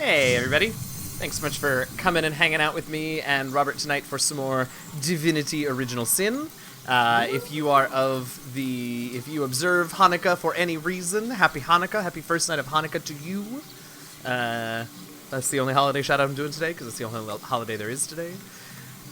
Hey, everybody. Thanks so much for coming and hanging out with me and Robert tonight for some more Divinity Original Sin. If you observe Hanukkah for any reason, happy Hanukkah, happy first night of Hanukkah to you. That's the only holiday shout out I'm doing today, because it's the only holiday there is today.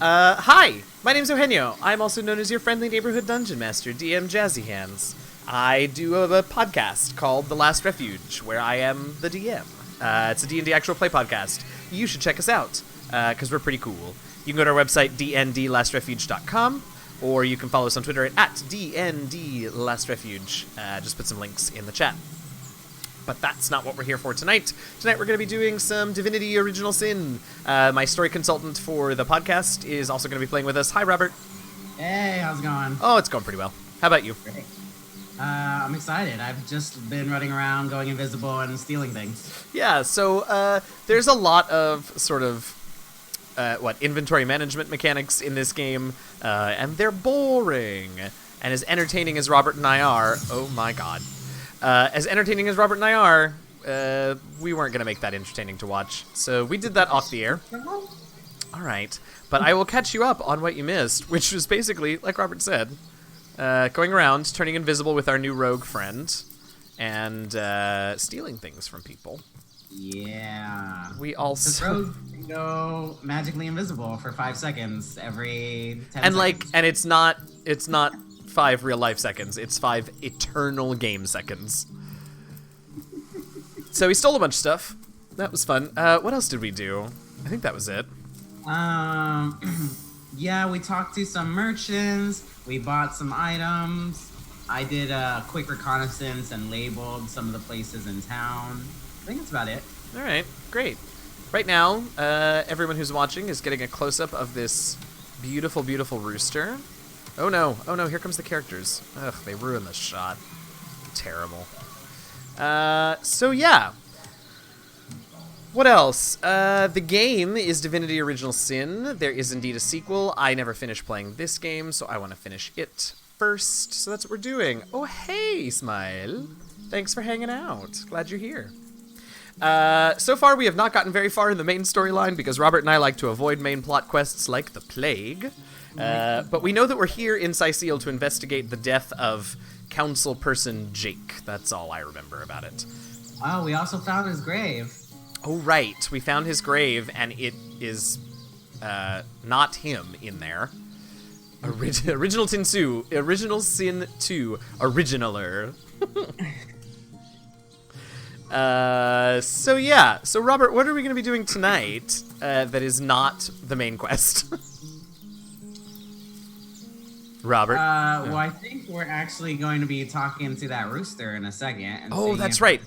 Hi, my name's Eugenio. I'm also known as your friendly neighborhood dungeon master, DM Jazzy Hands. I do a podcast called The Last Refuge, where I am the DM. It's a D&D actual play podcast. You should check us out, because we're pretty cool. You can go to our website, dndlastrefuge.com, or you can follow us on Twitter at dndlastrefuge. Just put some links in the chat. But that's not what we're here for tonight. Tonight we're going to be doing some Divinity Original Sin. My story consultant for the podcast is also going to be playing with us. Hi, Robert. Hey, how's it going? Oh, it's going pretty well. How about you? Great. I'm excited. I've just been running around, going invisible, and stealing things. Yeah, so there's a lot of sort of inventory management mechanics in this game, and they're boring. And as entertaining as Robert and I are, oh my god. As entertaining as Robert and I are, we weren't going to make that entertaining to watch. So we did that off the air. All right. But I will catch you up on what you missed, which was basically, like Robert said, going around, turning invisible with our new rogue friend, and stealing things from people. Yeah. We also... The rogue can go magically invisible for 5 seconds every 10 seconds. And it's not 5 real-life seconds. It's 5 eternal game seconds. So we stole a bunch of stuff. That was fun. What else did we do? I think that was it. Yeah, we talked to some merchants. We bought some items. I did a quick reconnaissance and labeled some of the places in town. I think that's about it. All right, great. Right now, everyone who's watching is getting a close-up of this beautiful, beautiful rooster. Oh no, here comes the characters. Ugh, they ruined the shot. Terrible. So yeah. What else? The game is Divinity Original Sin. There is indeed a sequel. I never finished playing this game, so I want to finish it first. So that's what we're doing. Oh, hey, Smile. Thanks for hanging out. Glad you're here. So far, we have not gotten very far in the main storyline because Robert and I like to avoid main plot quests like the plague. But we know that we're here in Sicile to investigate the death of council person Jake. That's all I remember about it. Oh, we also found his grave. Oh, right. We found his grave, and it is not him in there. Original Sin 2. Originaler. So yeah. So Robert, what are we going to be doing tonight that is not the main quest? Robert? Well, I think we're actually going to be talking to that rooster in a second. And that's right.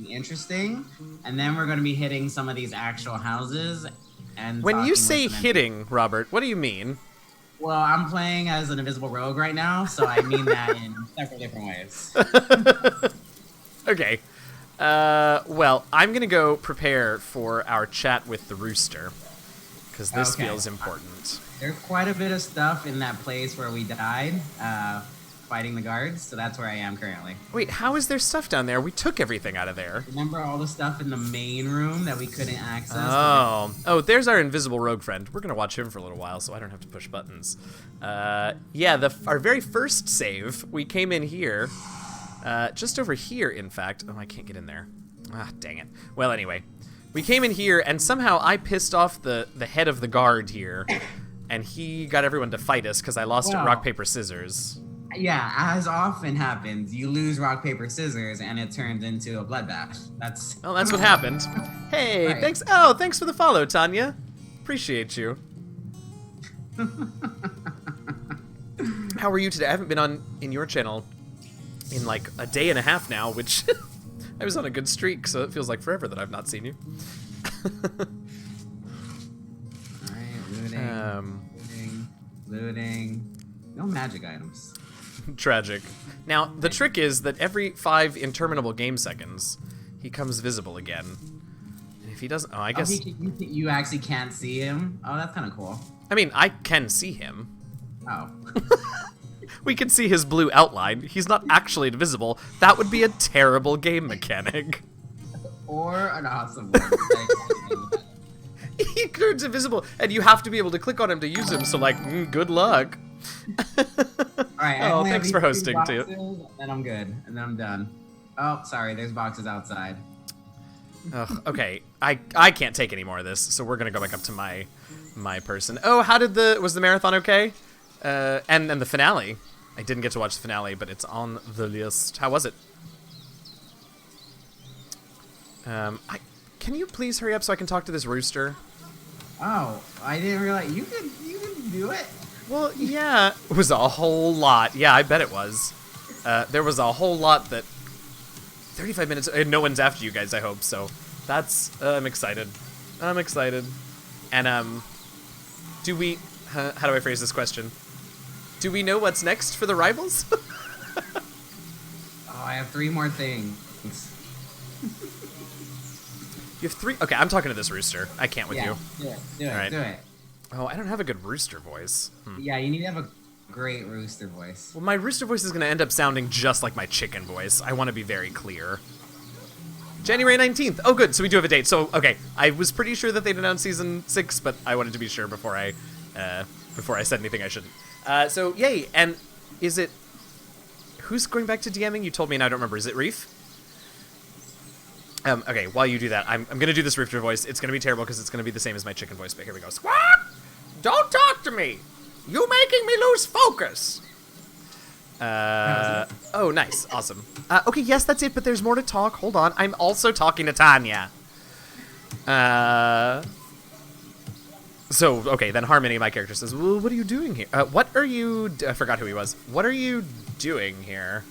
Interesting. And then we're going to be hitting some of these actual houses. And when you say hitting, Robert, what do you mean? Well, I'm playing as an invisible rogue right now, so I mean that in several different ways. Okay. Well, I'm going to go prepare for our chat with the rooster, because this feels important. There's quite a bit of stuff in that place where we died, fighting the guards, so that's where I am currently. Wait, how is there stuff down there? We took everything out of there. Remember all the stuff in the main room that we couldn't access? Oh, there's our invisible rogue friend. We're going to watch him for a little while, so I don't have to push buttons. Yeah, our very first save, we came in here, just over here, in fact. Oh, I can't get in there. Ah, dang it. Well, anyway, we came in here, and somehow I pissed off the head of the guard here, and he got everyone to fight us because I lost at rock, paper, scissors. Yeah, as often happens, you lose rock, paper, scissors, and it turns into a bloodbath. That's what happened. Hey, right. Thanks. Oh, thanks for the follow, Tanya. Appreciate you. How are you today? I haven't been in your channel in like a day and a half now, which I was on a good streak, so it feels like forever that I've not seen you. Alright, looting. No magic items. Tragic. Now, the trick is that every 5 interminable game seconds, he comes visible again. And if he doesn't... Oh, I guess... You actually can't see him? Oh, that's kind of cool. I mean, I can see him. Oh. We can see his blue outline. He's not actually invisible. That would be a terrible game mechanic. or an awesome one. He turns invisible, and you have to be able to click on him to use him. So, like, good luck. All right. I Oh, only have thanks these for two hosting, boxes, too. and I'm good, and then I'm done. Oh, sorry. There's boxes outside. Ugh, okay, I can't take any more of this, so we're gonna go back up to my person. Oh, how did was the marathon okay? And the finale. I didn't get to watch the finale, but it's on the list. How was it? Can you please hurry up so I can talk to this rooster? Oh, I didn't realize you could do it. Well, yeah, it was a whole lot. Yeah, I bet it was. There was a whole lot that 35 minutes, and no one's after you guys, I hope, so that's, I'm excited. I'm excited. And, do we, how do I phrase this question? Do we know what's next for the rivals? Oh, I have 3 more things. You have 3? Okay, I'm talking to this rooster. I can't with you. Do it, All right. do it. Oh, I don't have a good rooster voice. Yeah, you need to have a great rooster voice. Well, my rooster voice is going to end up sounding just like my chicken voice. I want to be very clear. January 19th. Oh, good. So we do have a date. So, okay. I was pretty sure that they'd announced season 6, but I wanted to be sure before I said anything I shouldn't. So, yay. And is it... Who's going back to DMing? You told me and I don't remember. Is it Reef? Okay, while you do that, I'm going to do this rooster voice. It's going to be terrible because it's going to be the same as my chicken voice, but here we go. Squawk! Don't talk to me! You making me lose focus! Oh, nice. Awesome. Okay, yes, that's it, but there's more to talk. Hold on. I'm also talking to Tanya. So, okay, then Harmony, my character, says, well, what are you doing here? What are you... I forgot who he was. What are you doing here?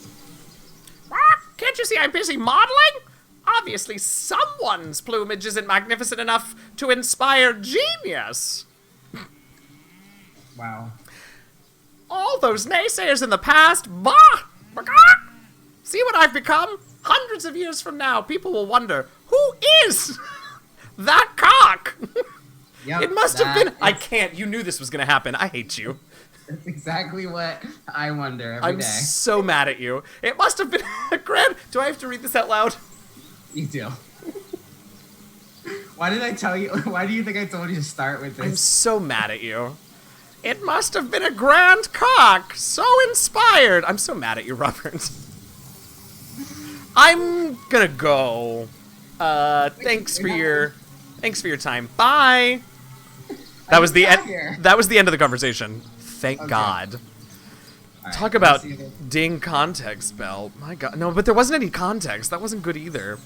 Can't you see I'm busy modeling? Obviously, someone's plumage isn't magnificent enough to inspire genius. Wow. All those naysayers in the past, bah! See what I've become? Hundreds of years from now, people will wonder, who is that cock? Yep, It must have been... I can't. You knew this was going to happen. I hate you. That's exactly what I wonder every day. I'm so mad at you. It must have been a grand... Do I have to read this out loud? You do. Why did I tell you? Why do you think I told you to start with this? I'm so mad at you. It must have been a grand cock. So inspired. I'm so mad at you, Robert. I'm gonna go. Thanks for your time. Bye. That was the end. That was the end of the conversation. Thank God. Right, talk about ding context, Bell. My God. No, but there wasn't any context. That wasn't good either.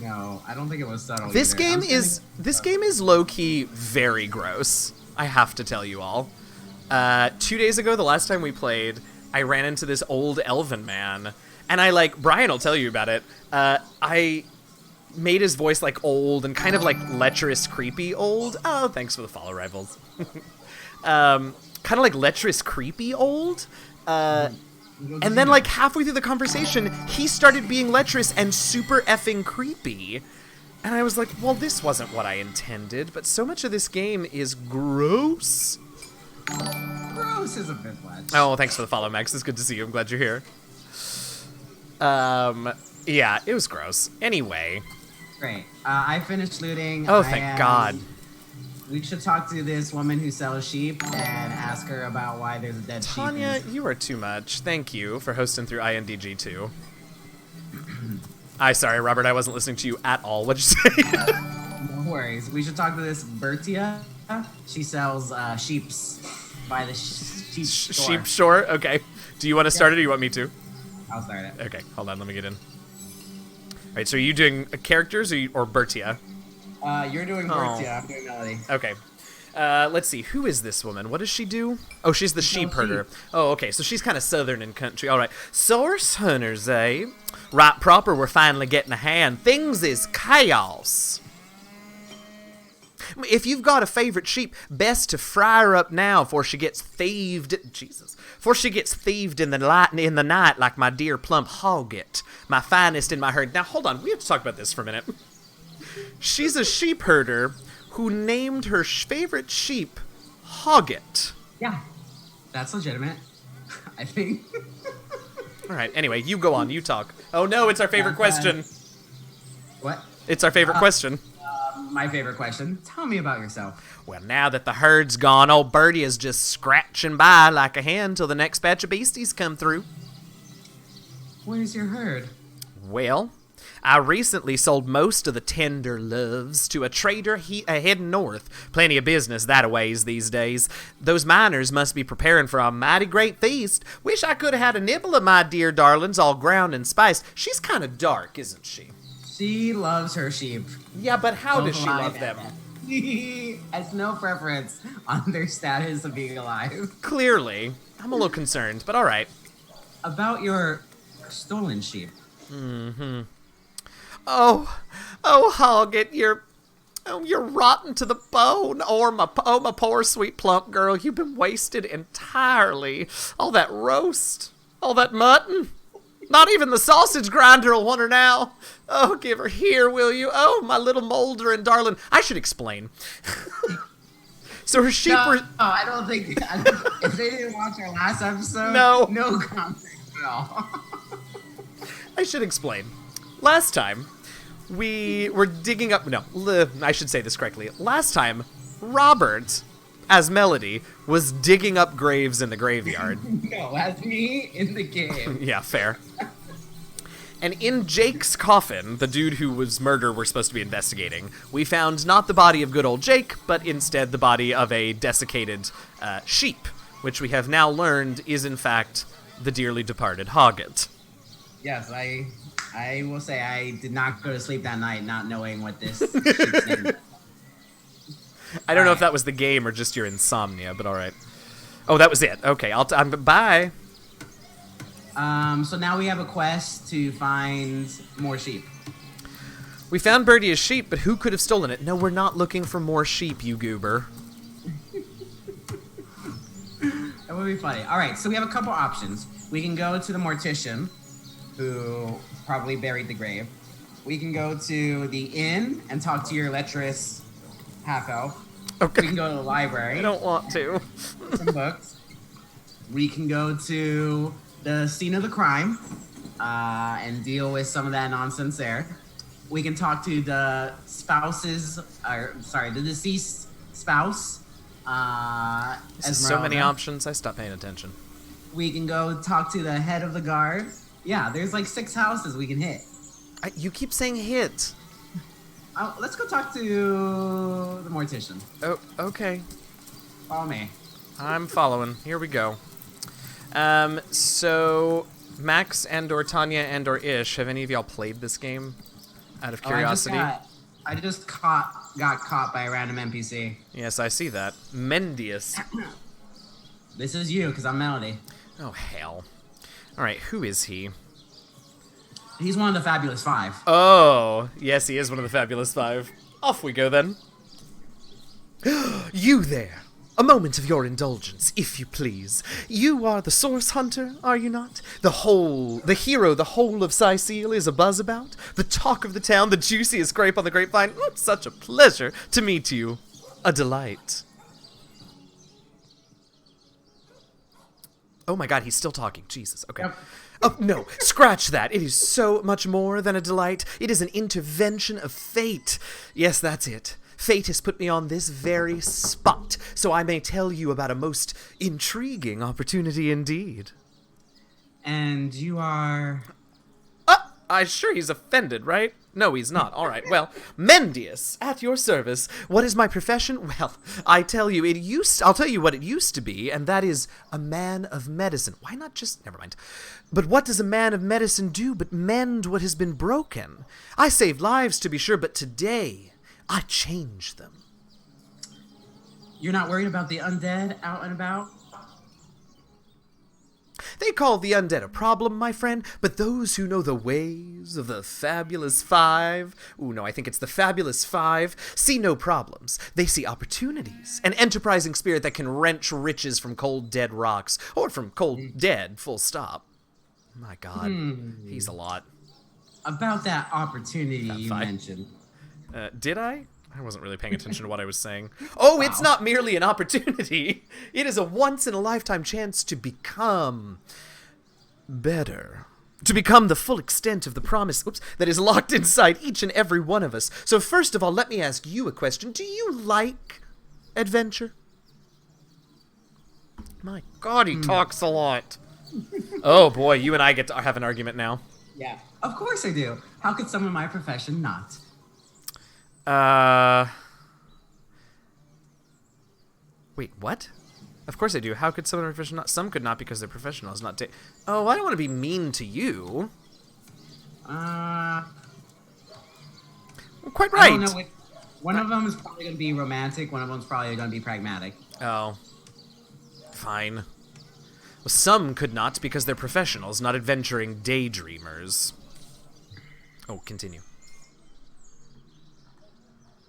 No, I don't think it was subtle. This game is low-key very gross. I have to tell you all. 2 days ago, the last time we played, I ran into this old elven man, and Brian will tell you about it. I made his voice like old and kind of like lecherous, creepy old. Oh, thanks for the follow, Rivals. Kind of like lecherous, creepy old. And then, like, halfway through the conversation, he started being lecherous and super effing creepy. And I was like, well, this wasn't what I intended, but so much of this game is gross. Gross is a bit much. Oh, thanks for the follow, Max. It's good to see you. I'm glad you're here. Yeah, it was gross. Anyway. Great. I finished looting. Oh, thank God. We should talk to this woman who sells sheep and ask her about why there's a dead sheep. Tanya, you are too much. Thank you for hosting through INDG too. Sorry, Robert, I wasn't listening to you at all. What'd you say? No worries. We should talk to this Bertia. She sells sheeps by the sheep store. Sheep store? Okay. Do you want to start it or you want me to? I'll start it. Okay, hold on, let me get in. All right, so are you doing characters or Bertia? You're doing Bertia, I'm doing Melody. Okay. Let's see. Who is this woman? What does she do? Oh, she's the sheep herder. Oh, okay. So she's kind of southern and country. All right. Source hunters, eh? Right proper, we're finally getting a hand. Things is chaos. If you've got a favorite sheep, best to fry her up now before she gets thieved. Jesus. Before she gets thieved in the night like my dear plump hogget. My finest in my herd. Now, hold on. We have to talk about this for a minute. She's a sheep herder who named her favorite sheep Hogget. Yeah, that's legitimate, I think. All right, anyway, you go on, you talk. Oh no, it's our favorite question. What? It's our favorite question. My favorite question. Tell me about yourself. Well, now that the herd's gone, old Birdie is just scratching by like a hen till the next batch of beasties come through. Where's your herd? Well, I recently sold most of the tender loves to a trader heading north. Plenty of business that-a-ways these days. Those miners must be preparing for a mighty great feast. Wish I could have had a nibble of my dear darlings, all ground and spiced. She's kind of dark, isn't she? She loves her sheep. Yeah, but how does Both she alive love them? Has no preference on their status of being alive. Clearly. I'm a little concerned, but all right. About your stolen sheep. Oh, Hoggett, you're rotten to the bone. My poor sweet plump girl, you've been wasted entirely. All that roast, all that mutton. Not even the sausage grinder will want her now. Oh, give her here, will you? Oh, my little moldering darling. I should explain. So her sheep were... No, I don't think... if they didn't watch our last episode, no context at all. I should explain. Last time, we were digging up... No, I should say this correctly. Last time, Robert, as Melody, was digging up graves in the graveyard. No, as me in the game. Yeah, fair. And in Jake's coffin, the dude who was murdered we're supposed to be investigating, we found not the body of good old Jake, but instead the body of a desiccated sheep, which we have now learned is in fact the dearly departed Hoggett. Yes, I will say I did not go to sleep that night not knowing what this sheep's name was. I don't know if that was the game or just your insomnia, but all right. Oh, that was it. Okay, bye. So now we have a quest to find more sheep. We found Birdie's sheep, but who could have stolen it? No, we're not looking for more sheep, you goober. That would be funny. All right, so we have a couple options. We can go to the mortician, who probably buried the grave. We can go to the inn and talk to your lecherous half-elf. Okay. We can go to the library. I don't want to. Some books. We can go to the scene of the crime and deal with some of that nonsense there. We can talk to the the deceased spouse. So many options, I stopped paying attention. We can go talk to the head of the guard. Yeah, there's like 6 houses we can hit. You keep saying hit. Let's go talk to the mortician. Oh, okay. Follow me. I'm following. Here we go. So Max and/or Tanya and/or Ish, have any of y'all played this game? Out of curiosity. I just got caught by a random NPC. Yes, I see that. Mendius. This is you, because I'm Melody. Oh, hell. Alright, who is he? He's one of the Fabulous Five. Oh, yes, he is one of the Fabulous Five. Off we go, then. You there! A moment of your indulgence, if you please. You are the source hunter, are you not? The hero the whole of Sicile is abuzz about? The talk of the town, the juiciest grape on the grapevine? Such a pleasure to meet you. A delight. Oh my god, he's still talking. Jesus, okay. Yep. Oh, no, scratch that. It is so much more than a delight. It is an intervention of fate. Yes, that's it. Fate has put me on this very spot, so I may tell you about a most intriguing opportunity indeed. And you are... I'm sure he's offended, right? No, he's not. All right, well, Mendius, at your service. What is my profession? Well, I'll tell you what it used to be, and that is a man of medicine. Why not just... Never mind. But what does a man of medicine do but mend what has been broken? I save lives, to be sure, but today... I change them. You're not worried about the undead out and about? They call the undead a problem, my friend, but those who know the ways of the Fabulous Five, I think it's the Fabulous Five, see no problems. They see opportunities, an enterprising spirit that can wrench riches from cold dead rocks, or from cold dead, full stop. My god, he's a lot. About that opportunity you mentioned. Did I? I wasn't really paying attention to what I was saying. Oh, wow. It's not merely an opportunity. It is a once-in-a-lifetime chance to become better. to become the full extent of the promise that is locked inside each and every one of us. So first of all, let me ask you a question. Do you like adventure? My God, he talks a lot. Oh boy, you and I get to have an argument now. Yeah, of course I do. How could someone in my profession not? Wait, what? Of course I do. How could someone in my profession not? Some could not because they're professionals, not Oh, I don't want to be mean to you. Well, quite right. I don't know. One of them is probably going to be romantic. One of them is probably going to be pragmatic. Oh. Fine. Well, some could not because they're professionals, not adventuring daydreamers. Oh, continue.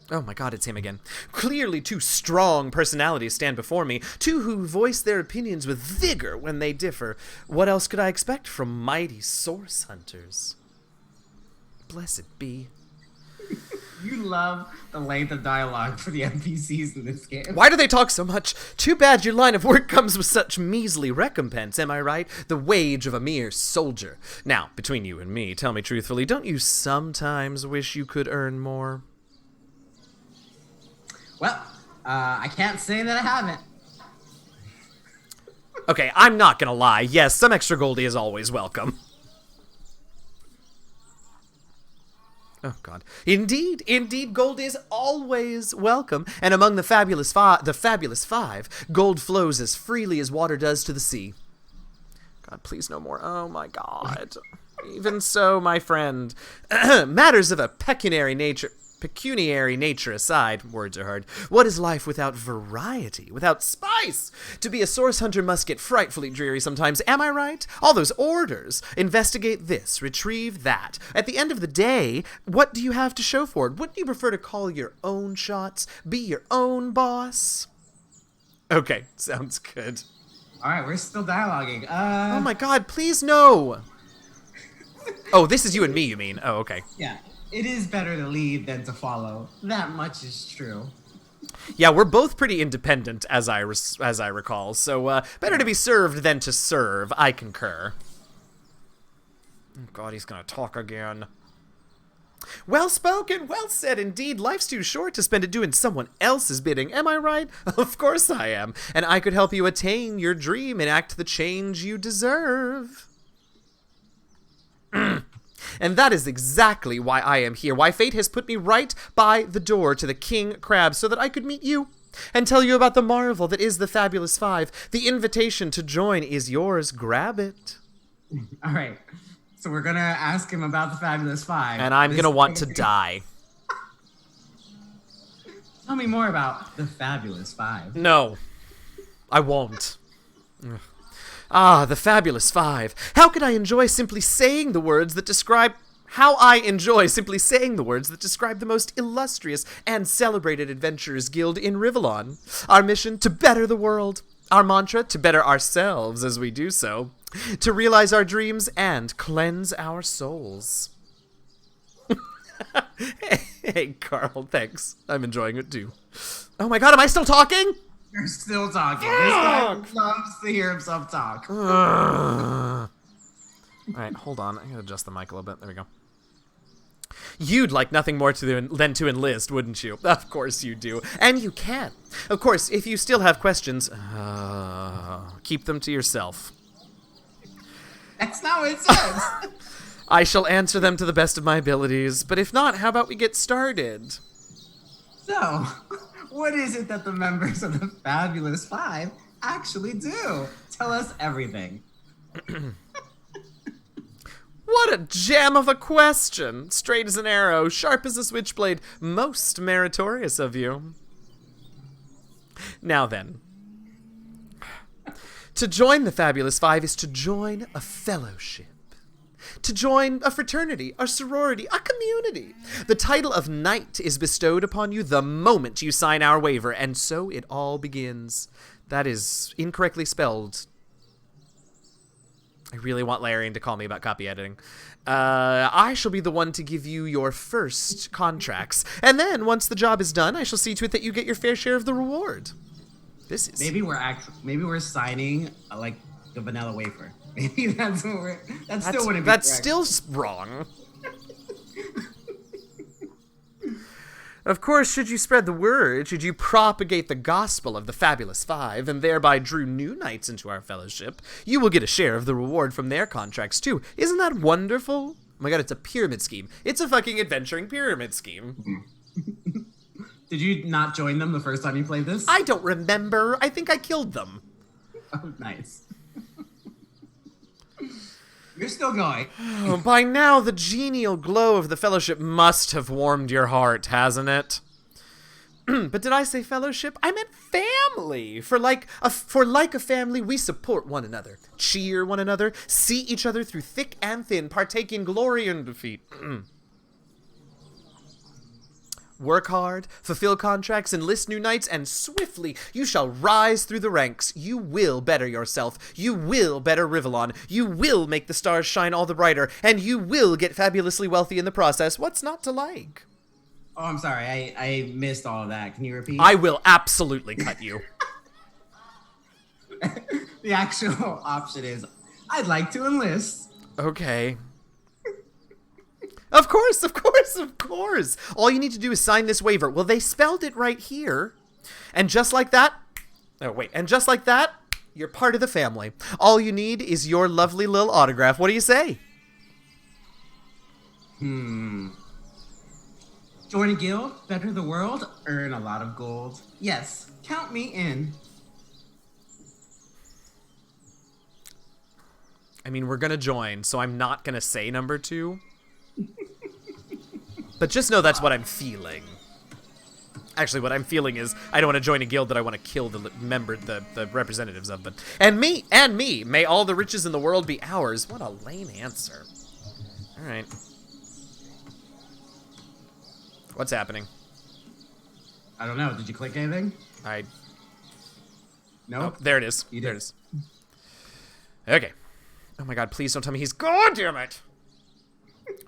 Oh my God, it's him again. Clearly two strong personalities stand before me, two who voice their opinions with vigor when they differ. What else could I expect from mighty source hunters? Blessed be. You love the length of dialogue for the NPCs in this game. Why do they talk so much? Too bad your line of work comes with such measly recompense, am I right? The wage of a mere soldier. Now, between you and me, tell me truthfully, don't you sometimes wish you could earn more? Well, I can't say that I haven't. Okay, I'm not gonna lie. Yes, some extra goldie is always welcome. Oh, God. Indeed, gold is always welcome. And among the fabulous five, gold flows as freely as water does to the sea. God, please no more. Oh, my God. Even so, my friend, matters of a pecuniary nature aside, words are hard, what is life without variety, without spice? To be a source hunter must get frightfully dreary sometimes, am I right? All those orders, investigate this, retrieve that. At the end of the day, what do you have to show for it? Wouldn't you prefer to call your own shots, be your own boss? Okay, sounds good. Alright, we're still dialoguing. Oh my God, please no! Oh, this is you and me, you mean? Oh, okay. Yeah. It is better to lead than to follow. That much is true. Yeah, we're both pretty independent, as I recall. So better to be served than to serve. I concur. Oh God, he's gonna talk again. Well spoken, well said indeed. Life's too short to spend it doing someone else's bidding. Am I right? Of course I am. And I could help you attain your dream, enact the change you deserve. And that is exactly why I am here, why fate has put me right by the door to the King Crab, so that I could meet you and tell you about the marvel that is the Fabulous Five. The invitation to join is yours. Grab it. All right. So we're going to ask him about the Fabulous Five. And I'm going to want to die. Tell me more about the Fabulous Five. No, I won't. Ugh. Ah, the Fabulous Five. How could I enjoy simply saying the words that describe... the most illustrious and celebrated adventurers guild in Rivellon. Our mission, to better the world. Our mantra, to better ourselves as we do so. To realize our dreams and cleanse our souls. Hey, Carl, thanks. I'm enjoying it too. Oh my God, am I still talking? You're still talking. This guy loves to hear himself talk. Alright, hold on. I'm gonna adjust the mic a little bit. There we go. You'd like nothing more than to enlist, wouldn't you? Of course you do. And you can. Of course, if you still have questions, keep them to yourself. That's not what it says. I shall answer them to the best of my abilities, but if not, how about we get started? So, what is it that the members of the Fabulous Five actually do? Tell us everything. What a gem of a question! Straight as an arrow, sharp as a switchblade, most meritorious of you. Now then. To join the Fabulous Five is to join a fellowship. To join a fraternity, a sorority, a community. The title of knight is bestowed upon you the moment you sign our waiver, and so it all begins. That is incorrectly spelled. I really want Larian to call me about copy editing. I shall be the one to give you your first contracts, and then, once the job is done, I shall see to it that you get your fair share of the reward. This is... Maybe we're signing, like, the vanilla wafer. Maybe that's what we're. That still wouldn't be That's correct. still wrong. Of course, should you spread the word, should you propagate the gospel of the Fabulous Five, and thereby drew new knights into our fellowship, you will get a share of the reward from their contracts, too. Isn't that wonderful? Oh my god, it's a pyramid scheme. It's a fucking adventuring pyramid scheme. Did you not join them the first time you played this? I don't remember. I think I killed them. Oh, nice. You're still going. Oh, by now, the genial glow of the fellowship must have warmed your heart, hasn't it? But did I say fellowship? I meant family. For like a family, we support one another, cheer one another, see each other through thick and thin, partake in glory and defeat. Work hard, fulfill contracts, enlist new knights, and swiftly you shall rise through the ranks. You will better yourself. You will better Rivellon. You will make the stars shine all the brighter, and you will get fabulously wealthy in the process. What's not to like? Oh, I'm sorry. I missed all of that. Can you repeat? I will absolutely cut you. The actual option is, I'd like to enlist. Okay. Of course, of course, of course. All you need to do is sign this waiver. Well, they spelled it right here. And just like that... Oh, wait. And just like that, you're part of the family. All you need is your lovely little autograph. What do you say? Join a guild, better the world, earn a lot of gold. Yes, count me in. I mean, we're gonna join, so I'm not gonna say number 2. But just know that's what I'm feeling. Actually, what I'm feeling is I don't want to join a guild that I want to kill the representatives of. But and me, may all the riches in the world be ours. What a lame answer. All right. What's happening? I don't know. Did you click anything? Oh, No. there it is. You There did. it is. Okay. Oh my god, please don't tell me he's... God damn it!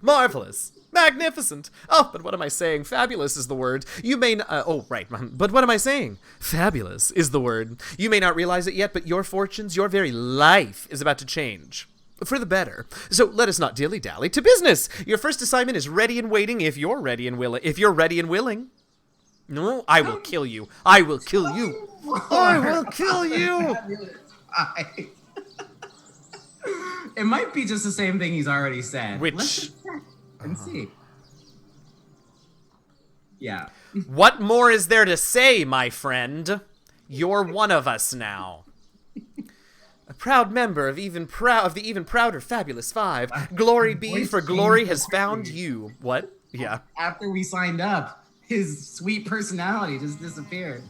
Marvelous. Magnificent. Oh, but what am I saying? Fabulous is the word. You may... oh, right. But what am I saying? Fabulous is the word. You may not realize it yet, but your fortunes, your very life is about to change. For the better. So let us not dilly-dally. To business! Your first assignment is ready and waiting if you're ready and willing. If you're ready and willing. No, I will kill you. I will kill you. I will kill you! It might be just the same thing he's already said. Which... Let's just check and see. Yeah. What more is there to say, my friend? You're one of us now. A proud member of the even prouder Fabulous Five. Glory be, for glory has found you. What? Yeah. After we signed up, his sweet personality just disappeared.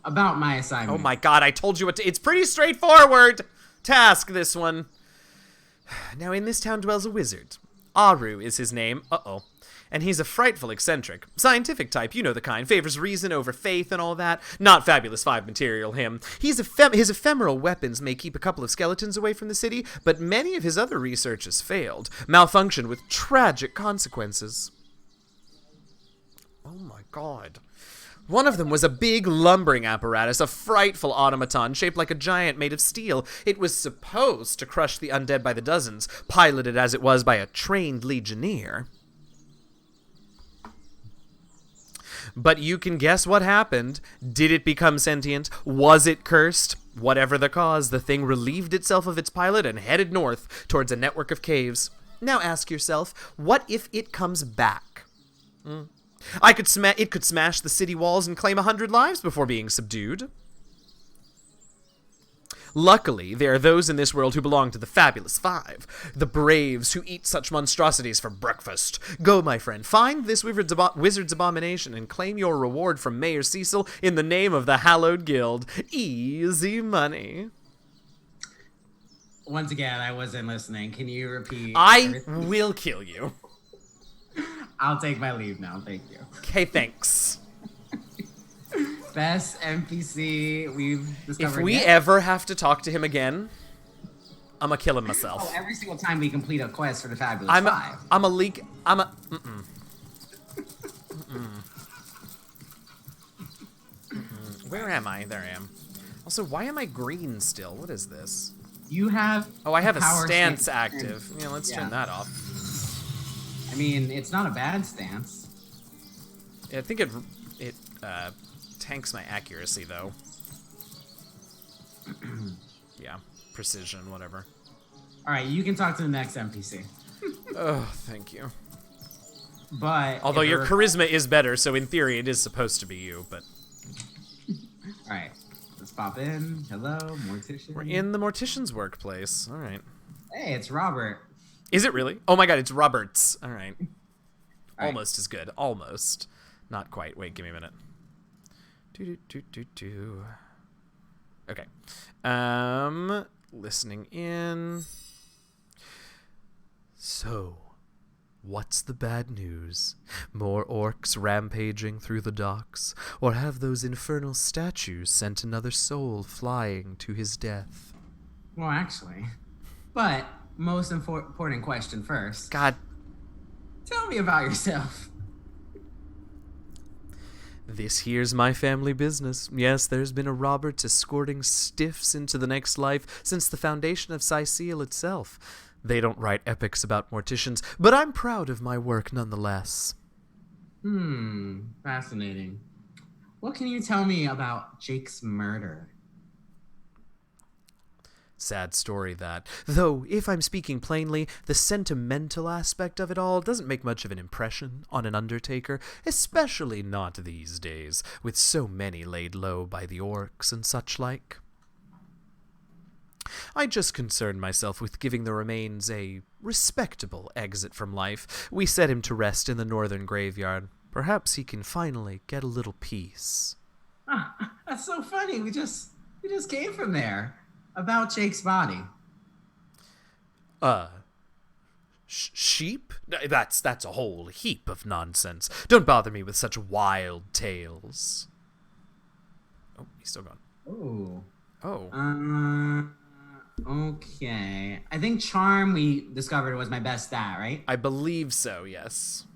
About my assignment. Oh my god, I told you what to... It's pretty straightforward task, this one. Now, in this town dwells a wizard. Aru is his name. Uh-oh. And he's a frightful eccentric. Scientific type, you know the kind. Favors reason over faith and all that. Not Fabulous Five material, him. His ephemeral weapons may keep a couple of skeletons away from the city, but many of his other research has failed. Malfunctioned with tragic consequences. Oh my god. One of them was a big lumbering apparatus, a frightful automaton shaped like a giant made of steel. It was supposed to crush the undead by the dozens, piloted as it was by a trained legionnaire. But you can guess what happened. Did it become sentient? Was it cursed? Whatever the cause, the thing relieved itself of its pilot and headed north towards a network of caves. Now ask yourself, what if it comes back? It could smash the city walls and claim 100 lives before being subdued. Luckily, there are those in this world who belong to the Fabulous Five, the braves who eat such monstrosities for breakfast. Go, my friend, find this wizard's abomination and claim your reward from Mayor Cecil in the name of the Hallowed Guild. Easy money. Once again, I wasn't listening. Can you repeat? I will kill you. I'll take my leave now. Thank you. Okay, thanks. Best NPC we've discovered. If we yet. ever have to talk to him again, I'm gonna kill him myself. Oh, every single time we complete a quest for the Fabulous Five. I'm a leak. Where am I? There I am. Also, why am I green still? What is this? You have. Oh, I have a power stance active. Yeah, let's Yeah. turn that off. I mean, it's not a bad stance. Yeah, I think it tanks my accuracy though. Yeah, precision, whatever. All right, you can talk to the next NPC. Oh, thank you. But Although if your we're- charisma is better, so in theory it is supposed to be you, but All right, let's pop in. Hello, mortician. we're in the mortician's workplace. All right. Hey, it's Robert. Is it really? Oh my god, it's Roberts. All right. All right. Almost as good. Almost. Not quite. Wait, give me a minute. Do. Okay. Listening in. So, what's the bad news? More orcs rampaging through the docks? Or have those infernal statues sent another soul flying to his death? Well, actually, but most important question first. God, Tell me about yourself. this here's my family business. Yes, there's been a Roberts escorting stiffs into the next life since the foundation of Cyseal itself. They don't write epics about morticians, but I'm proud of my work nonetheless. Fascinating. What can you tell me about Jake's murder? Sad story that. Though, if I'm speaking plainly, the sentimental aspect of it all doesn't make much of an impression on an undertaker, especially not these days, with so many laid low by the orcs and such like. I just concern myself with giving the remains a respectable exit from life. We set him to rest in the northern graveyard. Perhaps he can finally get a little peace. Ah, that's so funny. We just came from there. About Jake's body. Sheep? That's a whole heap of nonsense. Don't bother me with such wild tales. Oh, he's still gone. Oh. Okay. I think Charm we discovered was my best stat, right? I believe so, yes.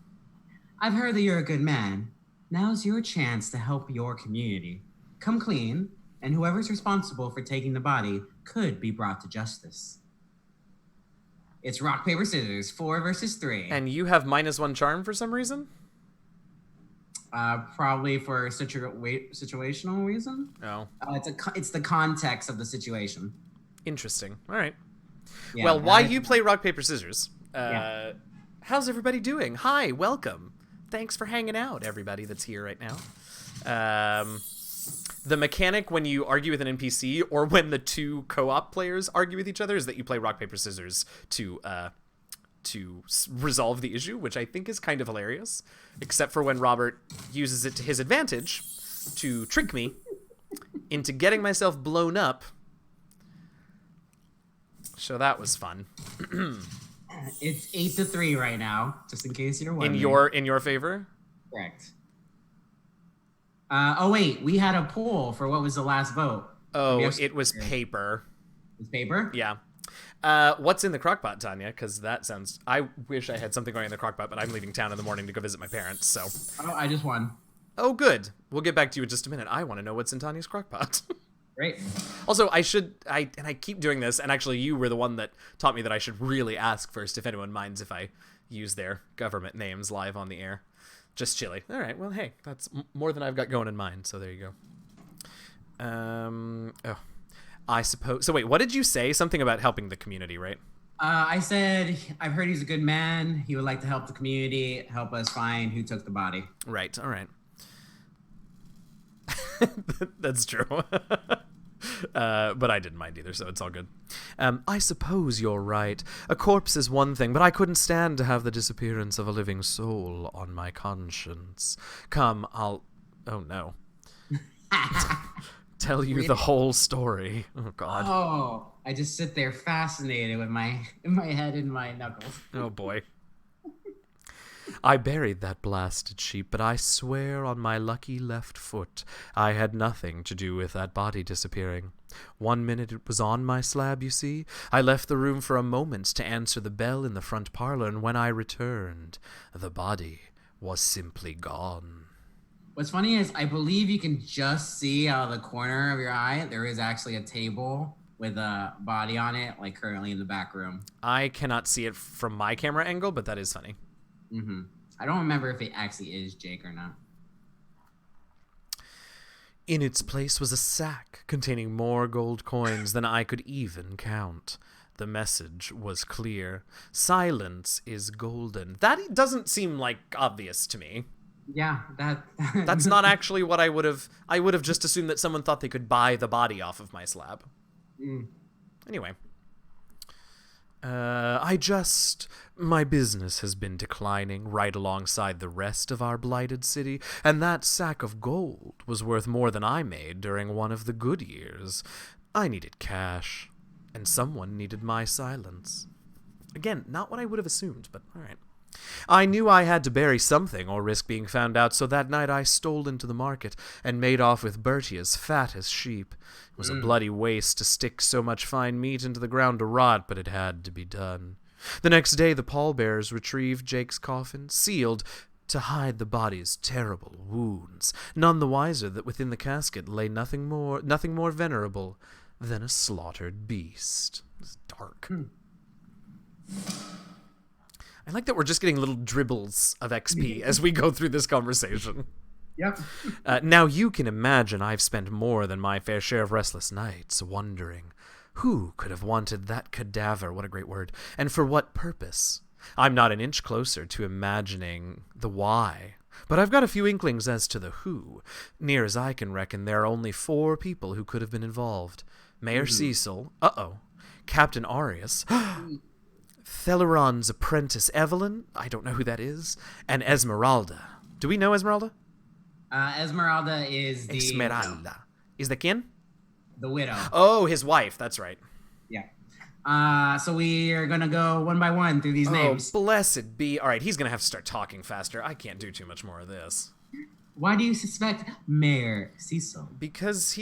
I've heard that you're a good man. Now's your chance to help your community. Come clean, and whoever's responsible for taking the body could be brought to justice. It's rock, paper, scissors, 4 versus 3. And you have -1 charm for some reason? Probably for situational reason. Oh. It's the context of the situation. Interesting. All right. Yeah, well, while you play rock, paper, scissors, Yeah. how's everybody doing? Hi, welcome. Thanks for hanging out, everybody that's here right now. The mechanic when you argue with an NPC or when the two co-op players argue with each other is that you play rock, paper, scissors to resolve the issue, which I think is kind of hilarious, except for when Robert uses it to his advantage to trick me into getting myself blown up. So that was fun. It's 8-3 right now, just in case you're wondering. In your favor? Correct. Oh wait, we had a poll for what was the last vote. Oh, it was paper. It's paper? Yeah. What's in the crockpot, Tanya? Because that sounds... I wish I had something going in the crockpot, but I'm leaving town in the morning to go visit my parents, so... Oh, I just won. Oh, good. We'll get back to you in just a minute. I want to know what's in Tanya's crockpot. Great. Also, I keep doing this, and actually you were the one that taught me that I should really ask first if anyone minds if I use their government names live on the air. Just chilly. All right, well, hey, that's more than I've got going in mind, so there you go. I suppose... So wait, what did you say? Something about helping the community, right? I said, I've heard he's a good man. He would like to help the community, help us find who took the body. Right, all right. That's true. But I didn't mind either, so it's all good. I suppose you're right. A corpse is one thing, but I couldn't stand to have the disappearance of a living soul on my conscience. Come, Oh, no. Tell you the whole story. Oh, God. Oh, I just sit there fascinated with my head in my knuckles. Oh, boy. I buried that blasted sheep, but I swear on my lucky left foot I had nothing to do with that body disappearing. 1 minute it was on my slab, you see. I left the room for a moment to answer the bell in the front parlor, and when I returned, the body was simply gone. What's funny is I believe you can just see out of the corner of your eye, there is actually a table with a body on it, like currently in the back room. I cannot see it from my camera angle, but that is funny. Mm-hmm. I don't remember if it actually is Jake or not. In its place was a sack containing more gold coins than I could even count. The message was clear. Silence is golden. That doesn't seem like obvious to me. Yeah, That's not actually what I would have just assumed that someone thought they could buy the body off of my slab. Mm. Anyway. My business has been declining right alongside the rest of our blighted city, and that sack of gold was worth more than I made during one of the good years. I needed cash, and someone needed my silence. Again, not what I would have assumed, but alright. I knew I had to bury something or risk being found out, so that night I stole into the market and made off with Bertia's fattest sheep. It was a bloody waste to stick so much fine meat into the ground to rot, but it had to be done. The next day the pallbearers retrieved Jake's coffin, sealed to hide the body's terrible wounds, none the wiser that within the casket lay nothing more venerable than a slaughtered beast. It's dark. I like that we're just getting little dribbles of XP as we go through this conversation. Yep. Now you can imagine I've spent more than my fair share of restless nights wondering who could have wanted that cadaver, what a great word, and for what purpose. I'm not an inch closer to imagining the why, but I've got a few inklings as to the who. Near as I can reckon, there are only 4 people who could have been involved. Mayor Cecil, Captain Arius, Theleron's apprentice Evelyn, I don't know who that is, and Esmeralda. Do we know Esmeralda? Esmeralda is the... Esmeralda. Is the kin? The widow. Oh, his wife, that's right. Yeah. So we are going to go one by one through these names. Oh, blessed be. All right, he's going to have to start talking faster. I can't do too much more of this. Why do you suspect Mayor Cecil? Because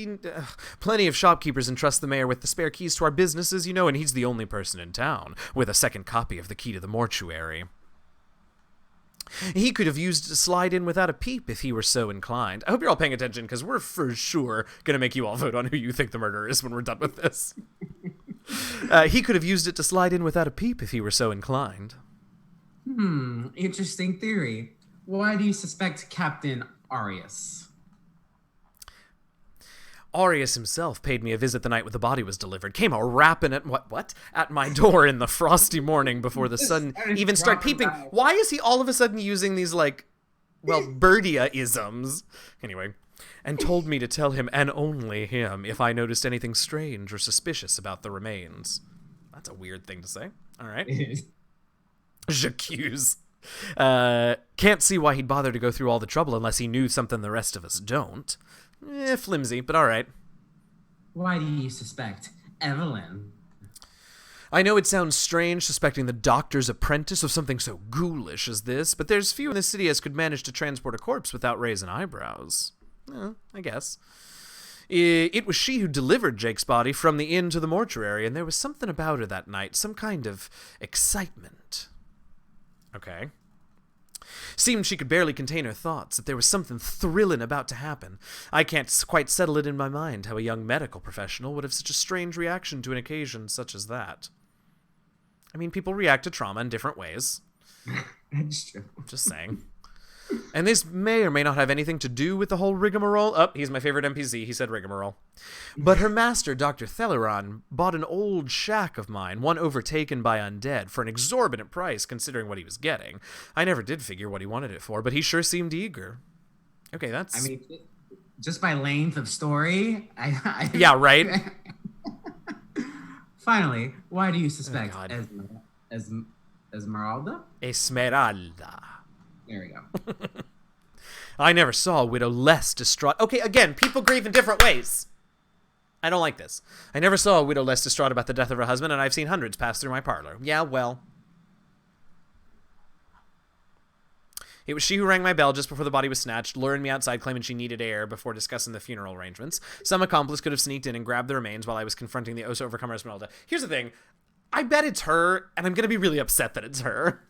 plenty of shopkeepers entrust the mayor with the spare keys to our businesses, you know, and he's the only person in town with a second copy of the key to the mortuary. He could have used it to slide in without a peep if he were so inclined. I hope you're all paying attention, because we're for sure going to make you all vote on who you think the murderer is when we're done with this. He could have used it to slide in without a peep if he were so inclined. Interesting theory. Why do you suspect Captain Arius? Arius himself paid me a visit the night the body was delivered. Came a rapping at at my door in the frosty morning before the sun even started peeping. Why is he all of a sudden using these Birdia-isms? Anyway, and told me to tell him and only him if I noticed anything strange or suspicious about the remains. That's a weird thing to say. All right. J'accuse. Can't see why he'd bother to go through all the trouble unless he knew something the rest of us don't. Flimsy, but all right. Why do you suspect Evelyn? I know it sounds strange suspecting the doctor's apprentice of something so ghoulish as this, but there's few in this city as could manage to transport a corpse without raising eyebrows. I guess. It was she who delivered Jake's body from the inn to the mortuary, and there was something about her that night, some kind of excitement. Okay. Seemed she could barely contain her thoughts, that there was something thrilling about to happen. I can't quite settle it in my mind how a young medical professional would have such a strange reaction to an occasion such as that. I mean, people react to trauma in different ways. That's true. Just saying. And this may or may not have anything to do with the whole rigmarole. Oh, he's my favorite NPC. He said rigmarole. But her master, Dr. Theleron, bought an old shack of mine, one overtaken by undead, for an exorbitant price considering what he was getting. I never did figure what he wanted it for, but he sure seemed eager. Okay, that's... I mean, just by length of story, Yeah, right? Finally, why do you suspect Esmeralda? Esmeralda? There we go. I never saw a widow less distraught. Okay, again, people grieve in different ways. I don't like this. I never saw a widow less distraught about the death of her husband, and I've seen hundreds pass through my parlor. Yeah, well. It was she who rang my bell just before the body was snatched, luring me outside claiming she needed air before discussing the funeral arrangements. Some accomplice could have sneaked in and grabbed the remains while I was confronting the Osa overcomer Esmeralda. Here's the thing. I bet it's her, and I'm going to be really upset that it's her.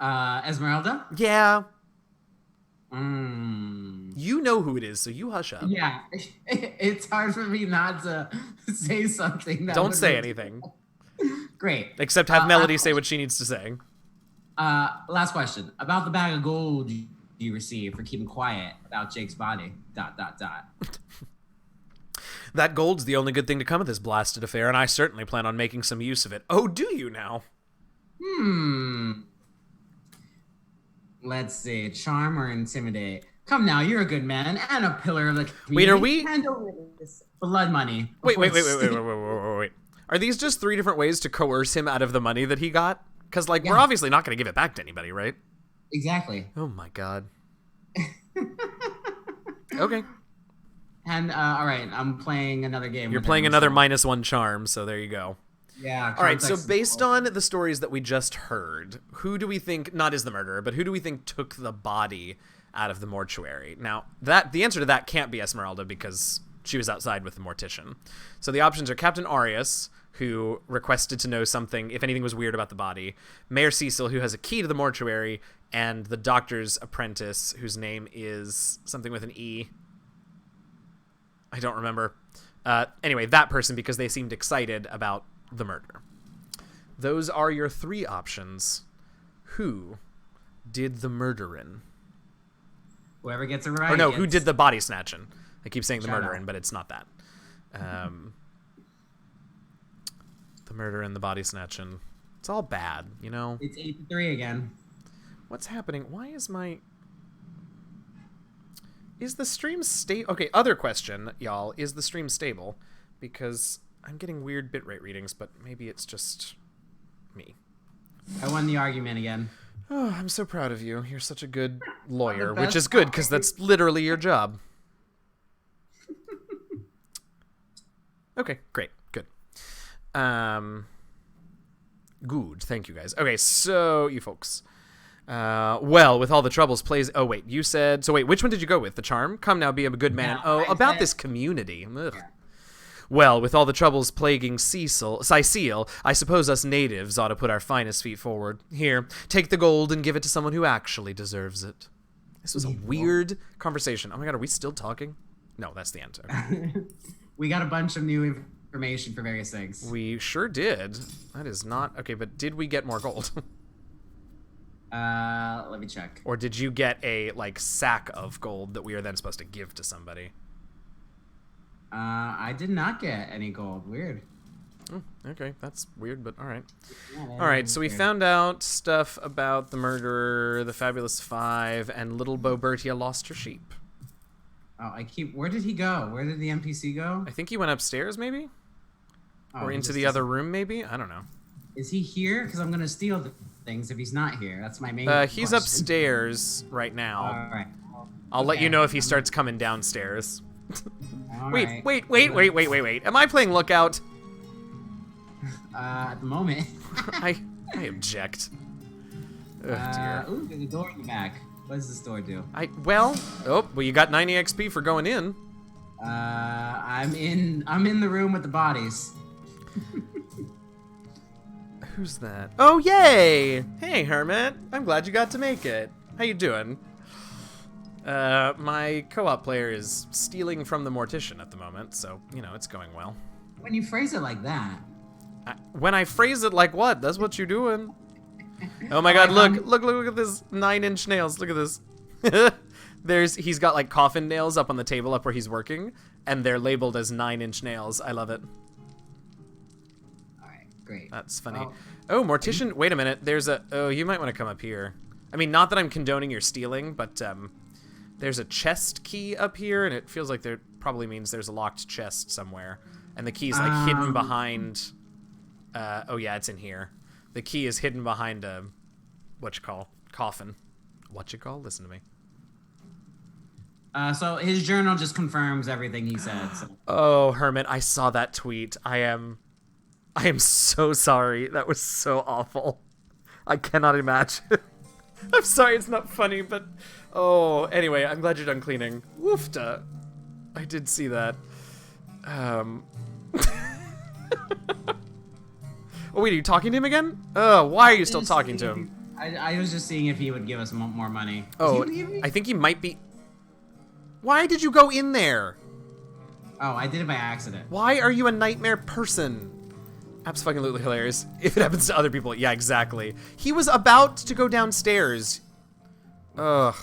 Esmeralda? Yeah. Mm. You know who it is, so you hush up. Yeah, it's hard for me not to say something. Don't say anything. Great. Except have Melody say what she needs to say. Last question about the bag of gold you received for keeping quiet about Jake's body. ... That gold's the only good thing to come of this blasted affair, and I certainly plan on making some use of it. Oh, do you now? Let's see. Charm or intimidate? Come now, you're a good man and a pillar of the community. Wait, are we... Handle this blood money. Wait. Are these just 3 different ways to coerce him out of the money that he got? Because, like, we're obviously not going to give it back to anybody, right? Exactly. Oh, my God. Okay. And, all right, I'm playing another game. You're playing another -1 charm, so there you go. Yeah. All right, so based on the stories that we just heard, who do we think, not is the murderer, but who do we think took the body out of the mortuary? Now, the answer to that can't be Esmeralda because she was outside with the mortician. So the options are Captain Arias, who requested to know something, if anything was weird about the body, Mayor Cecil, who has a key to the mortuary, and the doctor's apprentice, whose name is something with an E. I don't remember. Anyway, that person, because they seemed excited about the murder. Those are your 3 options. Who did the murdering? Whoever gets it right. Or no, who did the body snatching? I keep saying the Shout murdering, out. but it's not that. The murder and the body snatching. It's all bad, you know? It's 8-3 again. What's happening? Why is my... Is the stream stable? Okay, other question, y'all. Is the stream stable? Because I'm getting weird bitrate readings, but maybe it's just me. I won the argument again. Oh, I'm so proud of you. You're such a good lawyer, best which is good because that's literally your job. Okay, great. Good. Good. Thank you, guys. Okay, so you folks. Well, with all the troubles plays... Oh, wait, you said... So wait, which one did you go with? The charm? Come now, be a good man. No, About this community. Ugh. Yeah. Well, with all the troubles plaguing Cecil, I suppose us natives ought to put our finest feet forward. Here, take the gold and give it to someone who actually deserves it. This was a weird conversation. Oh my God, are we still talking? No, that's the end. Okay. We got a bunch of new information for various things. We sure did. That is not... Okay, but did we get more gold? Let me check. Or did you get a, like, sack of gold that we are then supposed to give to somebody? I did not get any gold. Weird. Oh, okay, that's weird, but all right. Yeah, All right, so we found out stuff about the murderer, the Fabulous Five, and little Bobertia lost her sheep. Oh, where did he go? Where did the NPC go? I think he went upstairs, maybe? Oh, Or into the other room, maybe? I don't know. Is he here? Because I'm going to steal the things if he's not here. That's my main He's question. upstairs right now. All right. I'll let you know if he starts coming downstairs. All Wait. right. Am I playing Lookout? At the moment. I object. Ugh, dear. Ooh, there's a door in the back. What does this door do? Well, you got 90 XP for going in. I'm in the room with the bodies. Who's that? Oh, yay! Hey, Hermit. I'm glad you got to make it. How you doing? My co-op player is stealing from the mortician at the moment, so, you know, it's going well. When you phrase it like that. When I phrase it like what? That's what you're doing. Oh my God, look at this 9-inch nails. Look at this. He's got like coffin nails up on the table up where he's working, and they're labeled as 9-inch nails. I love it. All right, great. That's funny. Oh, mortician, wait a minute. You might want to come up here. I mean, not that I'm condoning your stealing, but there's a chest key up here, and it feels like there probably means there's a locked chest somewhere. And the key's like hidden behind, oh yeah, it's in here. The key is hidden behind a, coffin. Listen to me. So his journal just confirms everything he said. So. Oh, Hermit, I saw that tweet. I am so sorry. That was so awful. I cannot imagine. I'm sorry, it's not funny, but oh, anyway, I'm glad you're done cleaning. Woofta. I did see that. Oh wait, are you talking to him again? Why are you still talking to him? I was just seeing if he would give us more money. Oh, Is he leaving? I think he might be... Why did you go in there? Oh, I did it by accident. Why are you a nightmare person? Absolutely hilarious. If it happens to other people, yeah, exactly. He was about to go downstairs. Ugh.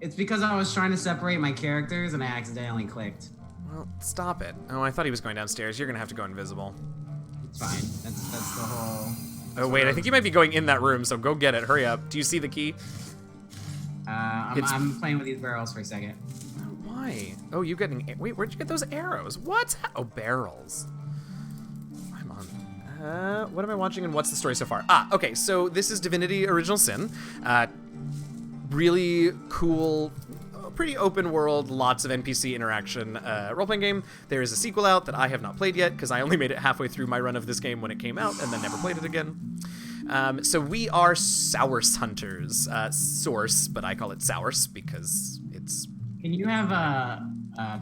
It's because I was trying to separate my characters and I accidentally clicked. Well, stop it. Oh, I thought he was going downstairs. You're gonna have to go invisible. It's fine. That's the whole... Oh, wait, I think you might be going in that room, so go get it. Hurry up. Do you see the key? I'm playing with these barrels for a second. Why? Oh, you getting... Wait, where'd you get those arrows? What? Oh, barrels. I'm on... what am I watching and what's the story so far? Ah, okay, so this is Divinity Original Sin. Really cool, pretty open world, lots of NPC interaction role-playing game. There is a sequel out that I have not played yet because I only made it halfway through my run of this game when it came out and then never played it again. So we are Source Hunters. Source, but I call it Source because it's... Can you have a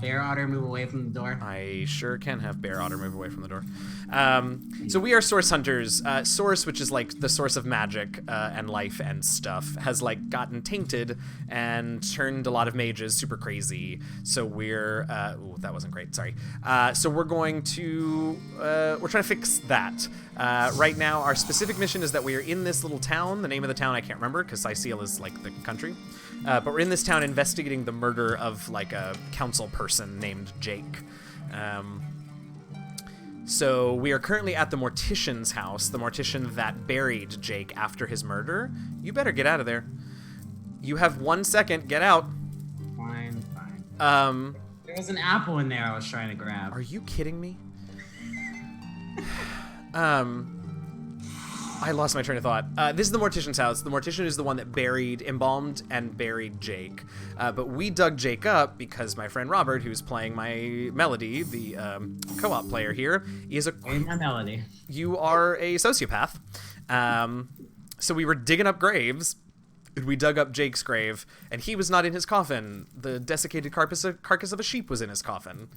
bear otter move away from the door? I sure can have bear otter move away from the door. So we are Source Hunters. Source, which is like the source of magic and life and stuff, has like gotten tainted and turned a lot of mages super crazy. So we're ooh, that wasn't great. Sorry. So we're going to we're trying to fix that. Right now, our specific mission is that we are in this little town. The name of the town I can't remember because Iciel is like the country. But we're in this town investigating the murder of like a council person named Jake. So we are currently at the Mortician's house, the Mortician that buried Jake after his murder. You better get out of there. You have 1 second. Get out. Fine. There was an apple in there I was trying to grab. Are you kidding me? I lost my train of thought. This is the Mortician's house. The Mortician is the one that embalmed and buried Jake. But we dug Jake up because my friend Robert, who's playing my Melody, the co-op player here, is a... Hey, my Melody. You are a sociopath. So we were digging up graves, and we dug up Jake's grave, and he was not in his coffin. The desiccated carcass of a sheep was in his coffin.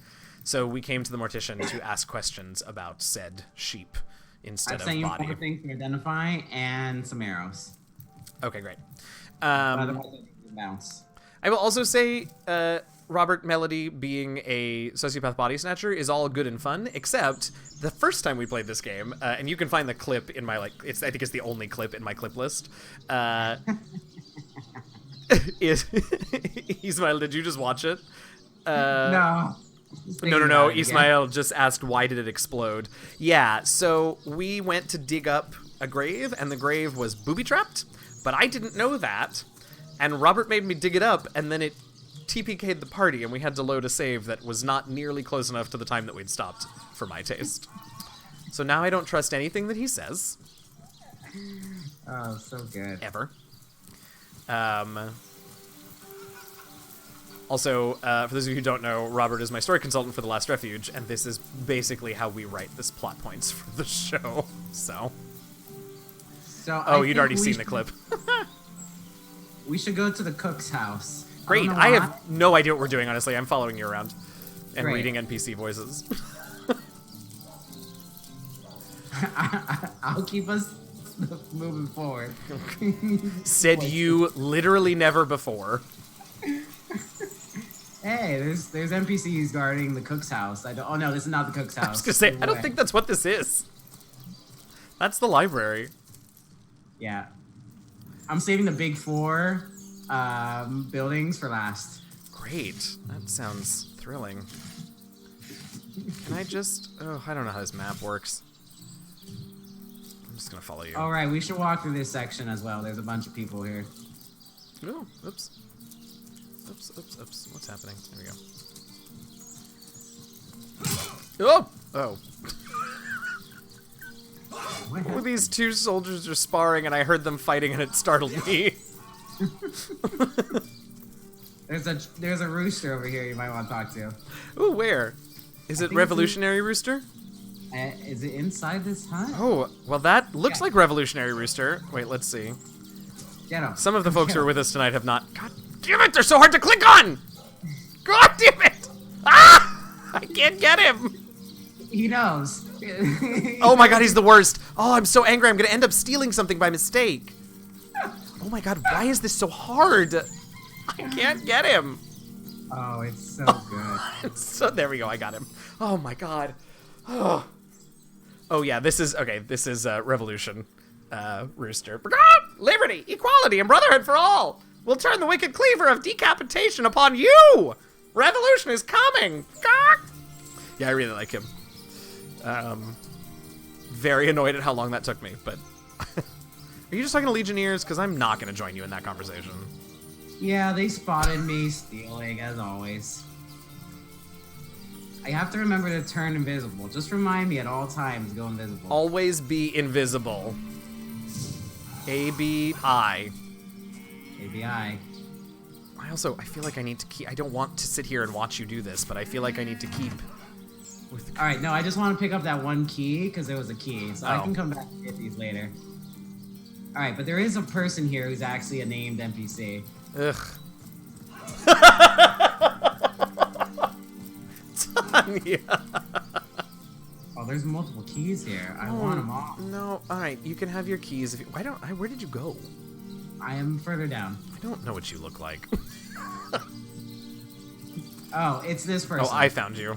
So we came to the Mortician to ask questions about said sheep. Instead of body. I've sent you 4 things to identify and some arrows. Okay, great. Bounce. I will also say, Robert Melody being a sociopath body snatcher is all good and fun, except the first time we played this game, and you can find the clip in my, like, I think it's the only clip in my clip list. Ismail, did you just watch it? No. No. Ismail just asked, why did it explode? Yeah, so we went to dig up a grave, and the grave was booby-trapped, but I didn't know that, and Robert made me dig it up, and then it TPK'd the party, and we had to load a save that was not nearly close enough to the time that we'd stopped, for my taste. So now I don't trust anything that he says. Oh, so good. Ever. Also, for those of you who don't know, Robert is my story consultant for The Last Refuge, and this is basically how we write this plot points for the show, so... Oh, you'd already seen the clip. We should go to the cook's house. Great, I have no idea what we're doing, honestly. I'm following you around. And Great. reading NPC voices. I'll keep us moving forward. Said you literally never before. Hey, there's NPCs guarding the cook's house. Oh no, this is not the cook's house. I was gonna say, I don't think that's what this is. That's the library. Yeah. I'm saving the big 4 buildings for last. Great. That sounds thrilling. Can I just... Oh, I don't know how this map works. I'm just gonna follow you. All right, we should walk through this section as well. There's a bunch of people here. Oh, oops. Oops. What's happening? There we go. Oh! Well, these 2 soldiers are sparring, and I heard them fighting, and it startled me. There's a rooster over here you might want to talk to. Ooh, where? Is it Revolutionary Rooster? Is it inside this hut? Oh, well that looks like Revolutionary Rooster. Wait, let's see. Get him. Some of the folks who are with us tonight have not... God damn it, they're so hard to click on! God damn it! Ah! I can't get him! He knows. Oh my god, he's the worst. Oh, I'm so angry. I'm going to end up stealing something by mistake. Oh my god, why is this so hard? I can't get him. Oh, it's so good. So there we go. I got him. Oh my god. Oh, yeah, this is Revolution. Rooster. Liberty, equality, and brotherhood for all. We'll turn the wicked cleaver of decapitation upon you. Revolution is coming. Yeah, I really like him. Very annoyed at how long that took me, but are you just talking to Legionnaires? Because I'm not going to join you in that conversation. Yeah, they spotted me stealing, as always. I have to remember to turn invisible. Just remind me at all times to go invisible. Always be invisible. ABI. ABI. I feel like I need to keep... I don't want to sit here and watch you do this, but I feel like I need to keep... All right, no, I just want to pick up that one key because there was a key, so I can come back and get these later. All right, but there is a person here who's actually a named NPC. Ugh. Tanya. Oh, there's multiple keys here. I want them all. No, all right, you can have your keys. If you, where did you go? I am further down. I don't know what you look like. Oh, it's this person. Oh, I found you.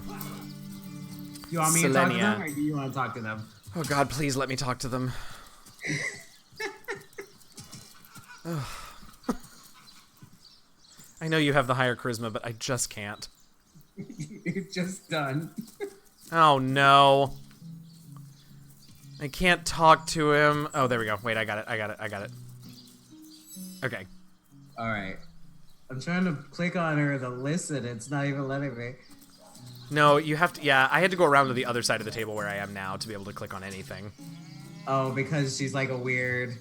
You want me to talk to them, or do you want to talk to them? Oh God, please let me talk to them. I know you have the higher charisma, but I just can't. You're just done. Oh no. I can't talk to him. Oh, there we go. Wait, I got it. Okay. Alright. I'm trying to click on her to listen. It's not even letting me. No, you have to... Yeah, I had to go around to the other side of the table where I am now to be able to click on anything. Oh, because she's like weird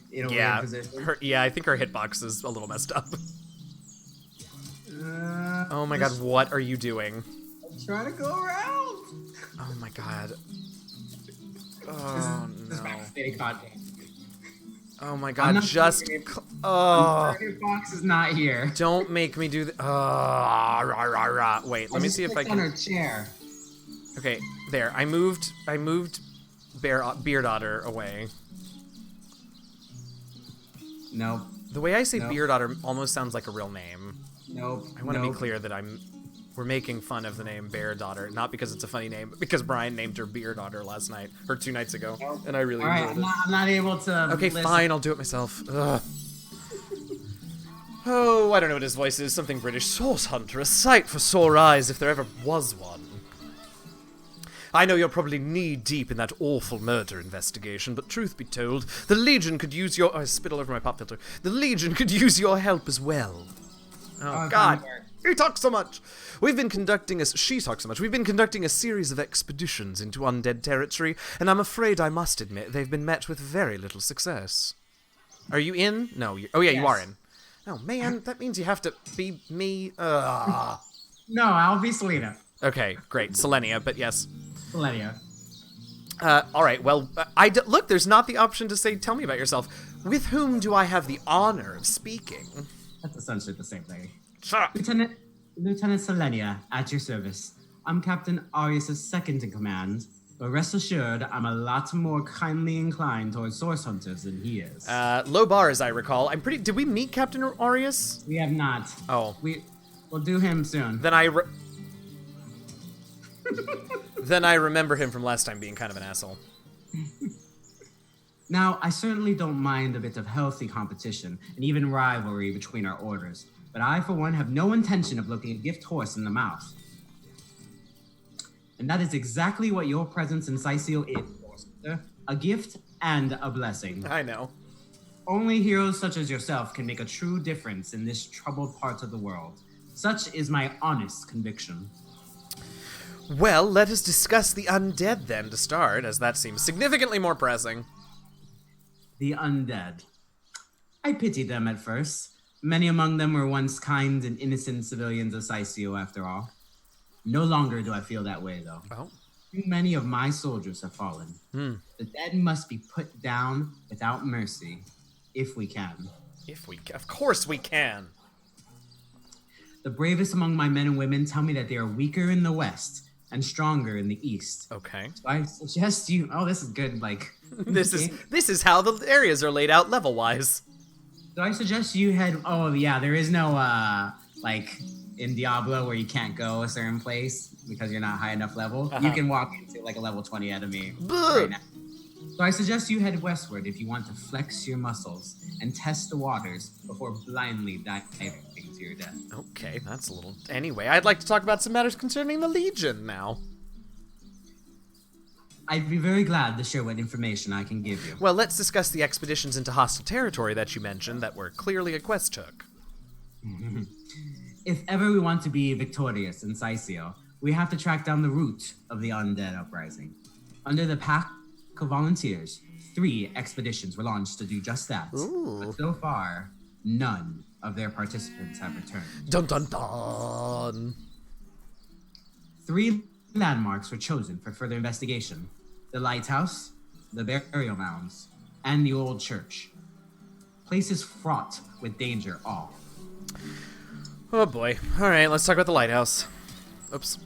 position? Yeah, I think her hitbox is a little messed up. Oh my god, what are you doing? I'm trying to go around. Oh my god. Oh this no. is content. Oh my god, just... Oh. Hitbox is not here. Don't make me do the... Wait, let me see if I can... on her chair. Okay, there. I moved Beard Otter away. Nope. The way I say Beard Otter almost sounds like a real name. Nope. I want to be clear that we're making fun of the name Bear Daughter, not because it's a funny name, but because Brian named her Beard Daughter last night, or 2 nights ago, and I really enjoyed it. I'm not able to Okay, listen. fine, I'll do it myself. Ugh. Oh, I don't know what his voice is, something British. Source Hunter, a sight for sore eyes if there ever was one. I know you're probably knee-deep in that awful murder investigation, but truth be told, the Legion could use your... Oh, I spit all over my pop filter. The Legion could use your help as well. Oh, God. He talks so much. She talks so much. We've been conducting a series of expeditions into undead territory, and I'm afraid I must admit they've been met with very little success. Are you in? No. Oh, yeah, you are in. Oh, man, that means you have to be me. No, I'll be Selena. Okay, great. Selenia, but yes. Selenia. All right, well, look, there's not the option to say, tell me about yourself. With whom do I have the honor of speaking? That's essentially the same thing. Shut up. Lieutenant Selenia, at your service. I'm Captain Arius' second in command, but rest assured, I'm a lot more kindly inclined towards source hunters than he is. Low bar, as I recall. Did we meet Captain Arius? We have not. Oh. We'll do him soon. Then Then I remember him from last time being kind of an asshole. Now, I certainly don't mind a bit of healthy competition and even rivalry between our orders, but I, for one, have no intention of looking a gift horse in the mouth. And that is exactly what your presence in Sicil is, Forster. A gift and a blessing. I know. Only heroes such as yourself can make a true difference in this troubled part of the world. Such is my honest conviction. Well, let us discuss the undead then to start, as that seems significantly more pressing. The undead. I pitied them at first. Many among them were once kind and innocent civilians of Sicil, after all. No longer do I feel that way, though. Oh. Too many of my soldiers have fallen. The dead must be put down without mercy, if we can. Of course we can. The bravest among my men and women tell me that they are weaker in the west, and stronger in the east. Okay. So I suggest you. Oh, this is good. Like This is how the areas are laid out level wise. So I suggest you head. Oh yeah, there is no like in Diablo where you can't go a certain place because you're not high enough level. You can walk into like a level 20 enemy right now. So I suggest you head westward if you want to flex your muscles and test the waters before blindly diving to your death. Okay, that's a little... Anyway, I'd like to talk about some matters concerning the Legion now. I'd be very glad to share what information I can give you. Well, let's discuss the expeditions into hostile territory that you mentioned that were clearly a quest took. If ever we want to be victorious in Sisio, we have to track down the root of the undead uprising. Under the Pact of Volunteers, 3 expeditions were launched to do just that. Ooh. But so far, none of their participants have returned. Dun dun dun! 3 landmarks were chosen for further investigation: the lighthouse, the burial mounds, and the old church. Places fraught with danger all. Oh boy. Alright, let's talk about the lighthouse. Oops.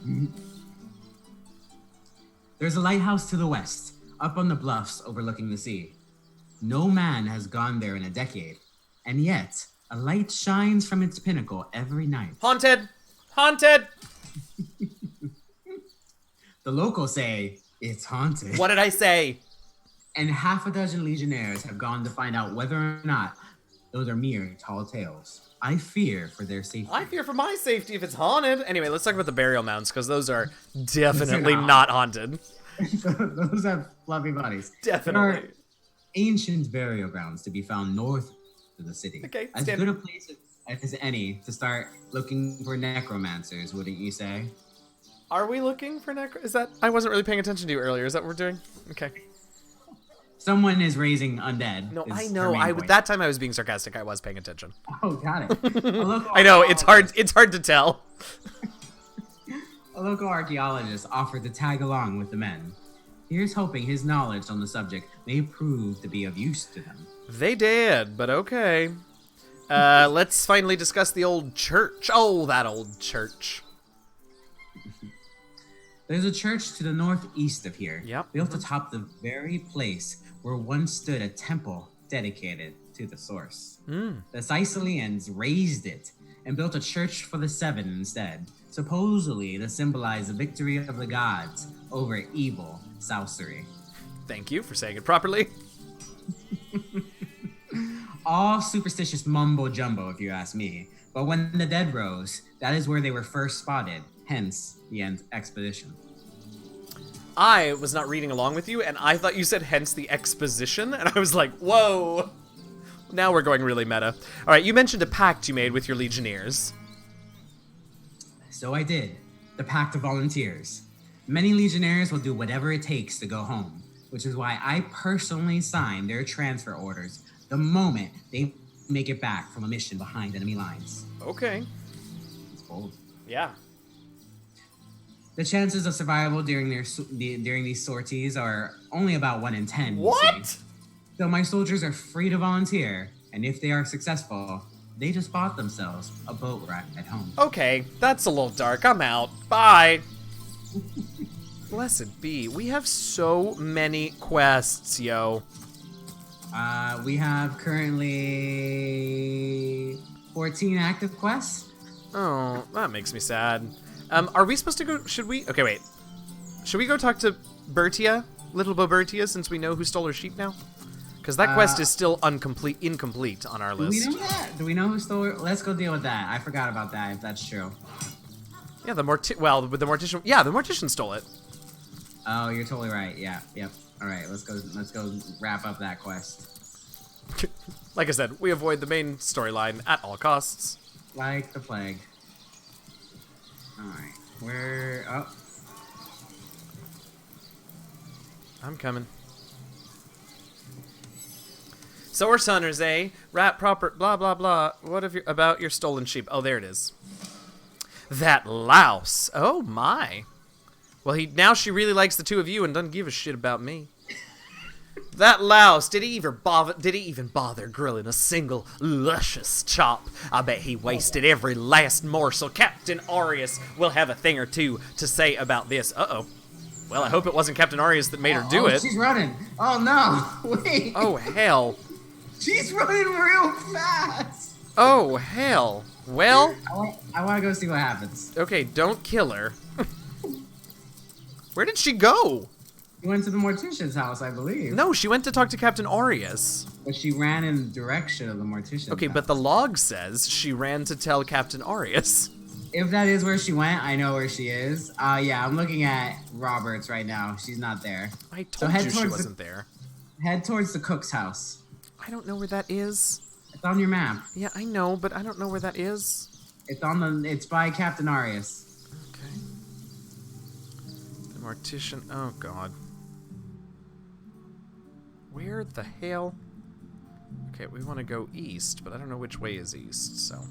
There's a lighthouse to the west, up on the bluffs overlooking the sea. No man has gone there in a decade, and yet a light shines from its pinnacle every night. Haunted! Haunted! The locals say it's haunted. What did I say? And half a dozen legionnaires have gone to find out whether or not those are mere tall tales. I fear for their safety. I fear for my safety if it's haunted. Anyway, let's talk about the burial mounds, because those are definitely not haunted. Those have fluffy bodies. Definitely. There are ancient burial grounds to be found north of the city. Okay, as good a place as any to start looking for necromancers, wouldn't you say? Are we looking for Is that... I wasn't really paying attention to you earlier. Is that what we're doing? Okay. Someone is raising undead. No, I know. That time I was being sarcastic. I was paying attention. Oh, got it. I know. It's hard to tell. A local archaeologist offered to tag along with the men. Here's hoping his knowledge on the subject may prove to be of use to them. They did, but okay. Let's finally discuss the old church. Oh, that old church. There's a church to the northeast of here, Yep. built atop the very place where once stood a temple dedicated to the source. The Sicilians razed it and built a church for the 7 instead, supposedly to symbolize the victory of the gods over evil sorcery. Thank you for saying it properly. All superstitious mumbo jumbo, if you ask me. But when the dead rose, that is where they were first spotted, hence the expedition. I was not reading along with you, and I thought you said hence the exposition, and I was like, whoa. Now we're going really meta. All right, you mentioned a pact you made with your legionnaires. So I did. The Pact of Volunteers. Many legionnaires will do whatever it takes to go home, which is why I personally sign their transfer orders the moment they make it back from a mission behind enemy lines. Okay. It's bold. Yeah. The chances of survival during these sorties are only about 1 in 10. What? So my soldiers are free to volunteer, and if they are successful, they just bought themselves a boat ride at home. Okay, that's a little dark. I'm out. Bye. Blessed be. We have so many quests, yo. We have currently 14 active quests. Oh, that makes me sad. Are we supposed to go... Should we... Okay, wait. Should we go talk to Bertia? Little Bobertia, since we know who stole her sheep now? Because that quest is still incomplete on our list. Do we know that? Do we know who stole her? Let's go deal with that. I forgot about that, if that's true. Yeah, the Mortician... Yeah, the Mortician stole it. Oh, you're totally right. Yeah, yep. All right, let's go wrap up that quest. Like I said, we avoid the main storyline at all costs. Like the plague. Alright, we're up. I'm coming. So are Sunners, eh? Rat proper, blah, blah, blah. What about your stolen sheep? Oh, there it is. That louse. Oh, my. Well, now she really likes the two of you and doesn't give a shit about me. That louse, did he even bother grilling a single luscious chop? I bet he wasted every last morsel. Captain Arius will have a thing or two to say about this. Uh-oh. Well, I hope it wasn't Captain Arius that made her do it. She's running. Oh, no. Wait. Oh, hell. She's running real fast. Oh, hell. Well... I want to go see what happens. Okay, don't kill her. Where did she go? She went to the mortician's house, I believe. No, she went to talk to Captain Arius. But she ran in the direction of the mortician's Okay, house. but the log says she ran to tell Captain Arius. If that is where she went, I know where she is. Yeah, I'm looking at Roberts right now. She's not there. I told you she wasn't there. Head towards the cook's house. I don't know where that is. It's on your map. Yeah, I know, but I don't know where that is. It's by Captain Arius. Okay. The mortician. Oh god. Where the hell? Okay, we want to go east, but I don't know which way is east, so.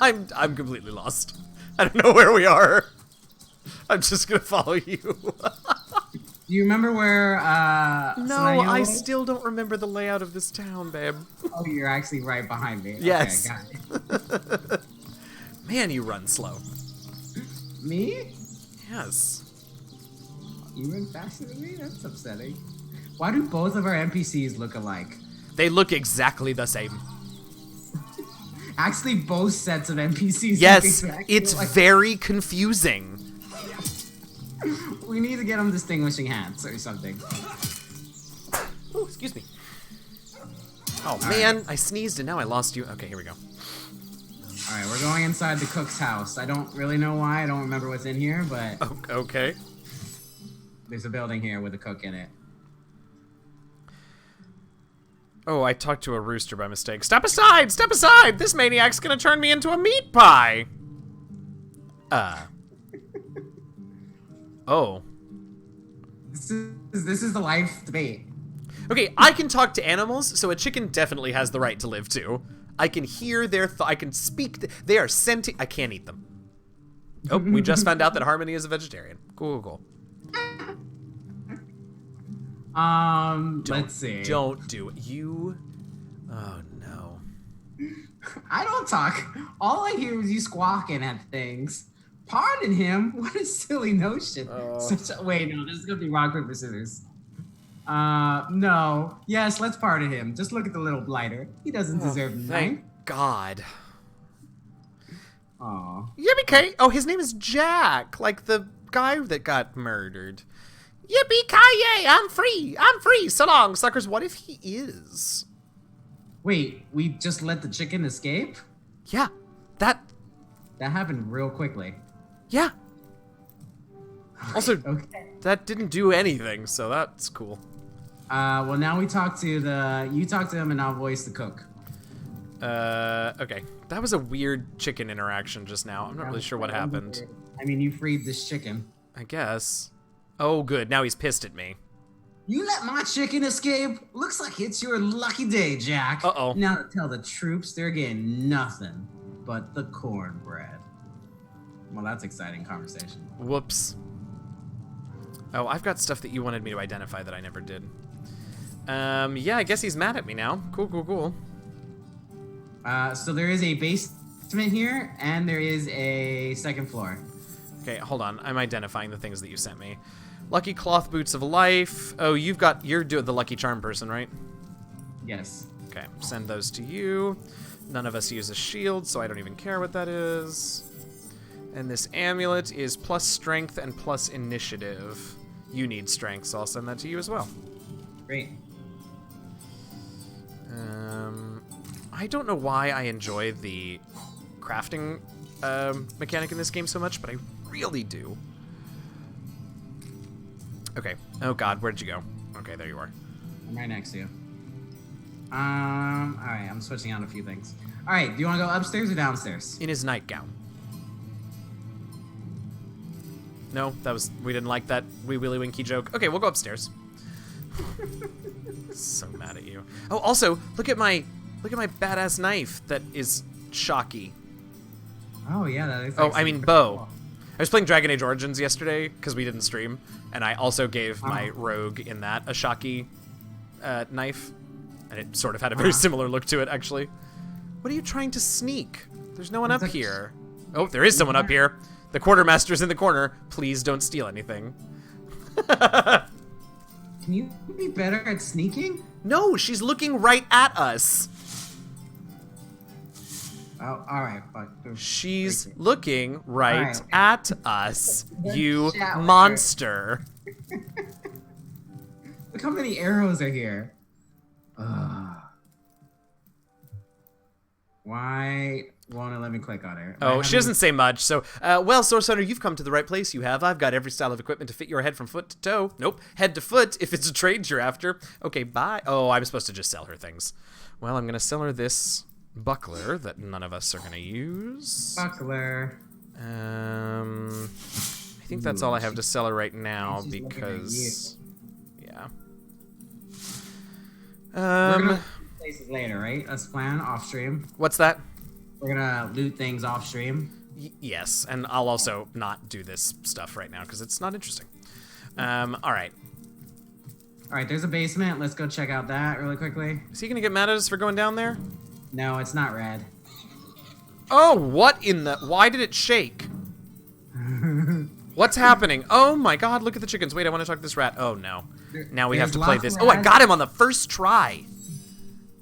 I'm completely lost. I don't know where we are. I'm just gonna follow you. Do you remember where, No, Sanayo I was? still don't remember the layout of this town, babe. Oh, you're actually right behind me. Yes. Okay, got it. Man, you run slow. Me? Yes. You run faster than me? That's upsetting. Why do both of our NPCs look alike? They look exactly the same. Actually, both sets of NPCs look Yes, exactly it's alike. very confusing. We need to get them distinguishing hats or something. Oh, excuse me. Oh, man, I sneezed and now I lost you. Okay, here we go. Alright, we're going inside the cook's house. I don't really know why. I don't remember what's in here, but Oh, okay. there's a building here with a cook in it. Oh, I talked to a rooster by mistake. Step aside! Step aside! This maniac's gonna turn me into a meat pie! Oh. This is the life debate. Okay, I can talk to animals, so a chicken definitely has the right to live too. I can hear their I can speak. They are sentient. I can't eat them. Oh, we just found out that Harmony is a vegetarian. Cool, cool. Let's see. Don't do it. You. Oh no. I don't talk. All I hear is you squawking at things. Pardon him? What a silly notion. Wait, no, this is gonna be rock, paper, scissors. No. Yes, let's pardon him. Just look at the little blighter. He doesn't deserve nothing. Thank God. Aw. Yippee-ki! Oh, his name is Jack, like the guy that got murdered. Yippee-ki-yay! I'm free! I'm free! So long, suckers. What if he is? Wait, we just let the chicken escape? Yeah, that happened real quickly. Yeah. Also, Okay. that didn't do anything, so that's cool. Well, now we talk to you talk to him and I'll voice the cook. Okay. That was a weird chicken interaction just now. I'm not really sure what happened. I mean, you freed this chicken. I guess. Oh, good. Now he's pissed at me. You let my chicken escape? Looks like it's your lucky day, Jack. Uh-oh. Now to tell the troops they're getting nothing but the cornbread. Well, that's exciting conversation. Whoops. Oh, I've got stuff that you wanted me to identify that I never did. Yeah, I guess he's mad at me now. Cool, cool, cool. So there is a basement here, and there is a second floor. Okay, hold on. I'm identifying the things that you sent me. Lucky cloth boots of life. Oh, you're doing the lucky charm person, right? Yes. Okay, send those to you. None of us use a shield, so I don't even care what that is. And this amulet is plus strength and plus initiative. You need strength, so I'll send that to you as well. Great. I don't know why I enjoy the crafting mechanic in this game so much, but I really do. Okay. Oh god, where'd you go? Okay, there you are. I'm right next to you. Alright, I'm switching out a few things. Alright, do you want to go upstairs or downstairs? In his nightgown. No, we didn't like that wee willy winky joke. Okay, we'll go upstairs. So mad at you. Oh, also, look at my badass knife that is shocky. Oh, yeah, that is Oh, I mean bow. I was playing Dragon Age Origins yesterday because we didn't stream, and I also gave my rogue in that a Shaki knife, and it sort of had a very similar look to it, actually. What are you trying to sneak? There's no one up here. Oh, there is someone up here. The quartermaster's in the corner. Please don't steal anything. Can you be better at sneaking? No, she's looking right at us. Oh, all right. She's looking right at us, you Shower. monster. Look how many arrows are here. Why won't it let me click on her? Oh, she doesn't say much. So, well, Source Hunter, you've come to the right place. You have. I've got every style of equipment to fit your head from foot to toe. Nope, head to foot if it's a trade you're after. Okay, bye. Oh, I'm supposed to just sell her things. Well, I'm going to sell her this buckler that none of us are going to use. Buckler. I think that's all I have to sell her right now because... Yeah. We're gonna places later, right? That's the plan, off stream. What's that? We're gonna loot things off stream. Yes, and I'll also not do this stuff right now because it's not interesting. All right. All right, there's a basement. Let's go check out that really quickly. Is he gonna get mad at us for going down there? No, it's not red. Oh, what in the... Why did it shake? What's happening? Oh my god, look at the chickens. Wait, I want to talk to this rat. Oh no. Now we have to play this. Oh, I got him on the first try.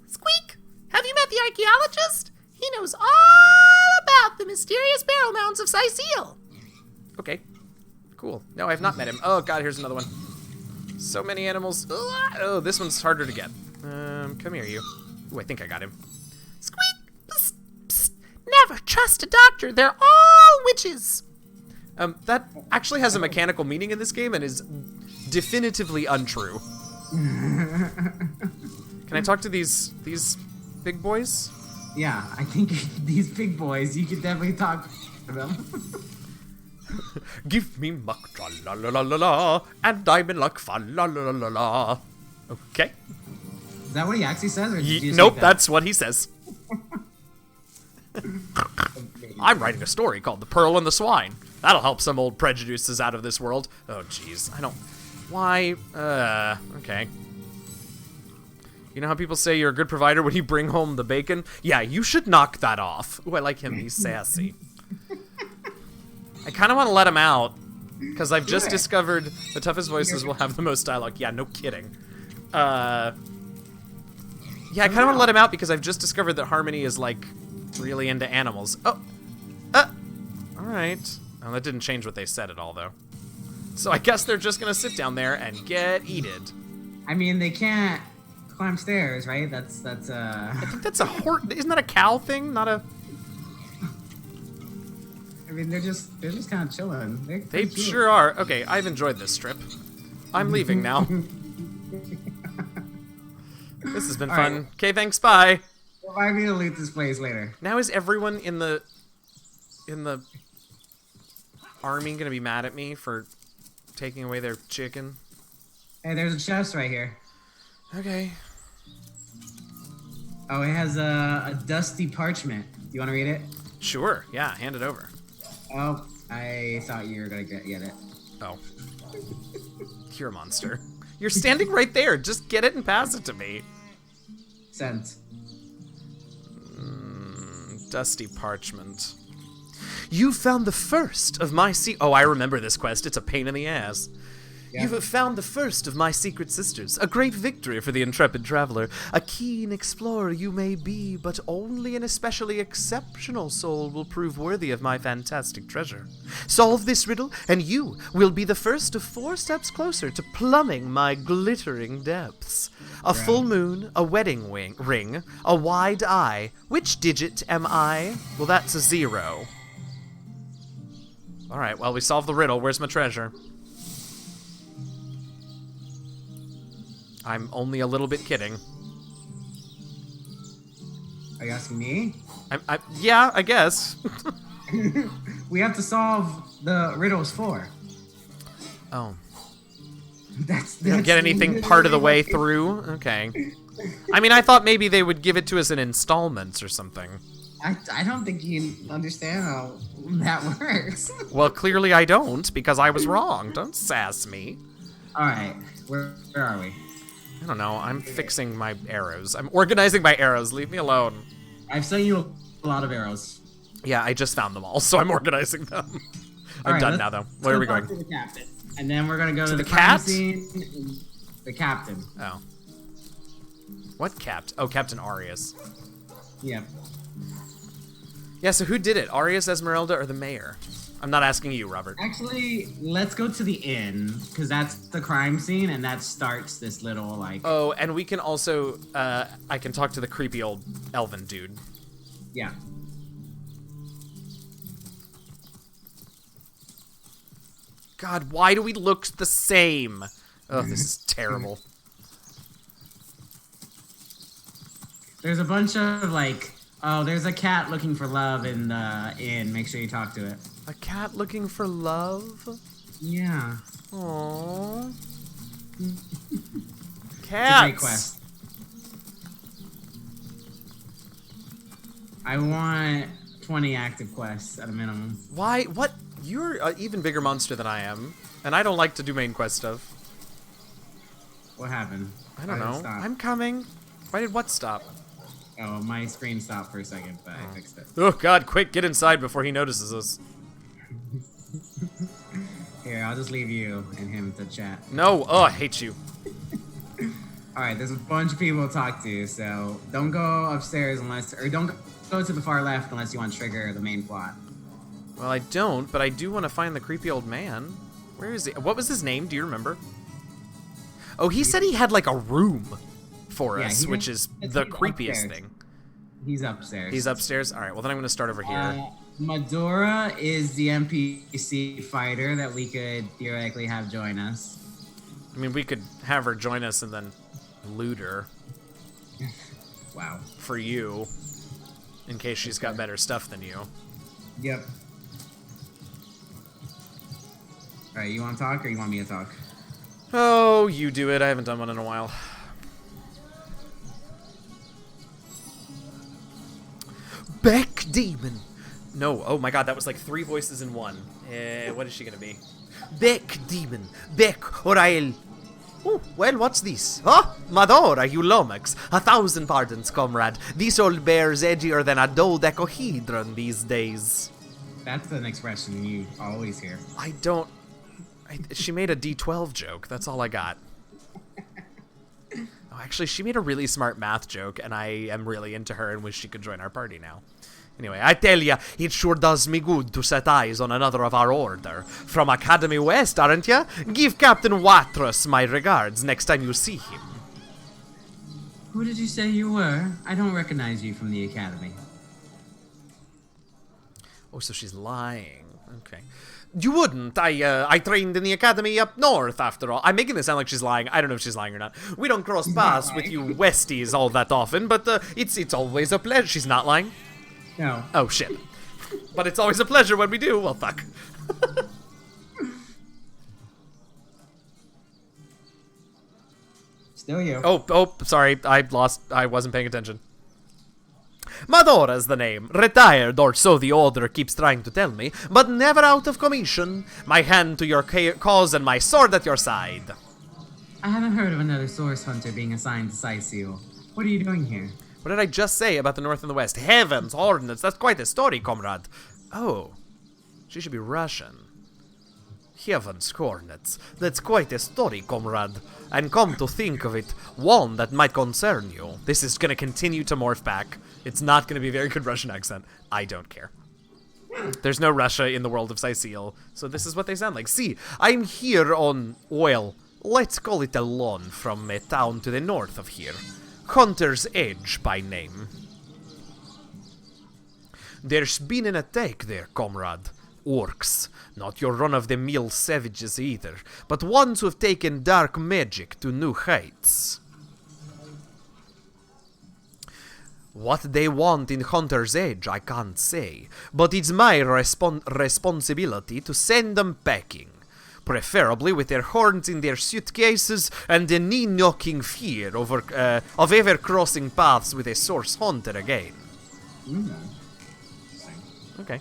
Squeak! Have you met the archaeologist? He knows all about the mysterious barrel mounds of Sicile. Okay, cool. No, I have not met him. Oh god, here's another one. So many animals. Oh, this one's harder to get. Come here, you. Ooh, I think I got him. Squeak! Psst, psst. Never trust a doctor. They're all witches. That actually has a mechanical meaning in this game and is definitively untrue. Can I talk to these big boys? Yeah, I think these big boys, you could definitely talk to them. Give me muck, tra la la la la la, and I'm in luck, fa la la la la. Okay. Is that what he actually says? Or did you Nope, that? that's what he says. I'm writing a story called The Pearl and the Swine. That'll help some old prejudices out of this world. Oh, jeez. I don't... Why? Okay. You know how people say you're a good provider when you bring home the bacon? Yeah, you should knock that off. Ooh, I like him. He's sassy. I kind of want to let him out, because I've just discovered the toughest voices will have the most dialogue. Yeah, no kidding. Yeah, I kind of want to let him out because I've just discovered that Harmony is, like, really into animals. Oh! Alright. Oh, that didn't change what they said at all, though. So I guess they're just gonna sit down there and get eated. I mean, they can't climb stairs, right? That's I think that's a horse. Isn't that a cow thing? Not a... I mean, they're just kind of chilling. They sure are. Okay, I've enjoyed this trip. I'm leaving now. This has been fun. Right. Okay, thanks, bye. Remind me to loot this place later. Now is everyone in the army gonna be mad at me for taking away their chicken? Hey, there's a chest right here. Okay. Oh, it has a dusty parchment. You want to read it? Sure, yeah, hand it over. Oh, I thought you were gonna get it. Oh. You're a monster. You're standing right there. Just get it and pass it to me. Sent. Dusty parchment. You found the first of my Oh, I remember this quest. It's a pain in the ass. Yeah. You have found the first of my secret sisters. A great victory for the intrepid traveler. A keen explorer you may be, but only an especially exceptional soul will prove worthy of my fantastic treasure. Solve this riddle, and you will be the first of 4 steps closer to plumbing my glittering depths. A full moon, a wedding ring, a wide eye. Which digit am I? Well, that's a 0. All right, well, we solved the riddle. Where's my treasure? I'm only a little bit kidding. Are you asking me? Yeah, I guess. We have to solve the riddles 4. Oh. That's You don't get anything part of the way through? Okay. I mean, I thought maybe they would give it to us in installments or something. I don't think you understand how that works. Well, clearly I don't, because I was wrong. Don't sass me. All right, where are we? I don't know. I'm fixing my arrows. I'm organizing my arrows. Leave me alone. I've sent you a lot of arrows. Yeah, I just found them all, so I'm organizing them. I'm Right, done now, though. Where are we going? To the captain, and then we're gonna go to the cat? crime scene. The captain. Oh. What capt? Oh, Captain Arias. Yep. Yeah, so who did it? Arias, Esmeralda, or the mayor? I'm not asking you, Robert. Actually, let's go to the inn, because that's the crime scene, and that starts this little, like... Oh, and we can also, I can talk to the creepy old elven dude. Yeah. God, why do we look the same? Oh, this is terrible. There's a bunch of, like... Oh, there's a cat looking for love in the inn. Make sure you talk to it. A cat looking for love? Yeah. Aww. Cats! It's a great quest. I want 20 active quests at a minimum. Why? What? You're an even bigger monster than I am, and I don't like to do main quest stuff. What happened? I don't Why did it know. stop? I'm coming. Why did what stop? Oh, my screen stopped for a second, but I fixed it. Oh God, quick, get inside before he notices us. Here, I'll just leave you and him to chat. No, oh, I hate you. Alright, there's a bunch of people to talk to, so don't go upstairs unless, or don't go to the far left unless you want to trigger the main plot. Well, I don't, but I do want to find the creepy old man. Where is he? What was his name? Do you remember? Oh, he said he had like a room for Yeah, us, he which is- is it's the like creepiest upstairs. thing. He's upstairs. He's upstairs? Alright, well then I'm going to start over here. Medora is the NPC fighter that we could theoretically have join us. I mean, we could have her join us and then loot her Wow. for you, in case she's got better stuff than you. Yep. Alright, you want to talk or you want me to talk? Oh, you do it. I haven't done one in a while. Beck Demon. No, oh my god, that was like 3 voices in one. What is she gonna be? Beck Demon. Beck Orael. Oh, well, what's this? Oh, Madora, you Lomax. 1,000 pardons, comrade. This old bear's edgier than a dodecahedron these days. That's an expression you always hear. I don't... she made a D12 joke. That's all I got. Oh, actually, she made a really smart math joke, and I am really into her and wish she could join our party now. Anyway, I tell ya, it sure does me good to set eyes on another of our order. From Academy West, aren't ya? Give Captain Watrous my regards next time you see him. Who did you say you were? I don't recognize you from the academy. Oh, so she's lying. Okay. You wouldn't. I trained in the academy up north, after all. I'm making this sound like she's lying. I don't know if she's lying or not. We don't cross paths with you Westies all that often, but it's always a pleasure. She's not lying? No. Oh, shit. But it's always a pleasure when we do. Well, fuck. Still you. Oh, sorry. I wasn't paying attention. Madora's the name. Retired, or so the order keeps trying to tell me, but never out of commission. My hand to your cause and my sword at your side. I haven't heard of another source hunter being assigned to Sightseal. What are you doing here? What did I just say about the North and the West? Heavens, ordnance, that's quite a story, comrade. Oh, she should be Russian. Heavens, hornets, that's quite a story, comrade. And come to think of it, one that might concern you. This is gonna continue to morph back. It's not gonna be a very good Russian accent. I don't care. There's no Russia in the world of Sightseal, so this is what they sound like. See, I'm here on, well, let's call it a lawn from a town to the north of here. Hunter's Edge by name. There's been an attack there, comrade. Orcs. Not your run-of-the-mill savages either, but ones who've taken dark magic to new heights. What they want in Hunter's Edge, I can't say, but it's my responsibility to send them packing. Preferably with their horns in their suitcases and the knee-knocking fear of ever crossing paths with a source hunter again. Okay.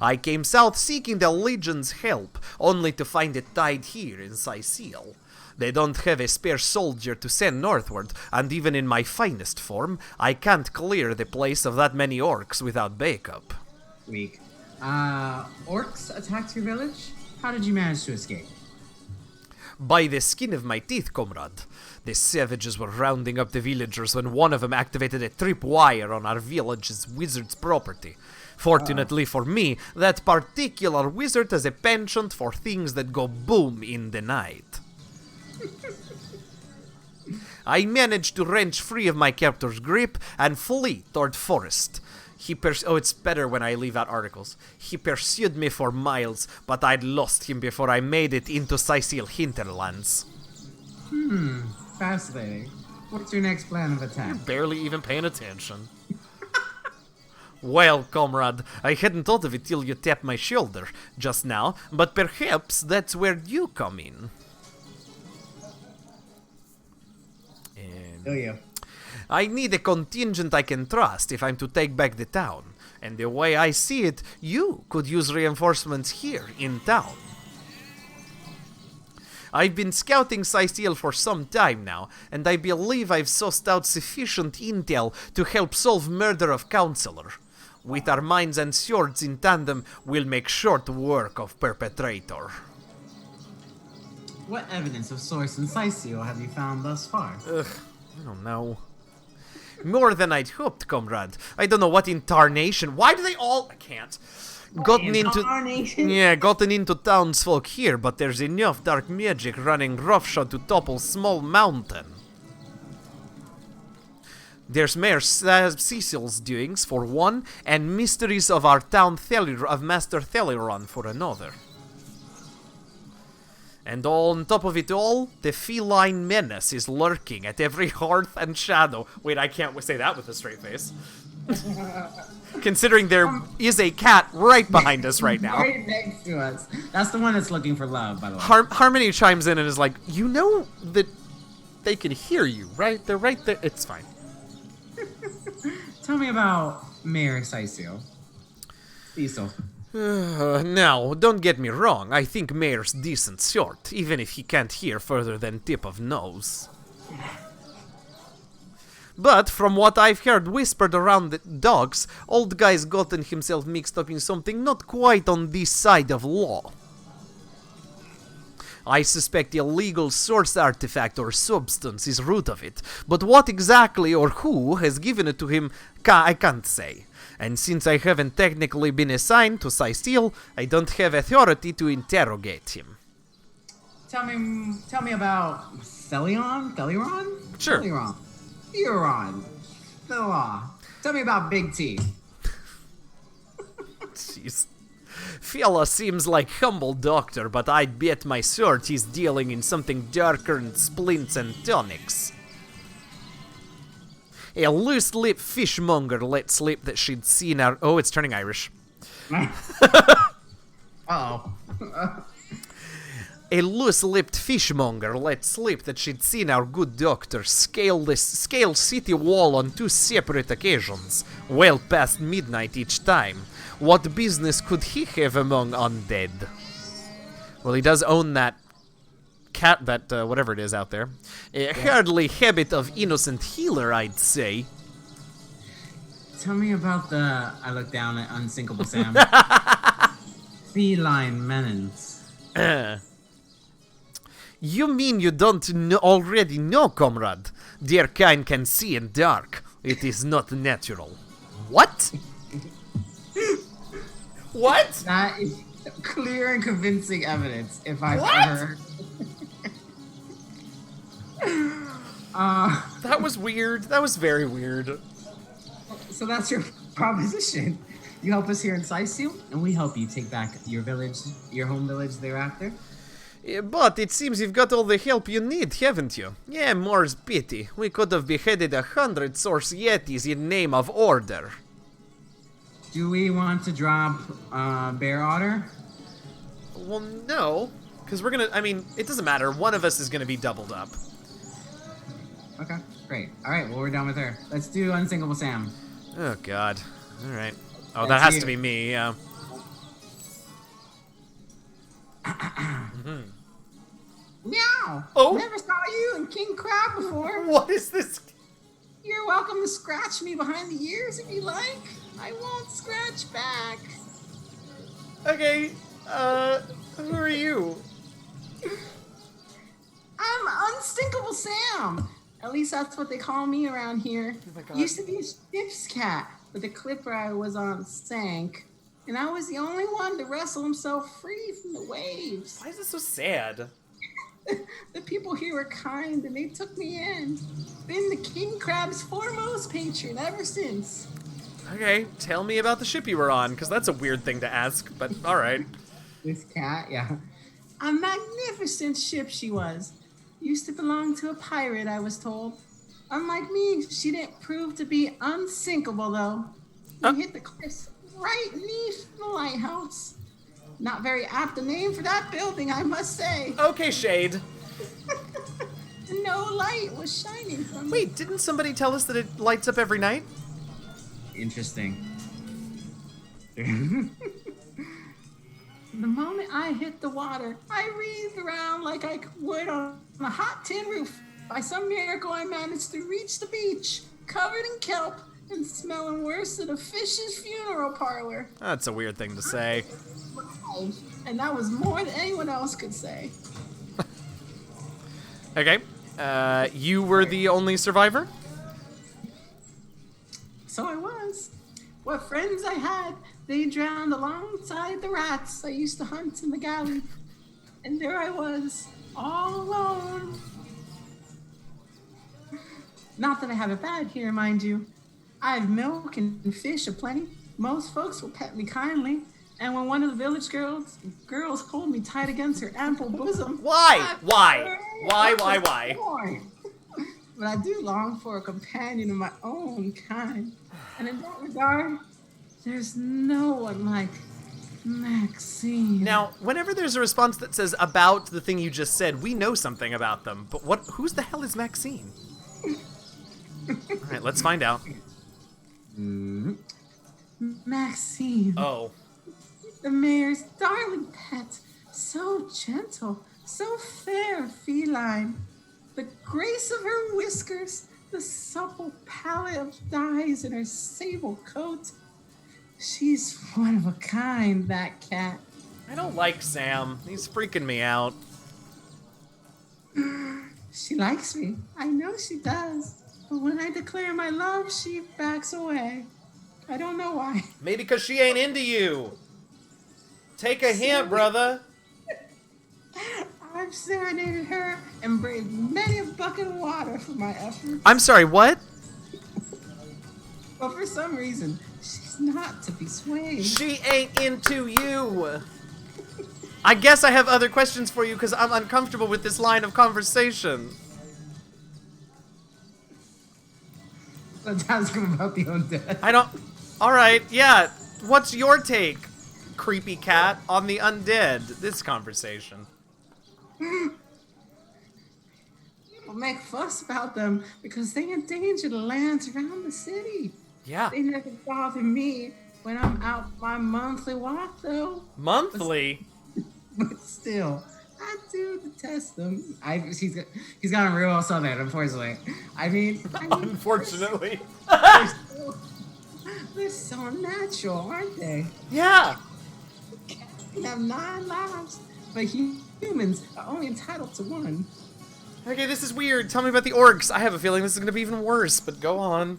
I came south seeking the Legion's help, only to find it died here in Sicil. They don't have a spare soldier to send northward, and even in my finest form, I can't clear the place of that many orcs without backup. Weak. Orcs attacked your village? How did you manage to escape? By the skin of my teeth, comrade. The savages were rounding up the villagers when one of them activated a tripwire on our village's wizard's property. Fortunately for me, that particular wizard has a penchant for things that go boom in the night. I managed to wrench free of my captor's grip and flee toward forest. Oh, it's better when I leave out articles. He pursued me for miles, but I'd lost him before I made it into Sicil hinterlands. Fascinating. What's your next plan of attack? Barely even paying attention. Well, comrade, I hadn't thought of it till you tapped my shoulder just now, but perhaps that's where you come in. Do you? I need a contingent I can trust if I'm to take back the town. And the way I see it, you could use reinforcements here in town. I've been scouting Sicil for some time now, and I believe I've sussed out sufficient intel to help solve murder of Counselor. With our minds and swords in tandem, we'll make short work of perpetrator. What evidence of source in Sicil have you found thus far? I don't know. More than I'd hoped, comrade. I don't know what in tarnation. Why do they all... I can't. Gotten into townsfolk here, but there's enough dark magic running roughshod to topple small mountain. There's Mayor Cecil's doings for one, and mysteries of our town of Master Theleron for another. And on top of it all, the feline menace is lurking at every hearth and shadow. Wait, I can't say that with a straight face. Considering there is a cat right behind us right now. Right next to us. That's the one that's looking for love, by the way. Harmony chimes in and is like, you know that they can hear you, right? They're right there. It's fine. Tell me about Mayor Cecil. Now, don't get me wrong. I think Mayor's decent sort, even if he can't hear further than tip of nose. But from what I've heard whispered around the dogs, old guy's gotten himself mixed up in something not quite on this side of law. I suspect illegal source artifact or substance is root of it, but what exactly or who has given it to him, I can't say. And since I haven't technically been assigned to Sicil, I don't have authority to interrogate him. Tell me about Theleron? Sure. Theron. Tell me about Big T. Jeez. Fella seems like humble doctor, but I'd bet my sword he's dealing in something darker than splints and tonics. A loose-lipped fishmonger let slip that she'd seen our... Oh, it's turning Irish. Uh-oh. A loose-lipped fishmonger let slip that she'd seen our good doctor scale city wall on 2 separate occasions, well past midnight each time. What business could he have among undead? Well, he does own that cat, whatever it is out there. A hardly habit of innocent healer, I'd say. Tell me about the... I look down at Unsinkable Sam. Feline menace. You mean you don't already know, comrade? Their kind can see in dark. It is not natural. What? What? That is clear and convincing evidence, if I've ever... That was weird. That was very weird. So that's your proposition. You help us here in Sicil, and we help you take back your village, your home village thereafter. But it seems you've got all the help you need, haven't you? Yeah, more's pity. We could have beheaded 100 source yetis in name of order. Do we want to drop Bear Otter? Well, no. Because we're gonna... I mean, it doesn't matter. One of us is gonna be doubled up. Okay, great. Alright, well, we're done with her. Let's do Unsinkable Sam. Oh, God. Alright. Oh, that That's has you. to be me, yeah. Meow. Oh. Never saw you in King Crab before. What is this? You're welcome to scratch me behind the ears if you like. I won't scratch back. Okay, who are you? I'm Unstinkable Sam. At least that's what they call me around here. Oh my God. Used to be a ship's cat, but the clipper I was on sank. And I was the only one to wrestle himself free from the waves. Why is this so sad? The people here were kind and they took me in. Been the king crab's foremost patron ever since. Okay, tell me about the ship you were on, because that's a weird thing to ask, but alright. This cat, yeah. A magnificent ship she was. Used to belong to a pirate, I was told. Unlike me, she didn't prove to be unsinkable, though. We hit the cliffs right beneath the lighthouse. Not very apt a name for that building, I must say. Okay, Shade. No light was shining from it. Wait, didn't somebody tell us that it lights up every night? Interesting. The moment I hit the water, I wreathed around like I would on a hot tin roof. By some miracle, I managed to reach the beach, covered in kelp and smelling worse than a fish's funeral parlor. That's a weird thing to say. And that was more than anyone else could say. Okay, you were the only survivor? So I was. What friends I had, they drowned alongside the rats I used to hunt in the galley. And there I was, all alone. Not that I have it bad here, mind you. I have milk and fish aplenty. Most folks will pet me kindly. And when one of the village girls hold me tight against her ample bosom. Why? Why? Why? But I do long for a companion of my own kind. And in that regard, there's no one like Maxine. Now, whenever there's a response that says about the thing you just said, we know something about them. But who's the hell is Maxine? Alright, let's find out. Maxine. Oh. The mayor's darling pet. So gentle, so fair and feline. The grace of her whiskers, the supple palette of dyes in her sable coat. She's one of a kind, that cat. I don't like Sam. He's freaking me out. She likes me. I know she does. But when I declare my love, she backs away. I don't know why. Maybe because she ain't into you. Take a hint, brother. I've serenaded her and braved many a bucket of water for my efforts. I'm sorry, what? But for some reason, she's not to be swayed. She ain't into you. I guess I have other questions for you because I'm uncomfortable with this line of conversation. Let's ask him about the undead. I don't... Alright, yeah. What's your take, creepy cat, on the undead? This conversation. People make fuss about them because they endanger the lands around the city. Yeah. They never bother me when I'm out my monthly walk, though. Monthly? But still, I do detest them. He's gotten real southern, unfortunately. I mean Unfortunately. they're so natural, aren't they? Yeah. Cats can have 9 lives, but humans are only entitled to 1. Okay, this is weird. Tell me about the orcs. I have a feeling this is going to be even worse, but go on.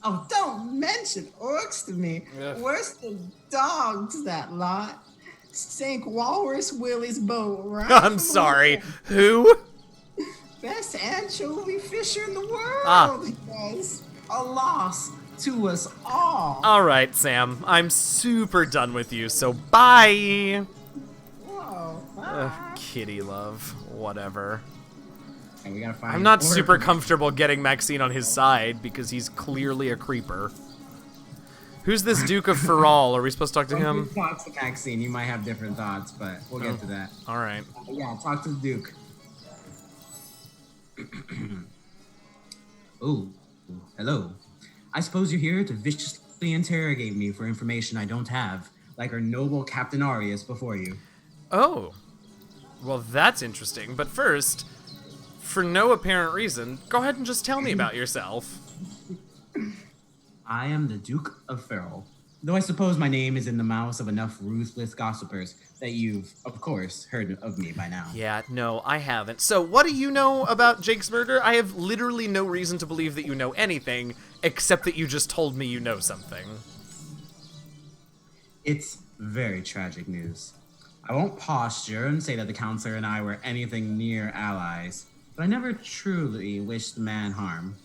Oh, don't mention orcs to me. Ugh. Worse than dogs, that lot. Sank Walrus Willie's boat right I'm from sorry. the Who? best anchovy fisher in the world. Ah. He was a loss to us all. Alright, Sam. I'm super done with you, so bye! Whoa, bye. Ugh, kitty love. Whatever. And we gotta find I'm not orc. super comfortable getting Maxine on his side because he's clearly a creeper. Who's this Duke of Feral? Are we supposed to talk to When him? you talk to Maxine, you might have different thoughts, but we'll get to that. Alright. Yeah, talk to the Duke. Ooh, hello. I suppose you're here to viciously interrogate me for information I don't have, like our noble Captain Arius before you. Oh. Well, that's interesting. But first, for no apparent reason, go ahead and just tell me about yourself. I am the Duke of Ferrell. Though I suppose my name is in the mouths of enough ruthless gossipers that you've, of course, heard of me by now. Yeah, no, I haven't. So, what do you know about Jake's murder? I have literally no reason to believe that you know anything, except that you just told me you know something. It's very tragic news. I won't posture and say that the counselor and I were anything near allies, but I never truly wished the man harm.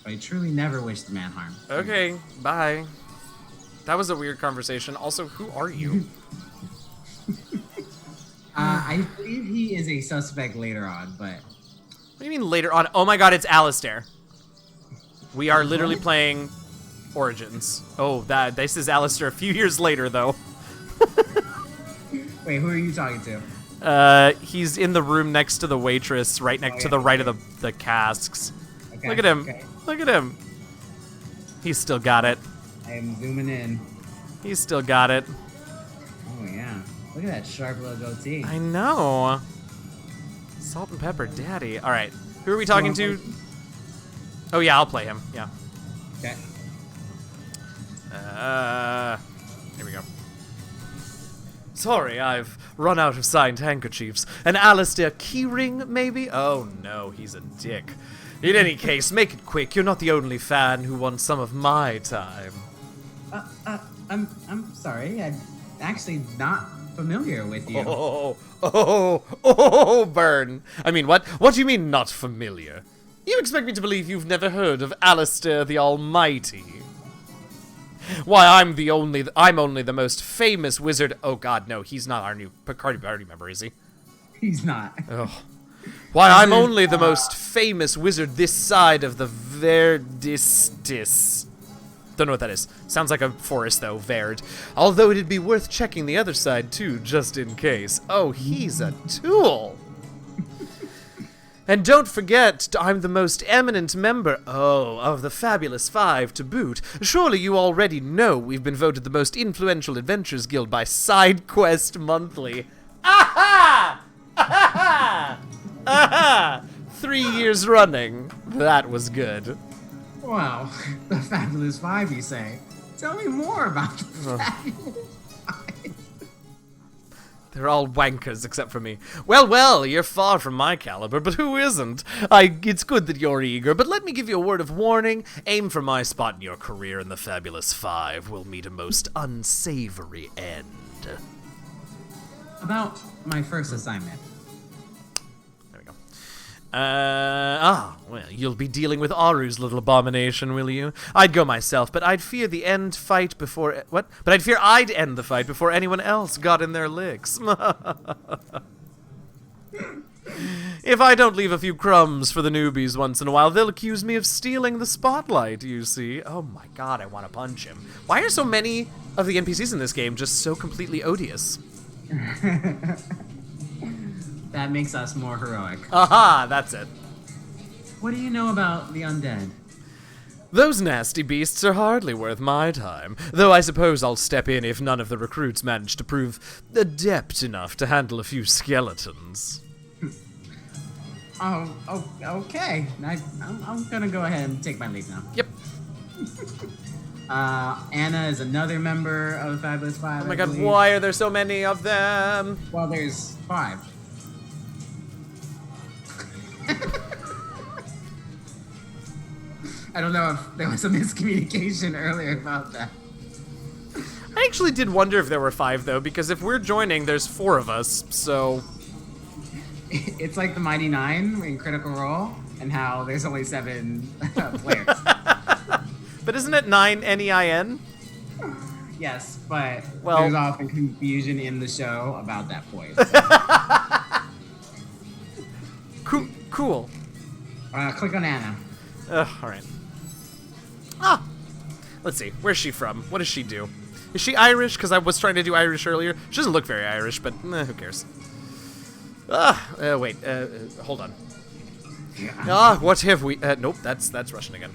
I truly never wished the man harm. Okay, bye. That was a weird conversation. Also, who are you? I believe he is a suspect later on, but... What do you mean later on? Oh my god, it's Alistair. We are literally playing Origins. Oh, this is Alistair a few years later, though. Wait, who are you talking to? He's in the room next to the waitress, right next to the right of the casks. Okay, Look at him. okay. Look at him. He's still got it. I am zooming in. He's still got it. Oh, yeah. Look at that sharp little goatee. I know. Salt and pepper daddy. All right. Who are we talking to? Oh, yeah, I'll play him. Yeah. Okay. Here we go. Sorry, I've run out of signed handkerchiefs. An Alistair keyring, maybe? Oh, no, he's a dick. In any case, make it quick. You're not the only fan who wants some of my time. I'm sorry. I'm actually not familiar with you. Burn. I mean, what? What do you mean not familiar? You expect me to believe you've never heard of Alistair the Almighty? Why, I'm only the most famous wizard. Oh god, no, he's not our new Picardy party member, is he? He's not. Ugh. Why, I'm only the most famous wizard this side of the Verdistis. Don't know what that is. Sounds like a forest, though, Verd. Although it'd be worth checking the other side, too, just in case. Oh, he's a tool! And don't forget, I'm the most eminent member, of the Fabulous Five to boot. Surely you already know we've been voted the most influential adventures guild by SideQuest Monthly. Aha! Aha! Aha! 3 years running. That was good. Wow, the Fabulous Five, you say? Tell me more about the Fabulous Five. They're all wankers except for me. Well, you're far from my caliber, but who isn't? It's good that you're eager, but let me give you a word of warning. Aim for my spot in your career, and the Fabulous Five will meet a most unsavory end. About my first assignment. There we go. Well, you'll be dealing with Aru's little abomination, will you? I'd go myself, but I'd fear the end fight before... What? But I'd fear I'd end the fight before anyone else got in their licks. If I don't leave a few crumbs for the newbies once in a while, they'll accuse me of stealing the spotlight, you see. Oh my god, I want to punch him. Why are so many of the NPCs in this game just so completely odious? That makes us more heroic. Aha, that's it. What do you know about the undead? Those nasty beasts are hardly worth my time, though I suppose I'll step in if none of the recruits manage to prove adept enough to handle a few skeletons. Oh, okay. I'm gonna go ahead and take my leave now. Yep. Anna is another member of the Fabulous Five. Oh my god, why are there so many of them? Well, there's 5. I don't know if there was a miscommunication earlier about that. I actually did wonder if there were 5, though, because if we're joining, there's 4 of us, so... It's like the Mighty Nine in Critical Role, and how there's only 7 players. But isn't it 9 N-E-I-N? Yes, but well, there's often confusion in the show about that point. Cool. Click on Anna. Alright. Let's see. Where's she from? What does she do? Is she Irish? Because I was trying to do Irish earlier. She doesn't look very Irish, but who cares? Wait. Hold on. What have we... nope, that's Russian again.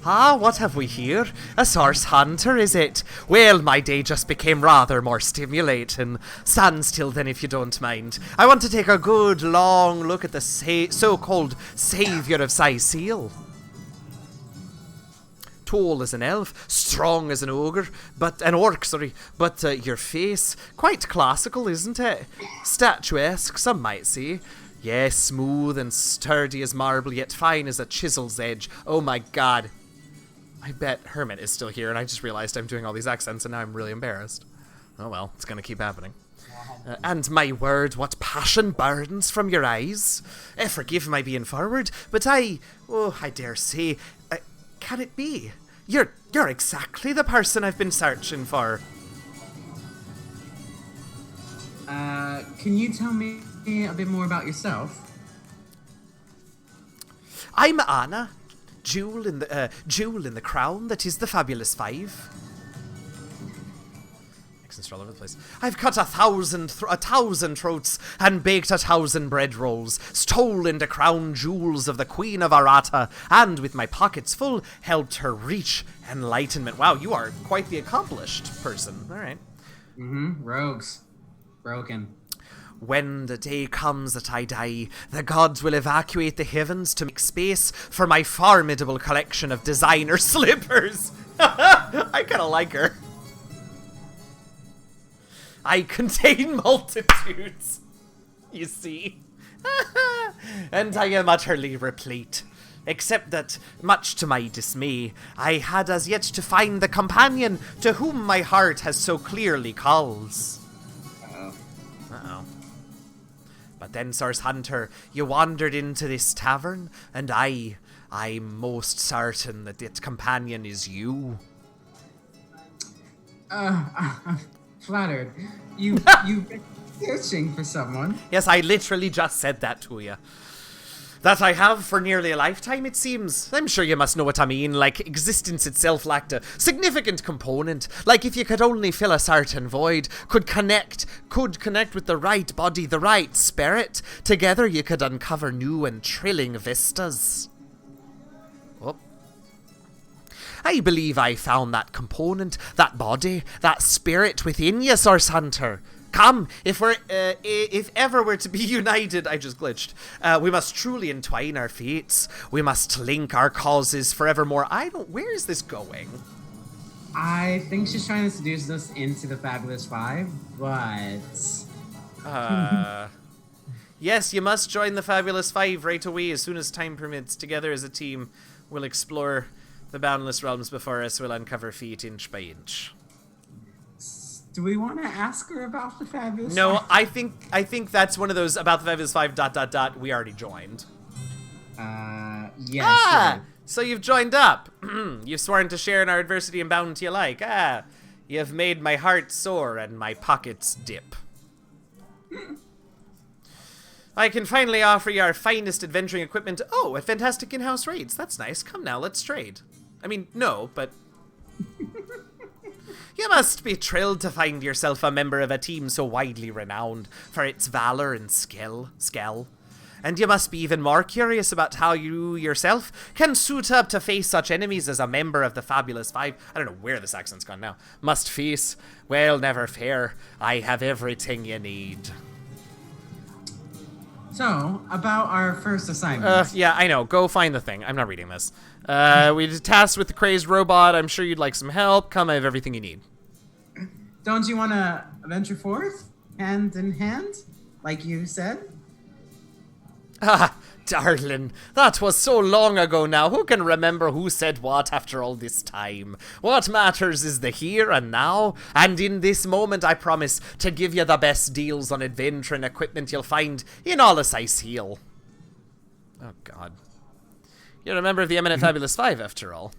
Ah, what have we here? A source hunter, is it? Well, my day just became rather more stimulating. Stand still then if you don't mind. I want to take a good long look at the so-called savior of Seal. Tall as an elf, strong as an ogre, but your face, quite classical, isn't it? Statuesque, some might say. Yes, smooth and sturdy as marble, yet fine as a chisel's edge. Oh my god. I bet Hermit is still here, and I just realized I'm doing all these accents, and now I'm really embarrassed. Oh well, it's gonna keep happening. And my word, what passion burns from your eyes. Forgive my being forward, but I dare say, can it be? You're exactly the person I've been searching for. Can you tell me a bit more about yourself? I'm Anna, jewel in the crown that is the Fabulous Five. Accents all over the place. I've cut 1,000 throats and baked 1,000 bread rolls, stolen the crown jewels of the Queen of Arata, and with my pockets full, helped her reach enlightenment. Wow, you are quite the accomplished person. All right. Rogues. Broken. When the day comes that I die, the gods will evacuate the heavens to make space for my formidable collection of designer slippers. I kind of like her. I contain multitudes, you see. And I am utterly replete. Except that, much to my dismay, I had as yet to find the companion to whom my heart has so clearly calls. Uh-oh. But then, Source Hunter, you wandered into this tavern, and I'm most certain that its companion is you. I'm flattered. You've been searching for someone. Yes, I literally just said that to you. That I have for nearly a lifetime, it seems. I'm sure you must know what I mean, like existence itself lacked a significant component. Like if you could only fill a certain void, could connect with the right body, the right spirit, together you could uncover new and thrilling vistas. Oh. I believe I found that component, that body, that spirit within you, Source Hunter. Come, if ever we're to be united, I just glitched. We must truly entwine our fates. We must link our causes forevermore. Where is this going? I think she's trying to seduce us into the Fabulous Five, but... Yes, you must join the Fabulous Five right away as soon as time permits. Together as a team, we'll explore the boundless realms before us. We'll uncover fate inch by inch. Do we want to ask her about the Fabulous Five? No, I think that's one of those about the Fabulous Five ... We already joined. Yes. Sure. So you've joined up. You've sworn to share in our adversity and bounty alike. You've made my heart soar and my pockets dip. I can finally offer you our finest adventuring equipment. Oh, at fantastic in-house rates. That's nice. Come now, let's trade. I mean, no, but... You must be thrilled to find yourself a member of a team so widely renowned for its valor and skill. And you must be even more curious about how you yourself can suit up to face such enemies as a member of the Fabulous Five. I don't know where this accent's gone now. Must face. Well, never fear. I have everything you need. So, about our first assignment. Yeah, I know. Go find the thing. I'm not reading this. We tasked with the crazed robot. I'm sure you'd like some help. Come, I have everything you need. Don't you want to venture forth, hand in hand, like you said? Ah, darling, that was so long ago now. Who can remember who said what after all this time? What matters is the here and now, and in this moment I promise to give you the best deals on adventure and equipment you'll find in all of Seal. Oh, God. You're a member of the Eminent Fabulous Five, after all.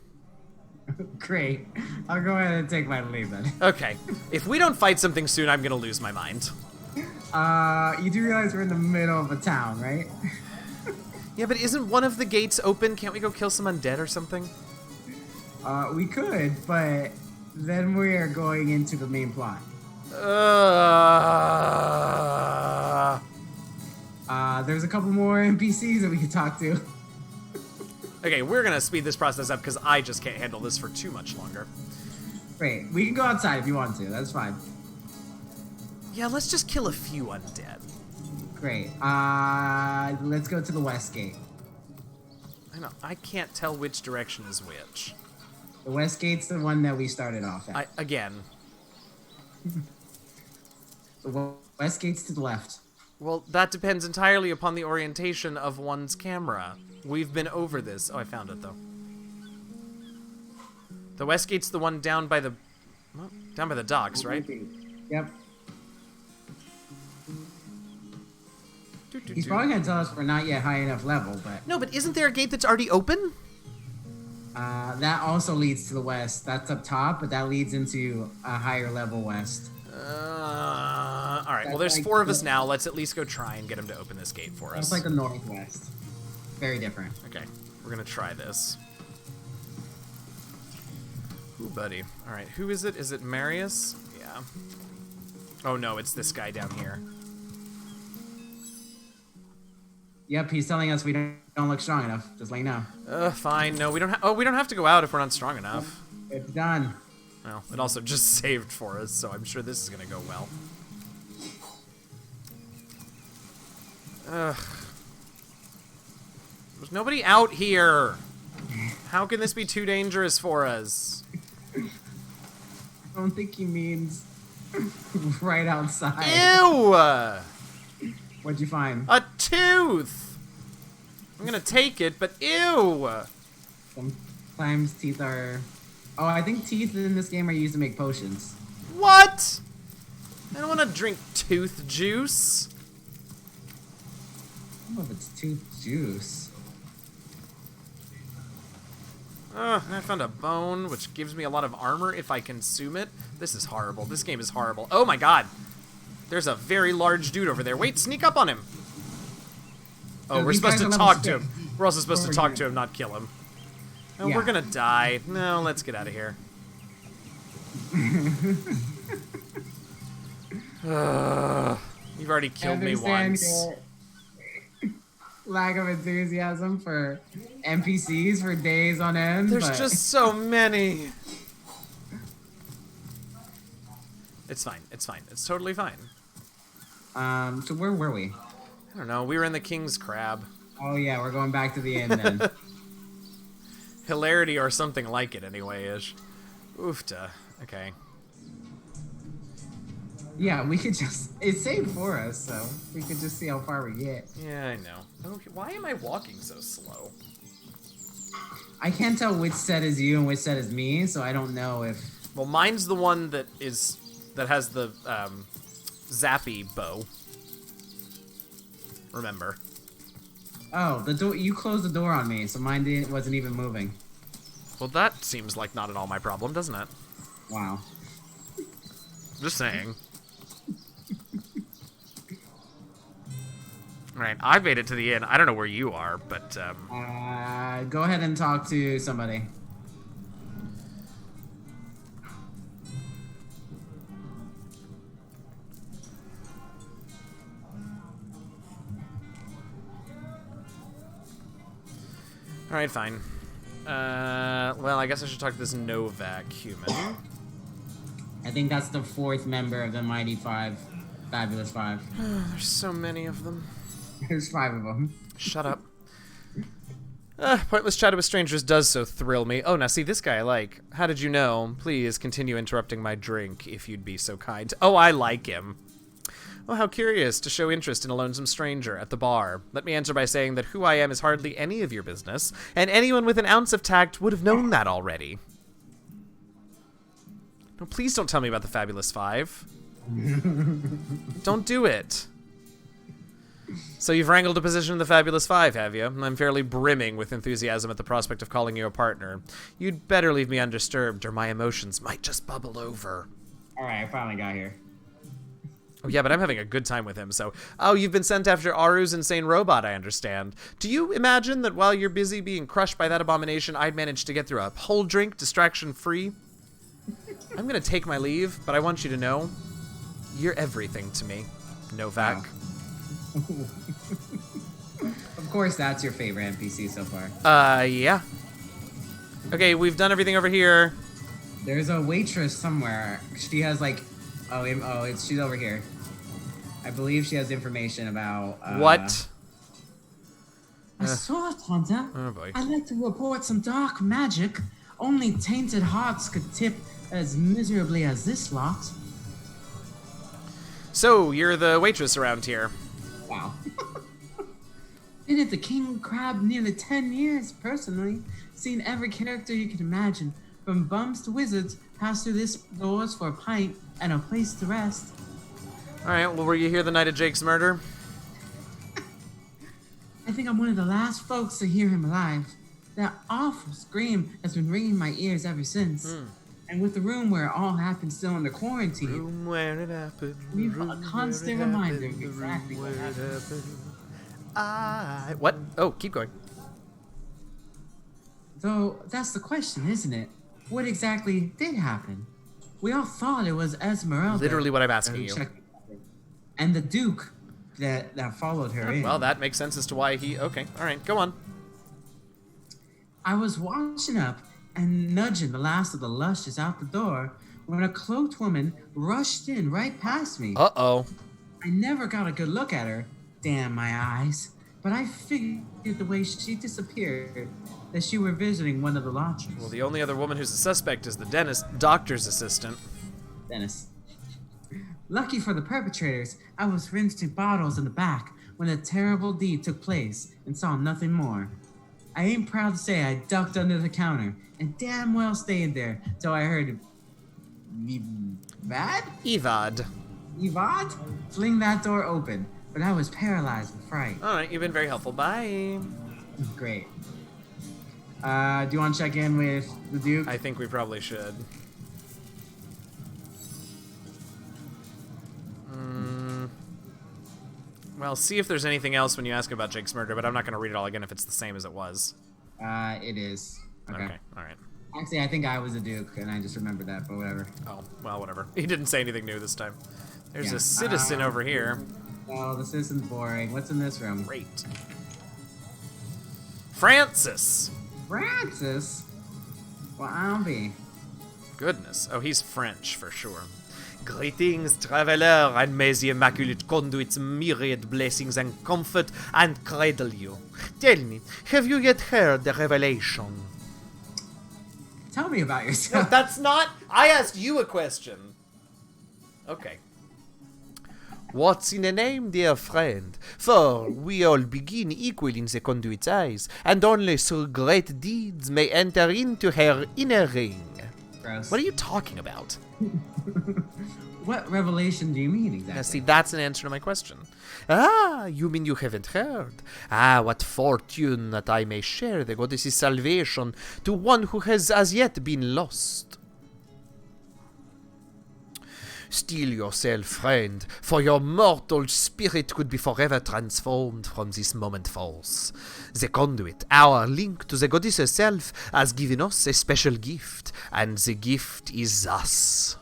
Great. I'll go ahead and take my leave then. Okay. If we don't fight something soon, I'm gonna lose my mind. You do realize we're in the middle of a town, right? Yeah, but isn't one of the gates open? Can't we go kill some undead or something? We could, but then we are going into the main plot. There's There's a couple more NPCs that we could talk to. Okay, we're gonna speed this process up because I just can't handle this for too much longer. Great. We can go outside if you want to. That's fine. Yeah, let's just kill a few undead. Great. Let's go to the west gate. I know, I can't tell which direction is which. The west gate's the one that we started off at. Again. The west gate's to the left. Well, that depends entirely upon the orientation of one's camera. We've been over this. Oh, I found it, though. The west gate's the one down by the... well, down by the docks, right? Yep. He's probably going to tell us we're not yet high enough level, but... No, but isn't there a gate that's already open? That also leads to the west. That's up top, but that leads into a higher level west. Alright, well, there's 4 of us now. Let's at least go try and get him to open this gate for us. It's like the northwest. Very different. Okay, we're gonna try this. Ooh, buddy. Alright, who is it? Is it Marius? Yeah. Oh, no, it's this guy down here. Yep, he's telling us we don't look strong enough. Just let you know. Fine. No, we don't we don't have to go out if we're not strong enough. It's done. Well, it also just saved for us, so I'm sure this is gonna go well. Ugh. There's nobody out here. How can this be too dangerous for us? I don't think he means right outside. Ew! What'd you find? A tooth! I'm gonna take it, but ew! Sometimes teeth are... Oh, I think teeth in this game are used to make potions. What? I don't want to drink tooth juice. I don't know if it's tooth juice. I found a bone, which gives me a lot of armor if I consume it. This is horrible. This game is horrible. Oh my god! There's a very large dude over there. Wait, sneak up on him! Oh, we're supposed to talk to him. We're also supposed to talk to him, not kill him. No, we're gonna die. No, let's get out of here. You've already killed me once. Lack of enthusiasm for NPCs for days on end. There's just so many. It's fine. It's fine. It's totally fine. So where were we? I don't know. We were in the King's Crab. Oh yeah, we're going back to the inn then. Hilarity or something like it anyway-ish. Oofta. Okay. Yeah, we could just... It's saved for us, so we could just see how far we get. Yeah, I know. Okay, why am I walking so slow? I can't tell which set is you and which set is me, so I don't know if... Well, mine's the one that has the, zappy bow. Remember. Oh, the door. You closed the door on me, so mine wasn't even moving. Well, that seems like not at all my problem, doesn't it? Wow. Just saying. Alright, I made it to the inn. I don't know where you are, but, go ahead and talk to somebody. Alright, fine. Well, I guess I should talk to this Novak human. I think that's the 4th member of the Mighty Five. Fabulous Five. There's so many of them. There's 5 of them. Shut up. Pointless chatter with strangers does so thrill me. Oh, now see, this guy I like. How did you know? Please continue interrupting my drink, if you'd be so kind. Oh, I like him. Oh, how curious to show interest in a lonesome stranger at the bar. Let me answer by saying that who I am is hardly any of your business, and anyone with an ounce of tact would have known that already. No, please don't tell me about the Fabulous Five. Don't do it. So you've wrangled a position in the Fabulous Five, have you? I'm fairly brimming with enthusiasm at the prospect of calling you a partner. You'd better leave me undisturbed, or my emotions might just bubble over. Alright, I finally got here. Oh, yeah, but I'm having a good time with him, so... Oh, you've been sent after Aru's insane robot, I understand. Do you imagine that while you're busy being crushed by that abomination, I'd manage to get through a whole drink, distraction-free? I'm gonna take my leave, but I want you to know, you're everything to me, Novak. Wow. Of course, that's your favorite NPC so far. Yeah. Okay, we've done everything over here. There's a waitress somewhere. She has like, she's over here. I believe she has information about. What? A sword hunter. Oh boy. I'd like to report some dark magic. Only tainted hearts could tip as miserably as this lot. So, you're the waitress around here. Wow. Been at the King Crab nearly 10 years, personally. Seen every character you can imagine. From bums to wizards, passed through this doors for a pint and a place to rest. Alright, well, were you here the night of Jake's murder? I think I'm one of the last folks to hear him alive. That awful scream has been ringing my ears ever since. And with the room where it all happened still under quarantine, Room where it happened. we've a constant reminder of exactly what happened. What? Oh, keep going. Though that's the question, isn't it? What exactly did happen? We all thought it was Esmeralda. Literally what I'm asking you. And the Duke that followed her in. Well, that makes sense as to why he... Okay, alright, go on. I was washing up and nudging the last of the lushes out the door when a cloaked woman rushed in right past me. Uh-oh. I never got a good look at her. Damn my eyes. But I figured the way she disappeared that she were visiting one of the lodgers. Well, the only other woman who's a suspect is the doctor's assistant. Dennis. Lucky for the perpetrators, I was rinsing bottles in the back when a terrible deed took place and saw nothing more. I ain't proud to say I ducked under the counter and damn well stayed there till I heard Evad. Evad fling that door open, but I was paralyzed with fright. Alright, you've been very helpful. Bye. Great. Do you want to check in with the Duke? I think we probably should. Well, see if there's anything else when you ask about Jake's murder, but I'm not going to read it all again if it's the same as it was. It is. Okay. Alright. Actually, I think I was a Duke, and I just remembered that, but whatever. Oh, well, whatever. He didn't say anything new this time. There's Yeah. a citizen over here. Oh, the citizen's boring. What's in this room? Great. Francis! Francis? Well, I'll be. Goodness. Oh, he's French for sure. Greetings, traveler, and may the Immaculate Conduit's myriad blessings and comfort and cradle you. Tell me, have you yet heard the revelation? Tell me about No, yourself. that's not... I asked you a question. Okay. What's in a name, dear friend? For we all begin equal in the Conduit's eyes, and only through great deeds may enter into her inner ring. Gross. What are you talking about? What revelation do you mean exactly? Now, see, that's an answer to my question. Ah, you mean you haven't heard? Ah, what fortune that I may share the goddess's salvation to one who has as yet been lost. Steel yourself, friend, for your mortal spirit could be forever transformed from this moment forth. The conduit, our link to the goddess herself, has given us a special gift, and the gift is thus.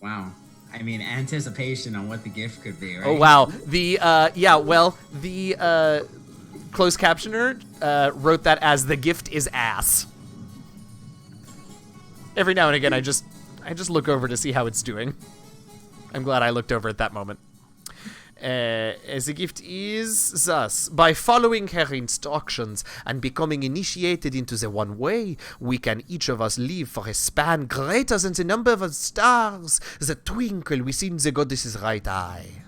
Wow. I mean, anticipation on what the gift could be, right? Oh, wow. The closed captioner wrote that as the gift is ass. Every now and again, I just look over to see how it's doing. I'm glad I looked over at that moment. The gift is thus: by following her instructions and becoming initiated into the one way, we can each of us live for a span greater than the number of stars that twinkle within the goddess's right eye.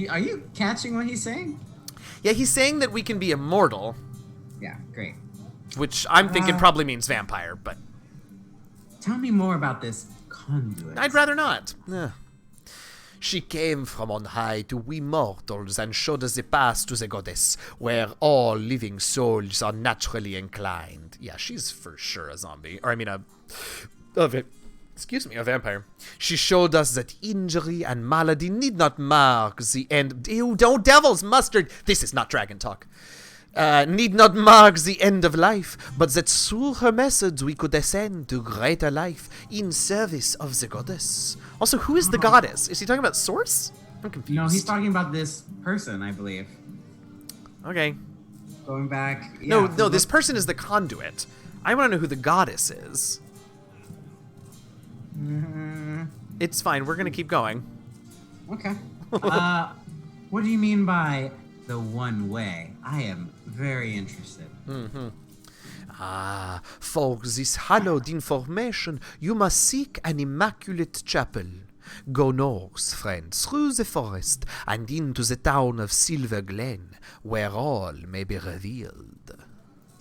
Are you catching what he's saying? Yeah, he's saying that we can be immortal, Yeah, great. which I'm thinking probably means vampire, but Tell me more about this conduit. I'd rather not. She came from on high to we mortals and showed us the path to the goddess, where all living souls are naturally inclined. Yeah, she's for sure a zombie. Or, I mean, a vampire. She showed us that injury and malady need not mark the end. Ew, don't devil's mustard! This is not dragon talk. Need not mark the end of life, but that through her methods we could ascend to greater life in service of the goddess. Also, who is the goddess? Is he talking about Source? I'm confused. No, he's talking about this person, I believe. Okay. Going back. Yeah, No, this person is the conduit. I want to know who the goddess is. It's fine. We're going to keep going. Okay. What do you mean by the one way? I am very interested. For this hallowed information, you must seek an immaculate chapel. Go north, friend, through the forest and into the town of Silver Glen, where all may be revealed.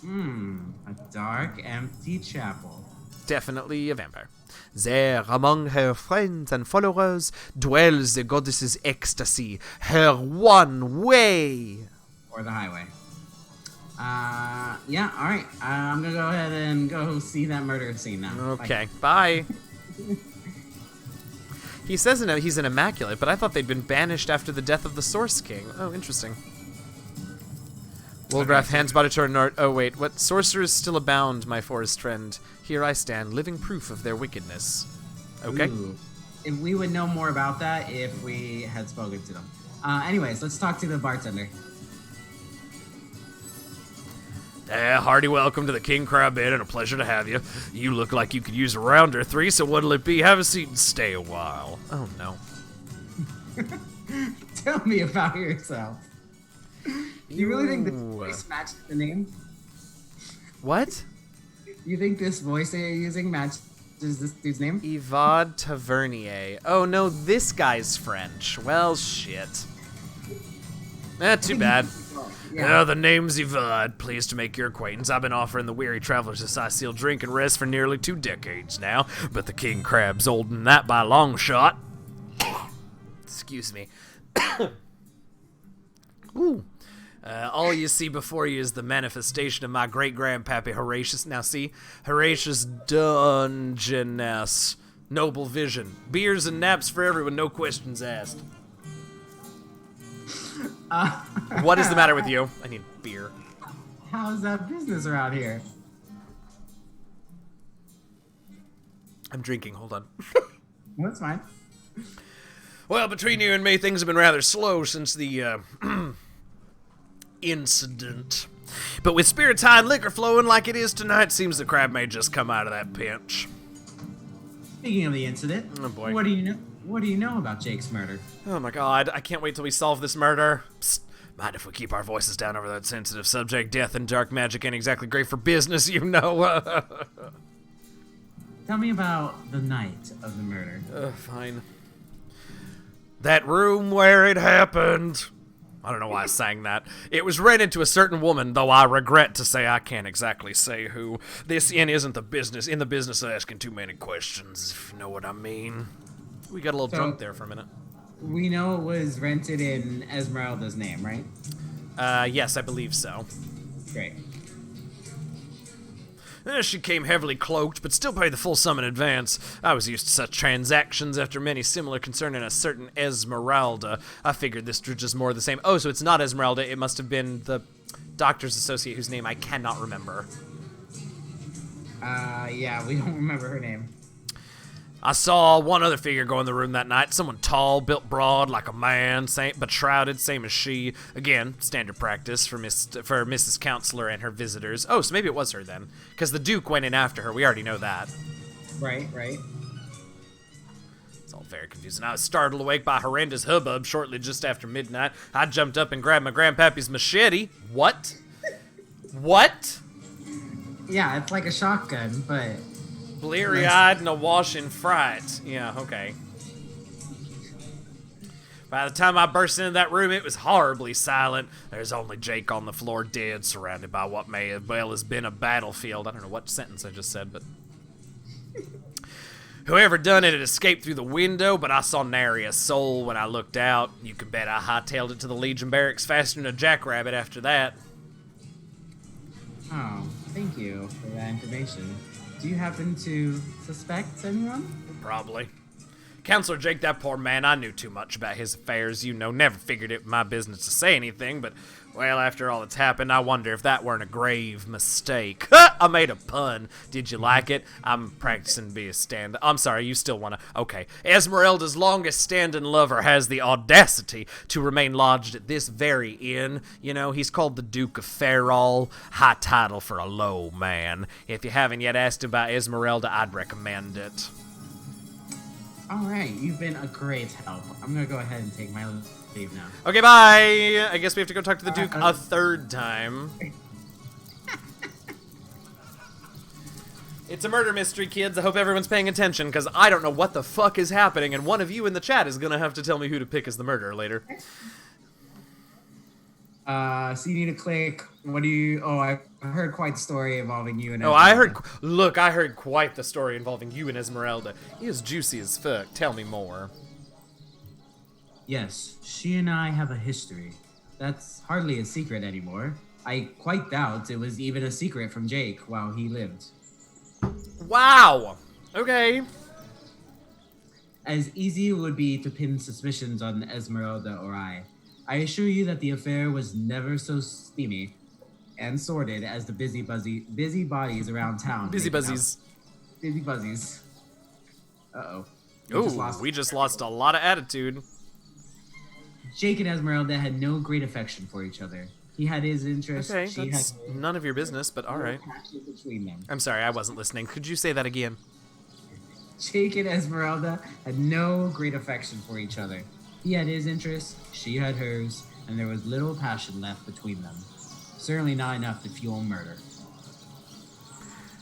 A dark, empty chapel. Definitely a vampire. There, among her friends and followers, dwells the goddess's ecstasy, her one way. Or the highway. Yeah, alright. I'm gonna go ahead and go see that murder scene now. Okay, bye. He says he's an immaculate, but I thought they'd been banished after the death of the Source King. Oh, interesting. Wolgraff hands body to Nort. Oh, wait. What? Sorcerers still abound, my forest friend. Here I stand, living proof of their wickedness. Okay. Ooh. If we would know more about that if we had spoken to them. Anyways, let's talk to the bartender. Hearty welcome to the King Crab Inn, and a pleasure to have you. You look like you could use a round or three, so what'll it be? Have a seat and stay a while. Oh, no. Tell me about yourself. Do you really think this voice matches the name? What? You think this voice that you're using matches this dude's name? Yvad Tavernier. Oh, no, this guy's French. Well, shit. Too bad. Yeah. The name's Yvad. Pleased to make your acquaintance. I've been offering the weary travelers a Sicil drink and rest for nearly 2 decades now, but the king crab's older than that by a long shot. Excuse me. Ooh. All you see before you is the manifestation of my great-grandpappy Horatius. Now see, Horatius Dungeness. Noble vision. Beers and naps for everyone, no questions asked. What is the matter with you? I need beer. How's that business around here? I'm drinking, hold on. That's fine. Well, between you and me, things have been rather slow since the, incident. But with spirits high and liquor flowing like it is tonight, seems the crab may just come out of that pinch. Speaking of the incident, oh boy. What do you know about Jake's murder? Oh my god, I can't wait till we solve this murder. Psst, mind if we keep our voices down over that sensitive subject? Death and dark magic ain't exactly great for business, you know. Tell me about the night of the murder. Fine. That room where it happened. I don't know why I sang that. It was rented to a certain woman, though I regret to say I can't exactly say who. This inn isn't in the business of asking too many questions, if you know what I mean. We got a little drunk there for a minute. We know it was rented in Esmeralda's name, right? Yes, I believe so. Great. She came heavily cloaked, but still paid the full sum in advance. I was used to such transactions after many similar concerning a certain Esmeralda. I figured this was just more of the same. Oh, so it's not Esmeralda. It must have been the doctor's associate whose name I cannot remember. Yeah, we don't remember her name. I saw one other figure go in the room that night. Someone tall, built broad, like a man, but shrouded, same as she. Again, standard practice for Mrs. Counselor and her visitors. Oh, so maybe it was her then. Because the Duke went in after her. We already know that. Right. It's all very confusing. I was startled awake by a horrendous hubbub shortly just after midnight. I jumped up and grabbed my grandpappy's machete. What? What? Yeah, it's like a shotgun, but... Bleary-eyed and awash in fright. Yeah, okay. By the time I burst into that room, it was horribly silent. There's only Jake on the floor dead, surrounded by what may as well has been a battlefield. I don't know what sentence I just said, but... Whoever done it had escaped through the window, but I saw nary a soul when I looked out. You can bet I hightailed it to the Legion barracks faster than a jackrabbit after that. Oh, thank you for that information. Do you happen to suspect anyone? Probably. Counselor Jake, that poor man, I knew too much about his affairs, never figured it my business to say anything, but, well, after all that's happened, I wonder if that weren't a grave mistake. I made a pun. Did you like it? I'm practicing to be a stand. I'm sorry, you still wanna... Okay. Esmeralda's longest standing lover has the audacity to remain lodged at this very inn. He's called the Duke of Farol. High title for a low man. If you haven't yet asked about Esmeralda, I'd recommend it. All right, you've been a great help. I'm gonna go ahead and take my leave now. Okay, bye! I guess we have to go talk to the Duke a third time. It's a murder mystery, kids. I hope everyone's paying attention, because I don't know what the fuck is happening, and one of you in the chat is gonna have to tell me who to pick as the murderer later. So you need to click. What do you? Oh, I heard quite the story involving you and. Oh, Esmeralda. I heard quite the story involving you and Esmeralda. He is juicy as fuck. Tell me more. Yes, she and I have a history. That's hardly a secret anymore. I quite doubt it was even a secret from Jake while he lived. Wow. Okay. As easy it would be to pin suspicions on Esmeralda or I assure you that the affair was never so steamy and sordid as the busybodies around town. Busybuzzies. Busybuzzies. Uh-oh. Ooh, we just lost a lot of attitude. Jake and Esmeralda had no great affection for each other. He had his interests. Okay, she that's had none of your business, but alright. Between them. I'm sorry, I wasn't listening. Could you say that again? Jake and Esmeralda had no great affection for each other. He had his interests, she had hers, and there was little passion left between them. Certainly not enough to fuel murder.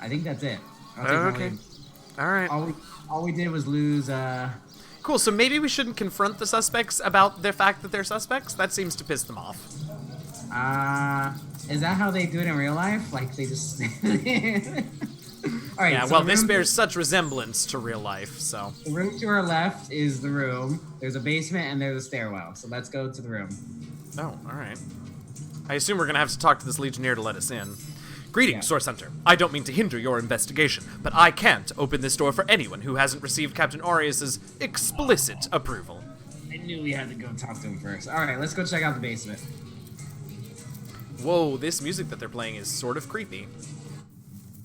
I think that's it. Okay. Alright. All we did was lose, Cool, so maybe we shouldn't confront the suspects about the fact that they're suspects? That seems to piss them off. Is that how they do it in real life? Like, they just... Alright, Yeah, so well, this bears such resemblance to real life, so... The room to our left is the room. There's a basement and there's a stairwell. So let's go to the room. Oh, alright. I assume we're gonna have to talk to this Legionnaire to let us in. Greetings, Yeah. Source Hunter. I don't mean to hinder your investigation, but I can't open this door for anyone who hasn't received Captain Aureus's explicit approval. I knew we had to go talk to him first. Alright, let's go check out the basement. Whoa, this music that they're playing is sort of creepy.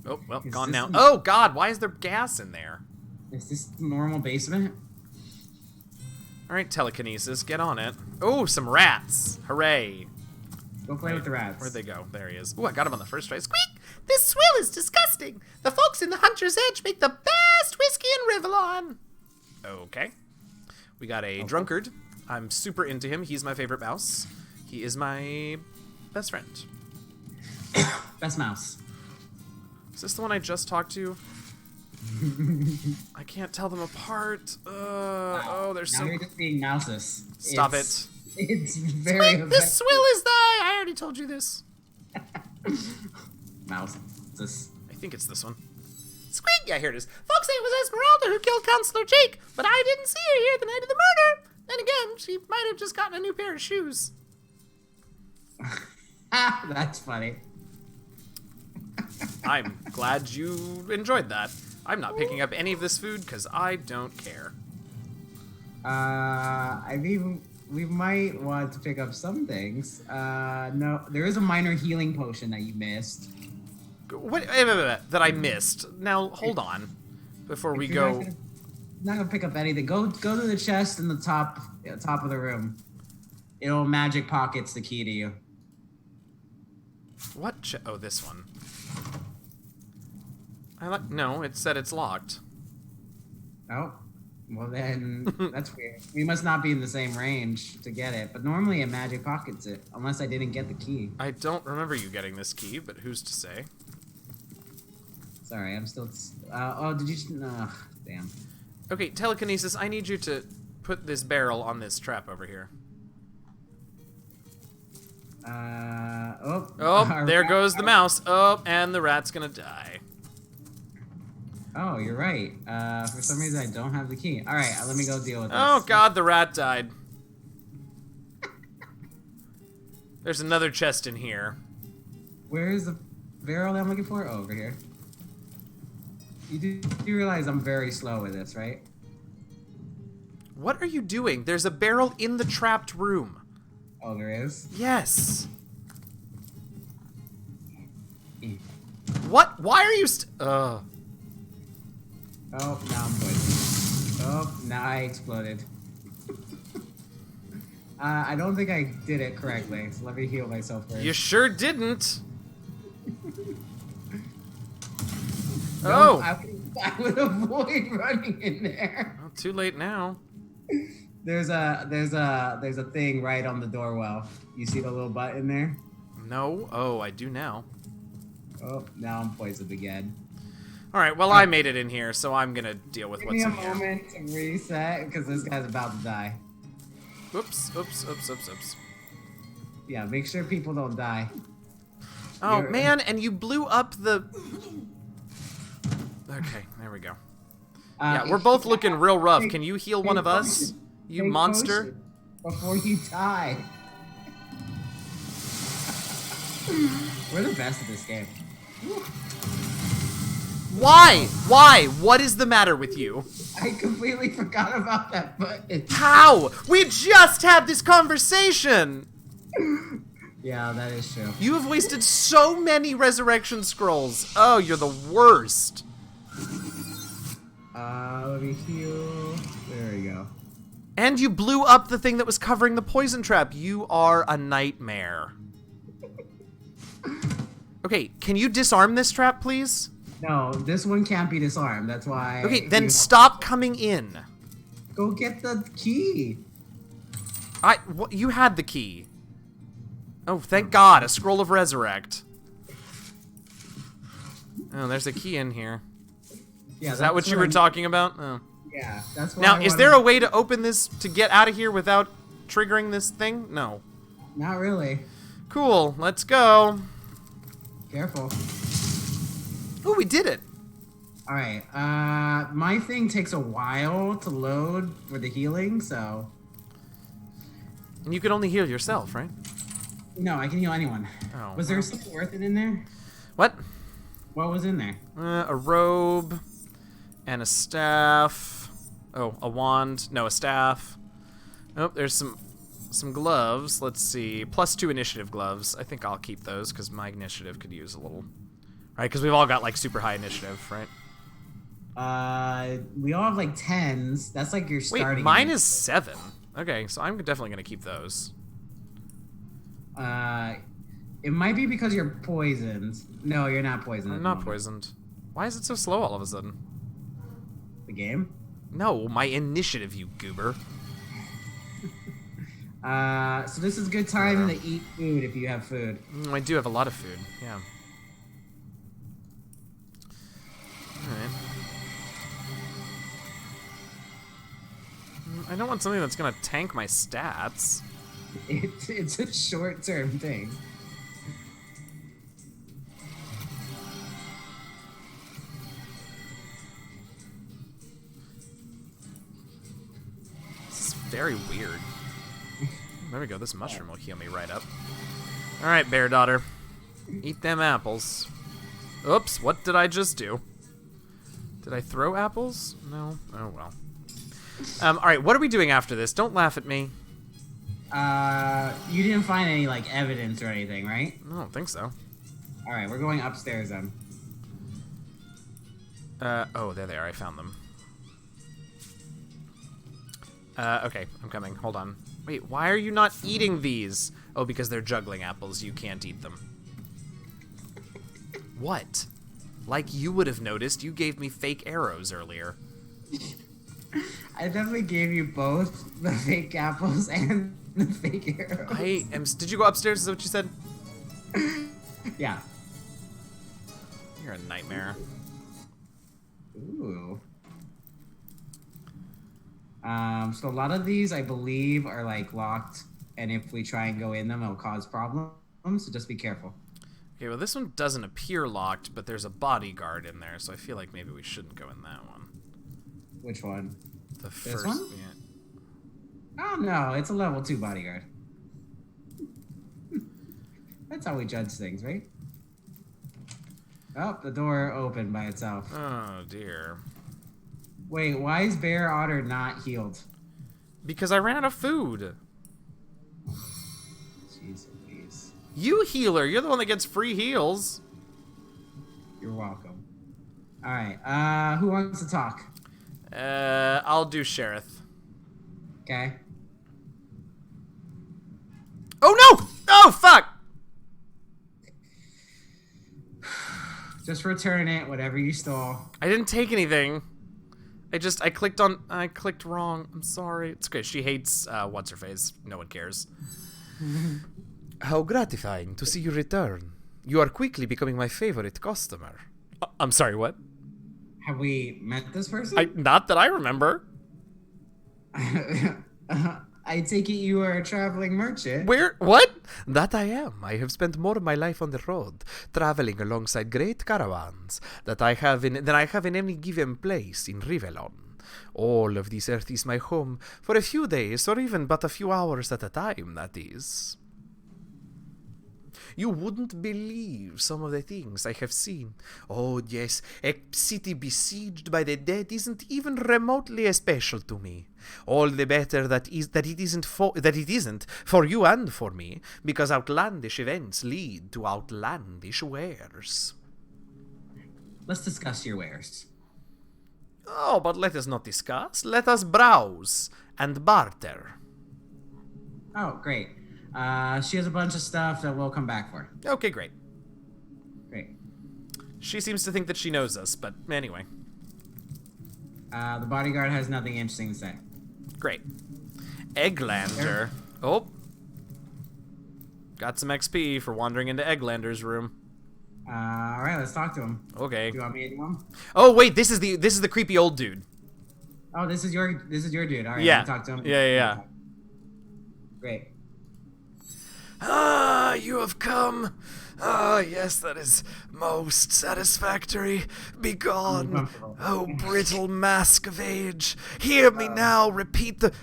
Oh, well, Is gone this now. an- Oh, God, why is there gas in there? Is this the normal basement? Alright, telekinesis, get on it. Oh, some rats. Hooray. Go play with the rats. Where'd they go? There he is. Ooh, I got him on the first try. Squeak! This swill is disgusting. The folks in the Hunter's Edge make the best whiskey in Rivellon. Okay. We got a drunkard. I'm super into him. He's my favorite mouse. He is my best friend. Best mouse. Is this the one I just talked to? I can't tell them apart. Oh, there's Now so... you're just being mouses. Stop It's very Squeak, this swill is thy... I already told you this. Mouses. I think it's this one. Squeak! Yeah, here it is. Folks say it was Esmeralda who killed Counselor Jake, but I didn't see her here the night of the murder. Then again, she might have just gotten a new pair of shoes. That's funny. I'm glad you enjoyed that. I'm not picking up any of this food because I don't care. I mean, we might want to pick up some things. No, there is a minor healing potion that you missed. What that I missed? Now hold on, before we If you're go. not gonna pick up anything. Go to the chest in the top of the room. It'll magic pockets the key to you. What? Oh, this one. No, it said it's locked. Oh, well then that's weird. We must not be in the same range to get it. But normally a magic pockets it, unless I didn't get the key. I don't remember you getting this key, but who's to say? Sorry, I'm still. Oh, did you? Damn. Okay, telekinesis. I need you to put this barrel on this trap over here. Oh. Oh, there goes the mouse. Oh, and the rat's gonna die. Oh, you're right. For some reason, I don't have the key. All right, let me go deal with this. Oh God, the rat died. There's another chest in here. Where is the barrel that I'm looking for? Oh, over here. You do realize I'm very slow with this, right? What are you doing? There's a barrel in the trapped room. Oh, there is? Yes. Eh. What? Why are you Oh, now I'm poisoned. Oh, now I exploded. I don't think I did it correctly, so let me heal myself first. You sure didn't. No, Oh. I would avoid running in there. Well, too late now. There's a thing right on the doorwell. You see the little button there? No. Oh, I do now. Oh, now I'm poisoned again. All right. Well, I made it in here, so I'm gonna deal with Give what's me a in here. moment to reset because this guy's about to die. Oops. Oops. Oops. Oops. Oops. Yeah, make sure people don't die. Oh You're- man, and you blew up the. Okay, there we go. Yeah, we're both looking real rough. Can you heal one of us, you Take monster? potion before you die. We're the best at this game. Why? Why? What is the matter with you? I completely forgot about that button. How? We just had this conversation! Yeah, that is true. You have wasted so many resurrection scrolls. Oh, you're the worst. Let me heal. There we go. And you blew up the thing that was covering the poison trap. You are a nightmare. Okay, can you disarm this trap, please? No, this one can't be disarmed. That's why. Okay, then stop coming in. Go get the key. You had the key. Oh, thank God, a scroll of resurrect. Oh, there's a key in here. Yeah, Is that what you were talking about? Oh. Yeah, that's why. Now, is there a way to open this to get out of here without triggering this thing? No. Not really. Cool, let's go. Careful. Oh, we did it. All right. My thing takes a while to load for the healing, so. And you can only heal yourself, right? No, I can heal anyone. Oh, Was there well. something worth it in there? What? What was in there? A robe and a staff. Oh, a wand. No, a staff. Oh, there's some gloves. Let's see. +2 initiative gloves. I think I'll keep those because my initiative could use a little. Right? Because we've all got like super high initiative, right? We all have like 10s. That's like your Wait, starting. mine is 7. Okay, so I'm definitely gonna keep those. It might be because you're poisoned. No, you're not poisoned. I'm not poisoned. Why is it so slow all of a sudden? The game? No, my initiative, you goober. So this is a good time to eat food if you have food. I do have a lot of food, yeah. Alright. I don't want something that's gonna tank my stats. It's a short-term thing. This is very weird. There we go, this mushroom will heal me right up. Alright, bear daughter. Eat them apples. Oops, what did I just do? Did I throw apples? No? Oh well. Alright, what are we doing after this? Don't laugh at me. You didn't find any, like, evidence or anything, right? I don't think so. Alright, we're going upstairs then. Oh, there they are. I found them. Okay, I'm coming. Hold on. Wait, why are you not eating these? Oh, because they're juggling apples. You can't eat them. What? Like you would have noticed, you gave me fake arrows earlier. I definitely gave you both the fake apples and the fake arrows. Did you go upstairs? Is that what you said? Yeah. You're a nightmare. Ooh. So a lot of these, I believe, are like locked, and if we try and go in them, it'll cause problems. So just be careful. Okay, well this one doesn't appear locked, but there's a bodyguard in there, so I feel like maybe we shouldn't go in that one. Which one? The This first one? Yeah. Oh no, it's a level 2 bodyguard. That's how we judge things, right? Oh, the door opened by itself. Oh dear. Wait, why is Bear Otter not healed? Because I ran out of food. Jeez, please. You healer, you're the one that gets free heals. You're welcome. All right. Who wants to talk? I'll do Sheriff. Okay. Oh no! Oh fuck! Just return it, whatever you stole. I didn't take anything. I clicked wrong. I'm sorry. It's okay. She hates what's her face. No one cares. How gratifying to see you return. You are quickly becoming my favorite customer. I'm sorry, what? Have we met this person? Not that I remember. I take it you are a traveling merchant. Where? What? That I am. I have spent more of my life on the road, traveling alongside great caravans than I have in any given place in Rivelon. All of this earth is my home for a few days, or even but a few hours at a time, that is. You wouldn't believe some of the things I have seen. Oh, yes, a city besieged by the dead isn't even remotely special to me. All the better that it isn't for you and for me, because outlandish events lead to outlandish wares. Let's discuss your wares. Oh, but let us not discuss. Let us browse and barter. Oh, great. She has a bunch of stuff that we'll come back for. Okay, great. Great. She seems to think that she knows us, but anyway. The bodyguard has nothing interesting to say. Great. Egglander. Oh. Got some XP for wandering into Egglander's room. All right, let's talk to him. Okay. Do you want me to do him? Oh wait, this is the creepy old dude. Oh, this is your dude. All right, Yeah. Talk to him. Yeah. Great. Ah, you have come. Ah, yes, that is most satisfactory. Begone, oh brittle mask of age. Hear me now repeat the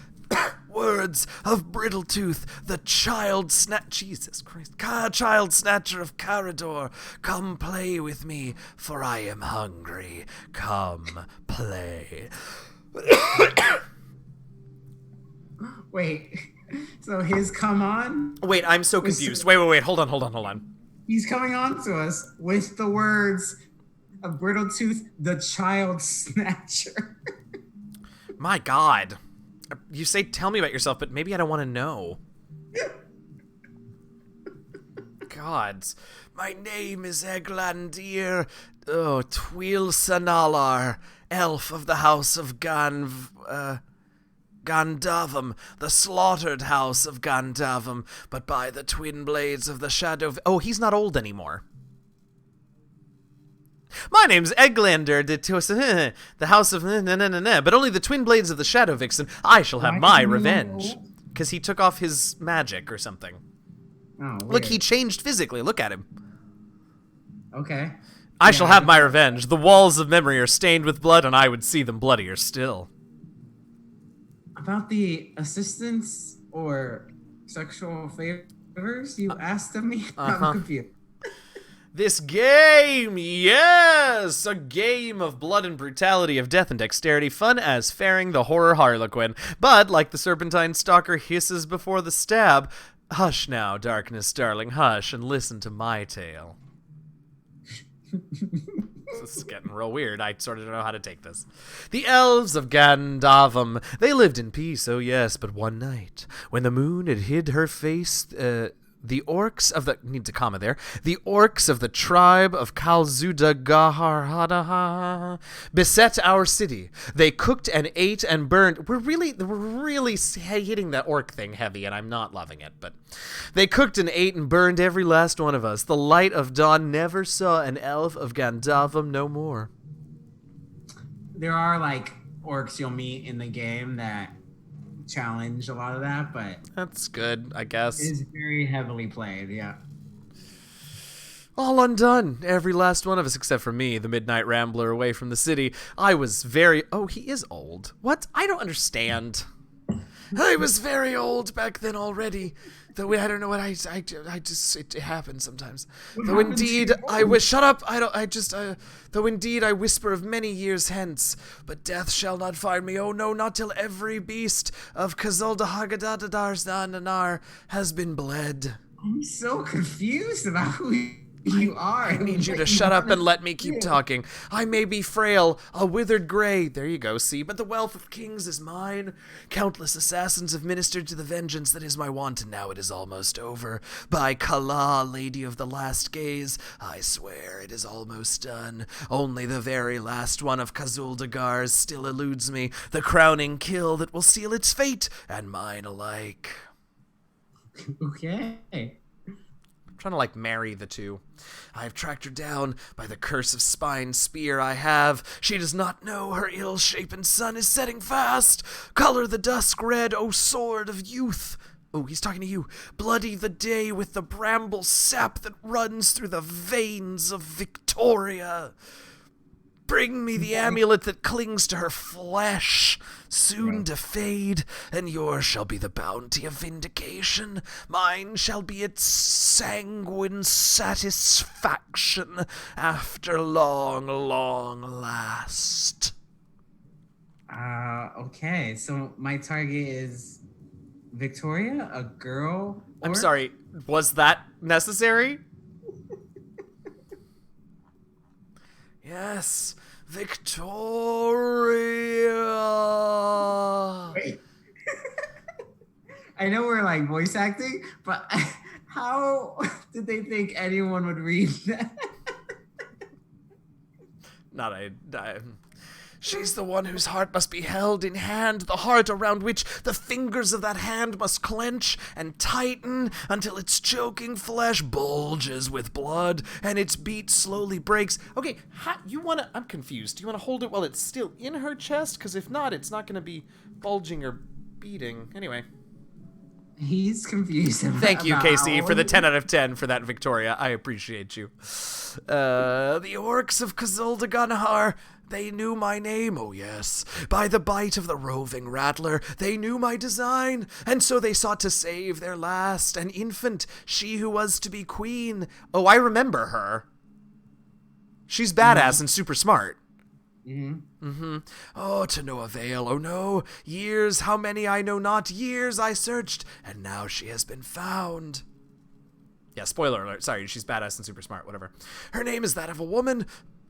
words of Brittletooth, the child Jesus Christ, child snatcher of Carador. Come play with me, for I am hungry. Come play. Wait. So his come on? Wait, I'm so confused. Wait. Hold on. He's coming on to us with the words of Brittletooth, the child snatcher. My God. You say tell me about yourself, but maybe I don't want to know. Gods. My name is Eglandir. Oh, Twiel Sanalar, elf of the house of Gandavum, the slaughtered house of Gandavum, but by the twin blades of the shadow... Oh, he's not old anymore. My name's Egglander de the house of but only the twin blades of the Shadow Vixen. I shall have my revenge. Because he took off his magic or something. Oh, weird. Look, he changed physically. Look at him. Okay. I shall have my revenge. The walls of memory are stained with blood, and I would see them bloodier still. About the assistance or sexual favors you asked of me? I'm confused. This game, yes! A game of blood and brutality, of death and dexterity, fun as faring the horror harlequin. But, like the serpentine stalker hisses before the stab, hush now, darkness, darling, hush, and listen to my tale. This is getting real weird. I sort of don't know how to take this. The elves of Gandavum, they lived in peace, oh yes, but one night, when the moon had hid her face, the orcs of the... Needs a comma there. The orcs of the tribe of Kalzuda Gahar beset our city. They cooked and ate and burned. We're really hitting that orc thing heavy, and I'm not loving it, but... They cooked and ate and burned every last one of us. The light of dawn never saw an elf of Gandavum no more. There are, like, orcs you'll meet in the game that challenge a lot of that, but that's good, I guess. It is very heavily played, yeah. All undone, every last one of us except for me, the midnight rambler away from the city. I was very... Oh, he is old. What? I don't understand. I was very old back then already. Though I don't know what I just it happens sometimes. What Though happened to indeed your I voice? was shut up. I don't. I just. Though indeed I whisper of many years hence, but death shall not find me. Oh no, not till every beast of Kazulda Hagadadadar's has been bled. I'm so confused about who you are. I need you to What shut up wanna and let me keep do. talking. I may be frail, a withered gray. There you go, see, but the wealth of kings is mine. Countless assassins have ministered to the vengeance that is my want, and now it is almost over. By Kala, lady of the last gaze, I swear it is almost done. Only the very last one of Kazuldagar's still eludes me, the crowning kill that will seal its fate and mine alike. Okay. Trying to like marry the two. I have tracked her down by the curse of spine spear I have. She does not know her ill-shapen sun is setting fast. Color the dusk red, O sword of youth. Oh, he's talking to you. Bloody the day with the bramble sap that runs through the veins of Victoria. Bring me the amulet that clings to her flesh, soon to fade, and yours shall be the bounty of vindication. Mine shall be its sanguine satisfaction after long, long last. Okay. So my target is Victoria, a girl. I'm orc? sorry, was that necessary? Yes, Victoria. Wait. I know we're like voice acting, but how did they think anyone would read that? Not I. She's the one whose heart must be held in hand, the heart around which the fingers of that hand must clench and tighten until its choking flesh bulges with blood and its beat slowly breaks. Okay, I'm confused. Do you want to hold it while it's still in her chest? Because if not, it's not going to be bulging or beating. Anyway. He's confused. Thank you, about Casey, how for the old- 10 out of 10 for that, Victoria. I appreciate you. The orcs of Kazuldaganahar, they knew my name, oh yes. By the bite of the roving rattler, they knew my design, and so they sought to save their last, an infant, she who was to be queen. Oh, I remember her. She's badass and super smart. Oh, to no avail, oh no. Years, how many I know not, years I searched, and now she has been found. Yeah, spoiler alert, sorry, she's badass and super smart, whatever. Her name is that of a woman,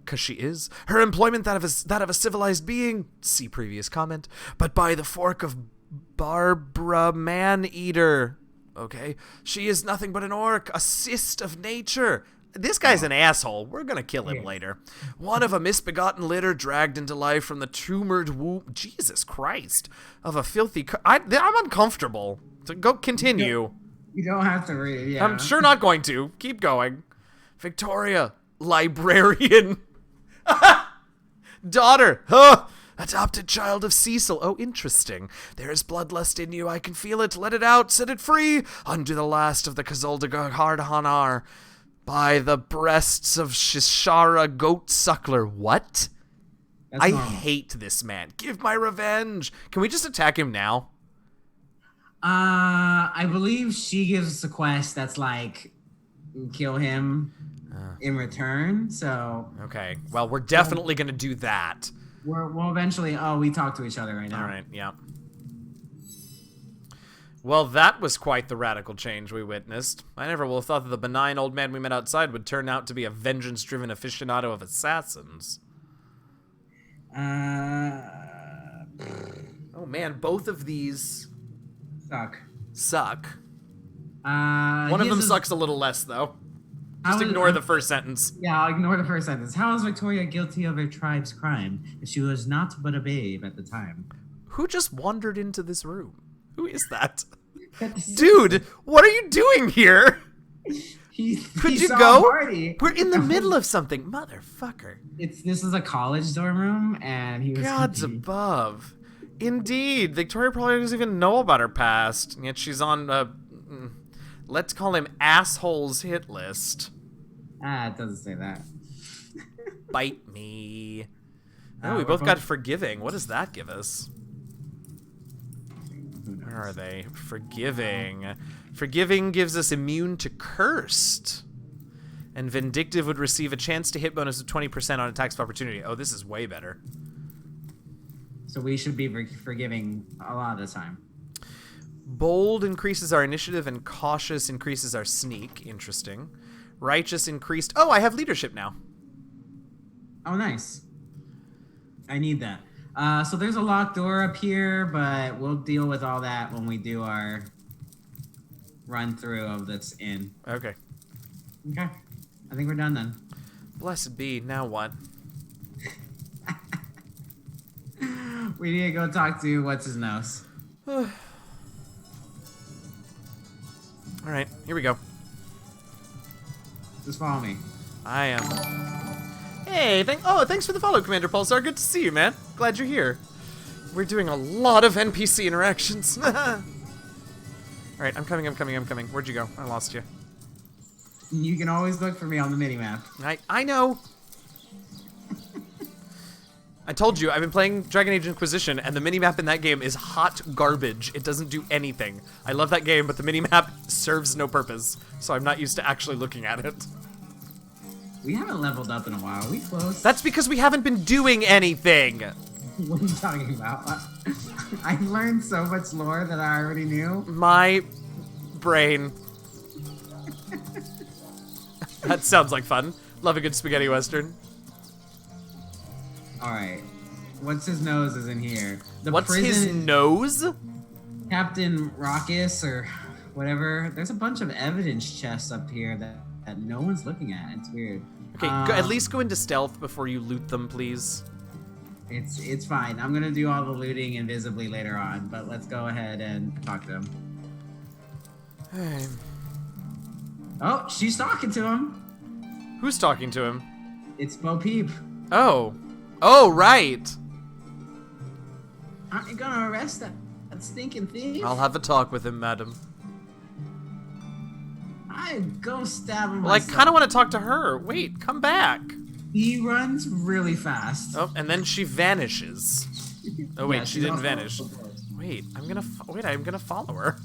'cause she is. Her employment that of a civilized being, see previous comment. But by the fork of Barbara Man-Eater, okay? She is nothing but an orc, a cyst of nature. This guy's an asshole. We're gonna kill him later. One of a misbegotten litter dragged into life from the tumored womb. Jesus Christ. Of a filthy... I'm uncomfortable. So go continue. You don't have to read. Yeah. I'm sure not going to. Keep going. Victoria. Librarian. Daughter. Huh. Adopted child of Cecil. Oh, interesting. There is bloodlust in you. I can feel it. Let it out. Set it free. Undo the last of the Kazuldagar by the breasts of Shishara goat suckler. What? That's I normal. hate this man. Give my revenge. Can we just attack him now? I believe she gives us a quest that's like kill him in return. So Okay. Well, we're definitely going to do that. we'll eventually. Oh, we talk to each other right now. All right. Yeah. Well, that was quite the radical change we witnessed. I never would have thought that the benign old man we met outside would turn out to be a vengeance-driven aficionado of assassins. Oh man, both of these suck. One of them sucks a little less, though. Just ignore the first sentence. Yeah, I'll ignore the first sentence. How is Victoria guilty of her tribe's crime if she was not but a babe at the time? Who just wandered into this room? Who is that? Dude, what are you doing here? Could you go? We're in the middle of something. Motherfucker. This is a college dorm room, and he was Gods confused. above. Indeed, Victoria probably doesn't even know about her past, and yet she's on, let's call him asshole's hit list. It doesn't say that. Bite me. Oh, we both got forgiving. What does that give us? Who knows? Where are they? Forgiving. Forgiving gives us immune to cursed. And vindictive would receive a chance to hit bonus of 20% on attacks of opportunity. Oh, this is way better. So we should be forgiving a lot of the time. Bold increases our initiative and cautious increases our sneak. Interesting. Righteous increased. Oh, I have leadership now. Oh, nice. I need that. So there's a locked door up here, but we'll deal with all that when we do our run through of this inn. Okay. Okay. I think we're done then. Blessed be. Now what? We need to go talk to what's his nose. All right, here we go. Just follow me. I am. Hey, thanks for the follow, Commander Pulsar. Good to see you, man. Glad you're here. We're doing a lot of NPC interactions. All right, I'm coming. Where'd you go? I lost you. You can always look for me on the minimap. I know. I told you, I've been playing Dragon Age Inquisition, and the minimap in that game is hot garbage. It doesn't do anything. I love that game, but the minimap serves no purpose, so I'm not used to actually looking at it. We haven't leveled up in a while. Are we close? That's because we haven't been doing anything. What are you talking about? I've learned so much lore that I already knew. My brain. That sounds like fun. Love a good spaghetti western. Alright. What's his nose is in here. What's his nose? Captain Raucus or whatever. There's a bunch of evidence chests up here that no one's looking at. It's weird. Okay, at least go into stealth before you loot them, please. It's fine. I'm gonna do all the looting invisibly later on, but let's go ahead and talk to him. Hey. Oh, she's talking to him. Who's talking to him? It's Bo Peep. Oh. Oh, right. Aren't you gonna arrest that stinking thief? I'll have a talk with him, madam. I'd go stab him Well, I myself. kind of want to talk to her. Wait, come back. He runs really fast. Oh, and then she vanishes. Oh wait, Yeah, she she's didn't also vanish. so close. Wait, I'm gonna follow her.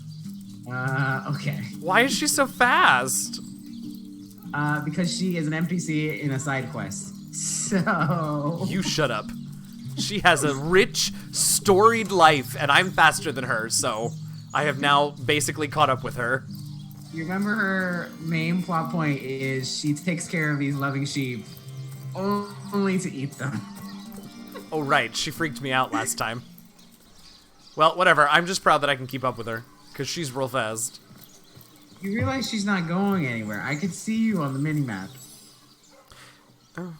Okay. Why is she so fast? Because she is an NPC in a side quest. So... You shut up. She has a rich, storied life, and I'm faster than her, so I have now basically caught up with her. You remember her main plot point is she takes care of these loving sheep only to eat them. Oh right, she freaked me out last time. Well, whatever, I'm just proud that I can keep up with her, because she's real fast. You realize she's not going anywhere. I could see you on the minimap. Oh.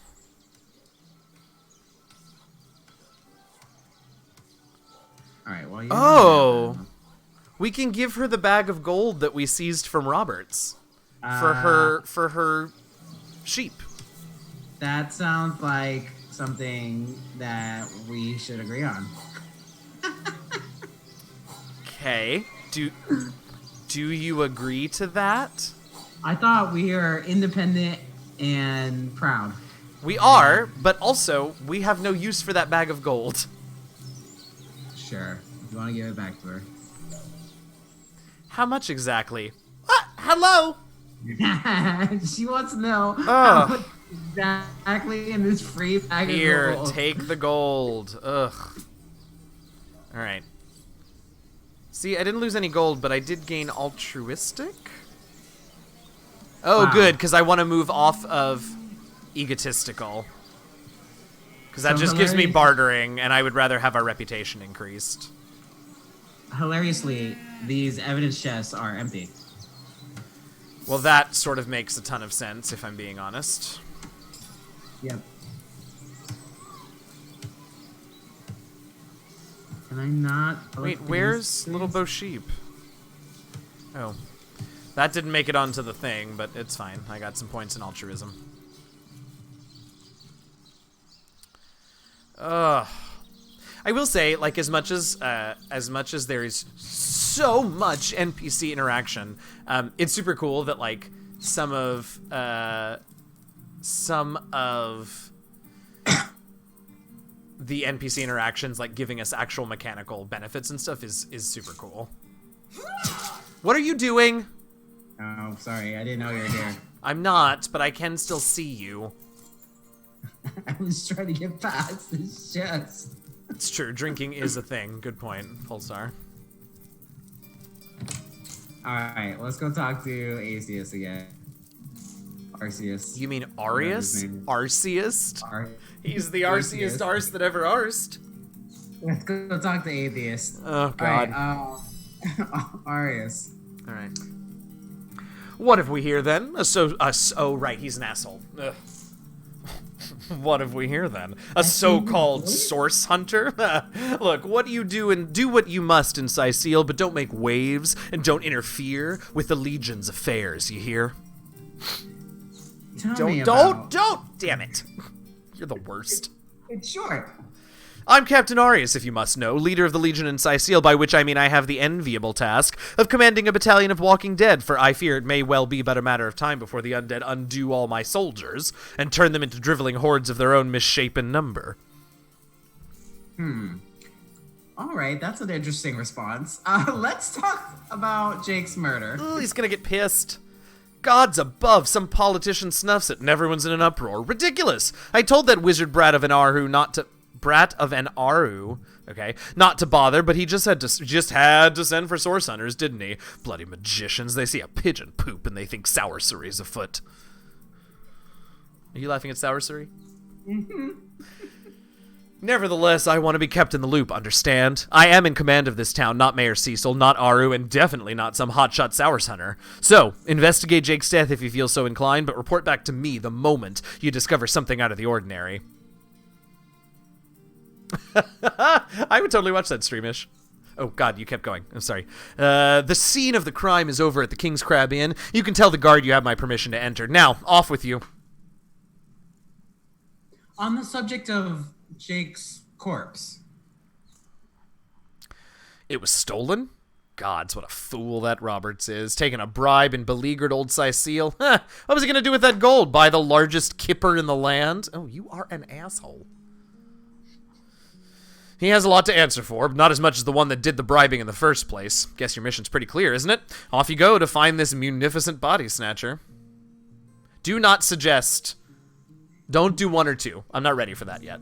Alright, well, you Oh! We can give her the bag of gold that we seized from Roberts. For her sheep. That sounds like something that we should agree on. Okay. Do you agree to that? I thought we are independent and proud. We are, but also, we have no use for that bag of gold. Sure. If you want to give it back to her. How much exactly? Ah, hello! She wants to know Ugh. how much exactly in this free bag Here, of gold. take the gold. Ugh. Alright. See, I didn't lose any gold, but I did gain altruistic? Oh, Wow. good, because I want to move off of egotistical. Because that So just gives me hilarious- bartering, and I would rather have our reputation increased. Hilariously, these evidence chests are empty. Well, that sort of makes a ton of sense, if I'm being honest. Yep. Can I not? Wait, where's Little Bo Sheep? Oh. That didn't make it onto the thing, but it's fine. I got some points in altruism. Ugh. I will say, like, as much as there is so much NPC interaction, it's super cool that, like, some of, the NPC interactions, like giving us actual mechanical benefits and stuff, is super cool. What are you doing? Oh, sorry, I didn't know you were here. I'm not, but I can still see you. I was trying to get past this chest. It's true, drinking is a thing. Good point, Pulsar. Alright, let's go talk to Arceus again. Arceus. You mean Arius? Arceus? He's the arsiest arse that ever arsed. Let's go talk to Atheist. Oh, God. Arius. Alright. What have we here, then? Oh, right, he's an asshole. Ugh. What have we here, then? A so-called source hunter? Look, what do you do, and do what you must in Cyseal, but don't make waves, and don't interfere with the Legion's affairs, you hear? Don't! Damn it! You're the worst. It's short. I'm Captain Arius, if you must know, leader of the Legion in Cyseal, by which I mean I have the enviable task of commanding a battalion of walking dead, for I fear it may well be but a matter of time before the undead undo all my soldiers, and turn them into driveling hordes of their own misshapen number. Alright, that's an interesting response. Let's talk about Jake's murder. Ooh, he's gonna get pissed. Gods above, some politician snuffs it and everyone's in an uproar. Ridiculous! I told that wizard brat of an Aru not to bother, but he just had to send for source hunters, didn't he? Bloody magicians, they see a pigeon poop and they think sorcery's afoot. Are you laughing at sorcery? Nevertheless, I want to be kept in the loop, understand? I am in command of this town, not Mayor Cecil, not Aru, and definitely not some hotshot source hunter. So, investigate Jake's death if you feel so inclined, but report back to me the moment you discover something out of the ordinary. I would totally watch that streamish. Oh, God, you kept going. I'm sorry. The scene of the crime is over at the King's Crab Inn. You can tell the guard you have my permission to enter. Now, off with you. On the subject of Jake's corpse. It was stolen? Gods, what a fool that Roberts is. Taking a bribe and beleaguered old Cyseal. What was he going to do with that gold? Buy the largest kipper in the land? Oh, you are an asshole. He has a lot to answer for, but not as much as the one that did the bribing in the first place. Guess your mission's pretty clear, isn't it? Off you go to find this munificent body snatcher. Do not suggest. Don't do 1 or 2. I'm not ready for that yet.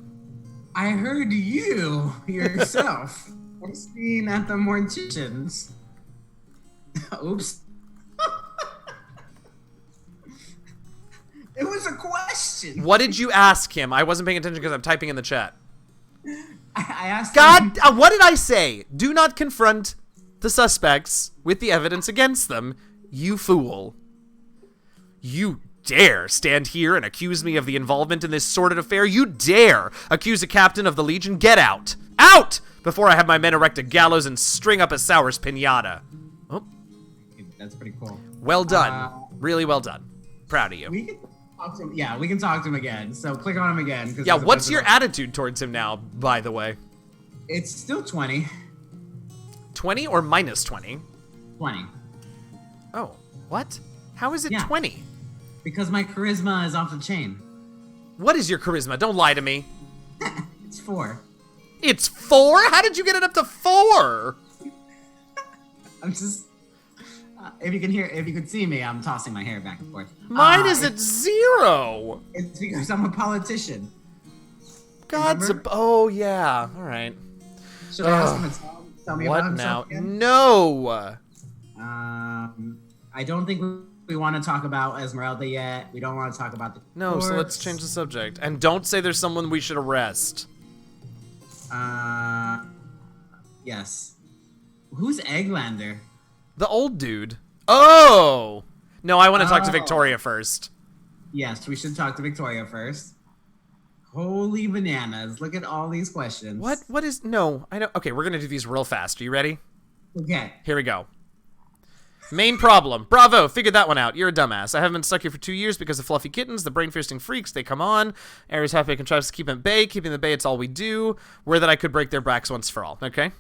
I heard you yourself were seen at the Morticians. Oops. It was a question. What did you ask him? I wasn't paying attention because I'm typing in the chat. I asked God, what did I say? Do not confront the suspects with the evidence against them, you fool. You dare stand here and accuse me of the involvement in this sordid affair? You dare accuse a captain of the Legion? Get out! Out! Before I have my men erect a gallows and string up a Sour's pinata. Oh. That's pretty cool. Well done. Really well done. Proud of you. We can talk to him. Yeah, we can talk to him again. So click on him again. Yeah, what's your attitude towards him now, by the way? It's still 20. 20 or minus 20? 20. Oh, what? How is it 20? Because my charisma is off the chain. What is your charisma? Don't lie to me. It's 4. It's 4? How did you get it up to 4? I'm just... if you can see me, I'm tossing my hair back and forth. Mine is at 0. It's because I'm a politician. Oh, yeah. All right. Should I ask him to tell me about himself again? No. I don't think we want to talk about Esmeralda yet. We don't want to talk about the corpse. So let's change the subject. And don't say there's someone we should arrest. Yes. Who's Egglander? The old dude. Oh! No, I want to talk to Victoria first. Yes, we should talk to Victoria first. Holy bananas. Look at all these questions. What is... No, I don't... Okay, we're going to do these real fast. Are you ready? Okay. Here we go. Main problem. Bravo, figured that one out. You're a dumbass. I haven't been stuck here for 2 years because of fluffy kittens, the brain-feasting freaks, they come on. Ares halfway contrives to keep them at bay. Keeping them at bay, it's all we do. Where that I could break their backs once for all. Okay?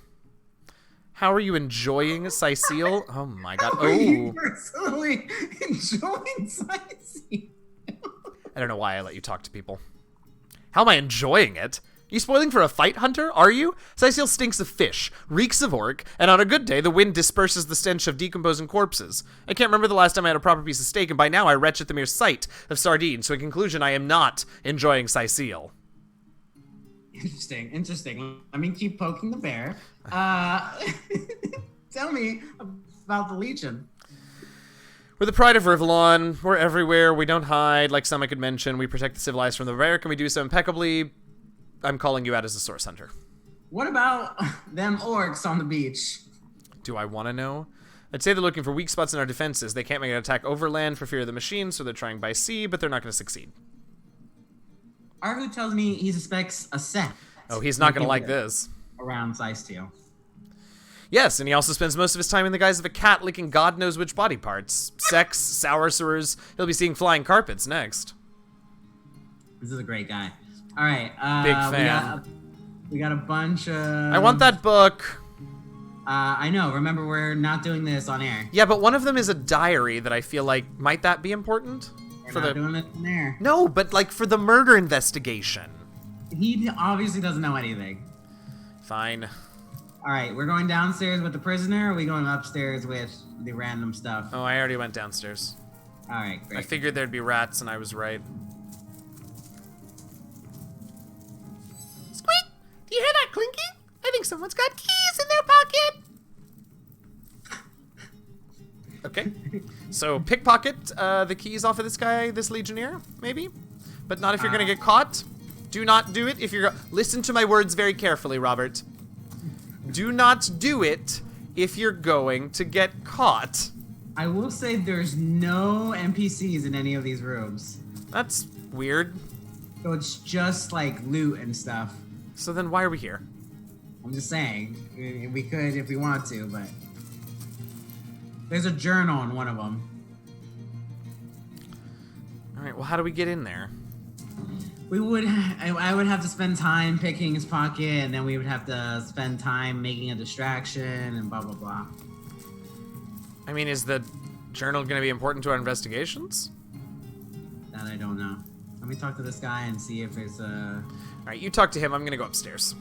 How are you enjoying Cyseal? Oh my god. How are you personally enjoying Cyseal? I don't know why I let you talk to people. How am I enjoying it? You spoiling for a fight, Hunter? Are you? Cyseal stinks of fish, reeks of orc, and on a good day, the wind disperses the stench of decomposing corpses. I can't remember the last time I had a proper piece of steak, and by now I retch at the mere sight of sardines, so in conclusion, I am not enjoying Cyseal. Interesting. Let me keep poking the bear. Tell me about the Legion. We're the pride of Rivellon. We're everywhere. We don't hide, like some I could mention. We protect the civilized from the barbaric, and we do so impeccably. I'm calling you out as a source hunter. What about them orcs on the beach? Do I want to know? I'd say they're looking for weak spots in our defenses. They can't make an attack overland for fear of the machine, so they're trying by sea, but they're not going to succeed. Arhu tells me he suspects a set. Oh, he's not going to like this. Around Cysteal. Yes, and he also spends most of his time in the guise of a cat licking God knows which body parts. Sex, sorcerers. He'll be seeing flying carpets next. This is a great guy. All right. Big fan. We got a bunch of... I want that book. I know. Remember, we're not doing this on air. Yeah, but one of them is a diary that I feel like... Might that be important? We're not doing it on air. No, but like for the murder investigation. He obviously doesn't know anything. Fine. All right, we're going downstairs with the prisoner, or are we going upstairs with the random stuff? Oh, I already went downstairs. All right, great. I figured there'd be rats, and I was right. Squeak! Do you hear that clinking? I think someone's got keys in their pocket. Okay. So pickpocket the keys off of this guy, this legionnaire, maybe? But not if you're gonna get caught. Do not do it if you're... Listen to my words very carefully, Robert. Do not do it if you're going to get caught. I will say there's no NPCs in any of these rooms. That's weird. So it's just like loot and stuff. So then why are we here? I'm just saying. We could if we want to, but... There's a journal in one of them. Alright, well how do we get in there? I would have to spend time picking his pocket, and then we would have to spend time making a distraction, and blah, blah, blah. I mean, is the journal going to be important to our investigations? That I don't know. Let me talk to this guy and see if there's a... Alright, you talk to him. I'm going to go upstairs.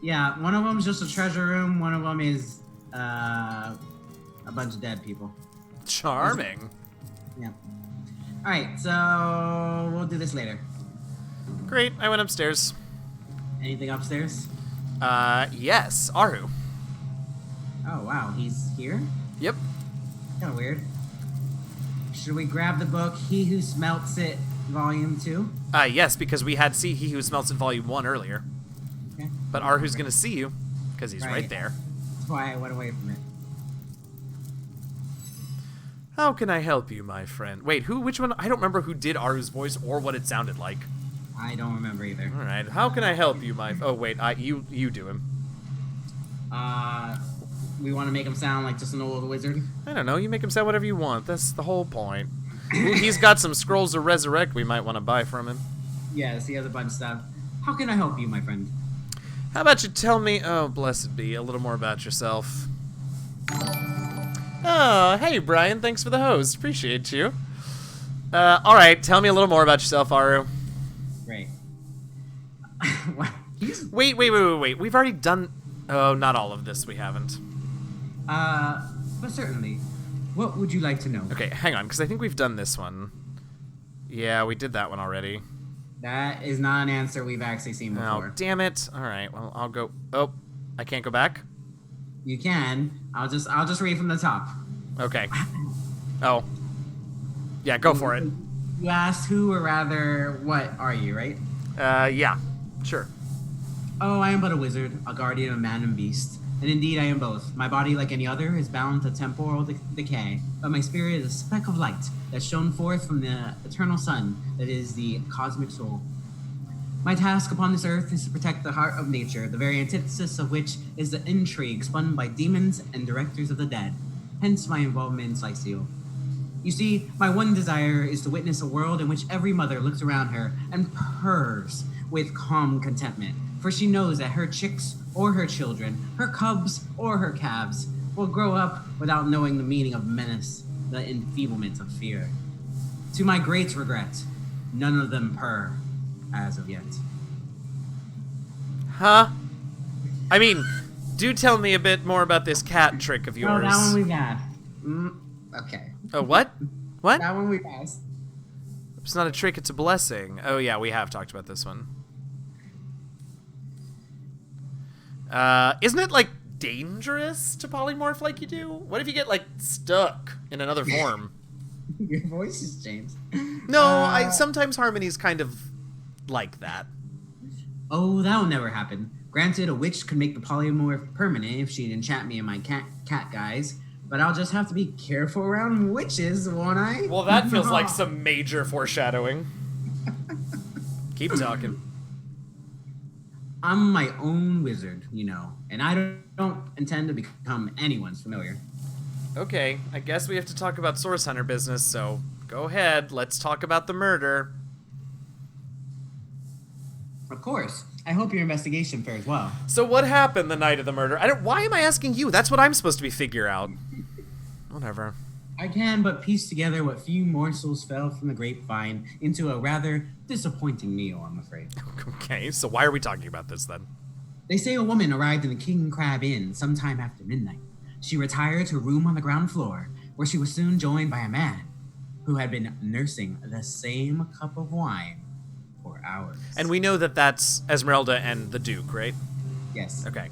Yeah, one of them's just a treasure room. One of them is a bunch of dead people. Charming. Yeah. Alright, so we'll do this later. Great, I went upstairs. Anything upstairs? Yes, Aru. Oh, wow, he's here? Yep. Kinda weird. Should we grab the book, He Who Smelts It, Volume 2? Yes, because we had See He Who Smelts It Volume 1 earlier. Okay. But Aru's gonna see you, because he's right there. That's why I went away from it. How can I help you, my friend? Wait, which one? I don't remember who did Aru's voice or what it sounded like. I don't remember either. Alright, how can I help you, my... Oh, wait, you do him. We want to make him sound like just an old wizard? I don't know, you make him sound whatever you want. That's the whole point. Ooh, he's got some scrolls of resurrect we might want to buy from him. Yes, he has a bunch of stuff. How can I help you, my friend? How about you tell me, oh, blessed be, a little more about yourself. Oh, hey, Brian, thanks for the host. Appreciate you. Alright, tell me a little more about yourself, Aru. Great. Wait. We've already done... Oh, not all of this, we haven't. But certainly. What would you like to know? Okay, hang on, because I think we've done this one. Yeah, we did that one already. That is not an answer we've actually seen before. Oh, damn it. Alright, well, I'll go... Oh, I can't go back? You can. I'll just read from the top. Okay. Oh. Yeah, go for it. You asked who, or rather, what are you, right? Yeah. Sure. Oh, I am but a wizard, a guardian of man and beast. And indeed I am both. My body, like any other, is bound to temporal decay, but my spirit is a speck of light that shone forth from the eternal sun that is the cosmic soul. My task upon this earth is to protect the heart of nature, the very antithesis of which is the intrigue spun by demons and directors of the dead. Hence my involvement in Cyseal. You see, my one desire is to witness a world in which every mother looks around her and purrs with calm contentment, for she knows that her chicks or her children, her cubs or her calves, will grow up without knowing the meaning of menace, the enfeeblement of fear. To my great regret, none of them purr as of yet. Huh? I mean, do tell me a bit more about this cat trick of yours. Oh, that one we got. Okay. Oh, what? What? That one we passed. It's not a trick, it's a blessing. Oh yeah, we have talked about this one. Isn't it, like, dangerous to polymorph like you do? What if you get, like, stuck in another form? Your voice has changed. No, sometimes Harmony's kind of like that. Oh, that'll never happen. Granted, a witch could make the polymorph permanent if she'd enchant me and my cat guys, but I'll just have to be careful around witches, won't I? Well, that feels like some major foreshadowing. Keep talking. I'm my own wizard, you know, and I don't intend to become anyone's familiar. Okay, I guess we have to talk about Source Hunter business, so go ahead, let's talk about the murder. Of course. I hope your investigation fares well. So what happened the night of the murder? Why am I asking you? That's what I'm supposed to be figure out. Whatever. I can but piece together what few morsels fell from the grapevine into a rather disappointing meal, I'm afraid. Okay, so why are we talking about this then? They say a woman arrived in the King Crab Inn sometime after midnight. She retired to a room on the ground floor, where she was soon joined by a man who had been nursing the same cup of wine for hours. And we know that that's Esmeralda and the Duke, right? Yes. Okay.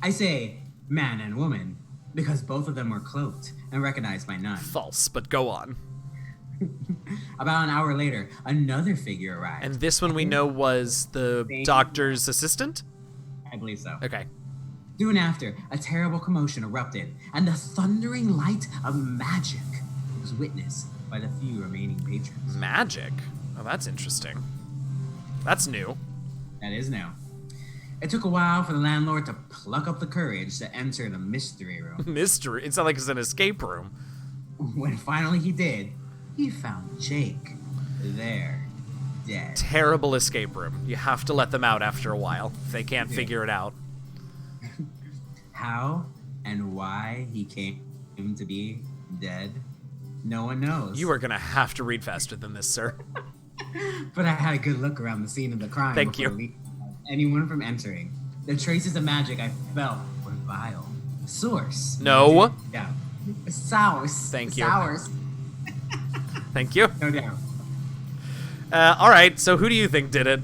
I say man and woman because both of them were cloaked and recognized by none. False, but go on. About an hour later, another figure arrived. And this one we know was the doctor's assistant? I believe so. Okay. Soon after, a terrible commotion erupted, and the thundering light of magic was witnessed by the few remaining patrons. Magic? Oh, that's interesting. That's new. That is new. It took a while for the landlord to pluck up the courage to enter the mystery room. Mystery? It's not like it's an escape room. When finally he did, he found Jake there, dead. Terrible escape room. You have to let them out after a while if they can't figure it out. How and why he came to be dead, no one knows. You are going to have to read faster than this, sir. But I had a good look around the scene of the crime. Thank you. We anyone from entering. The traces of magic I felt were vile. Source. No. Yeah. Sours. Thank you. Sours. Thank you. No doubt. All right, so who do you think did it?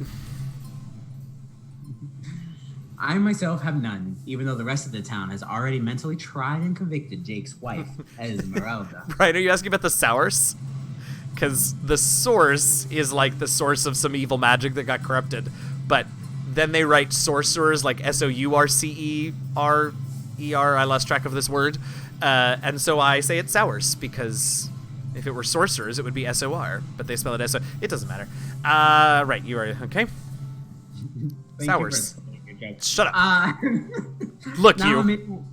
I myself have none, even though the rest of the town has already mentally tried and convicted Jake's wife, Esmeralda. Right, are you asking about the Source? Because the Source is like the source of some evil magic that got corrupted, but then they write sorcerers like S-O-U-R-C-E-R-E-R, I lost track of this word, and so I say it's Source, because if it were sorcerers, it would be S-O-R, but they spell it S-O. It doesn't matter. Right, you are, okay? Source. Shut up. Look, you.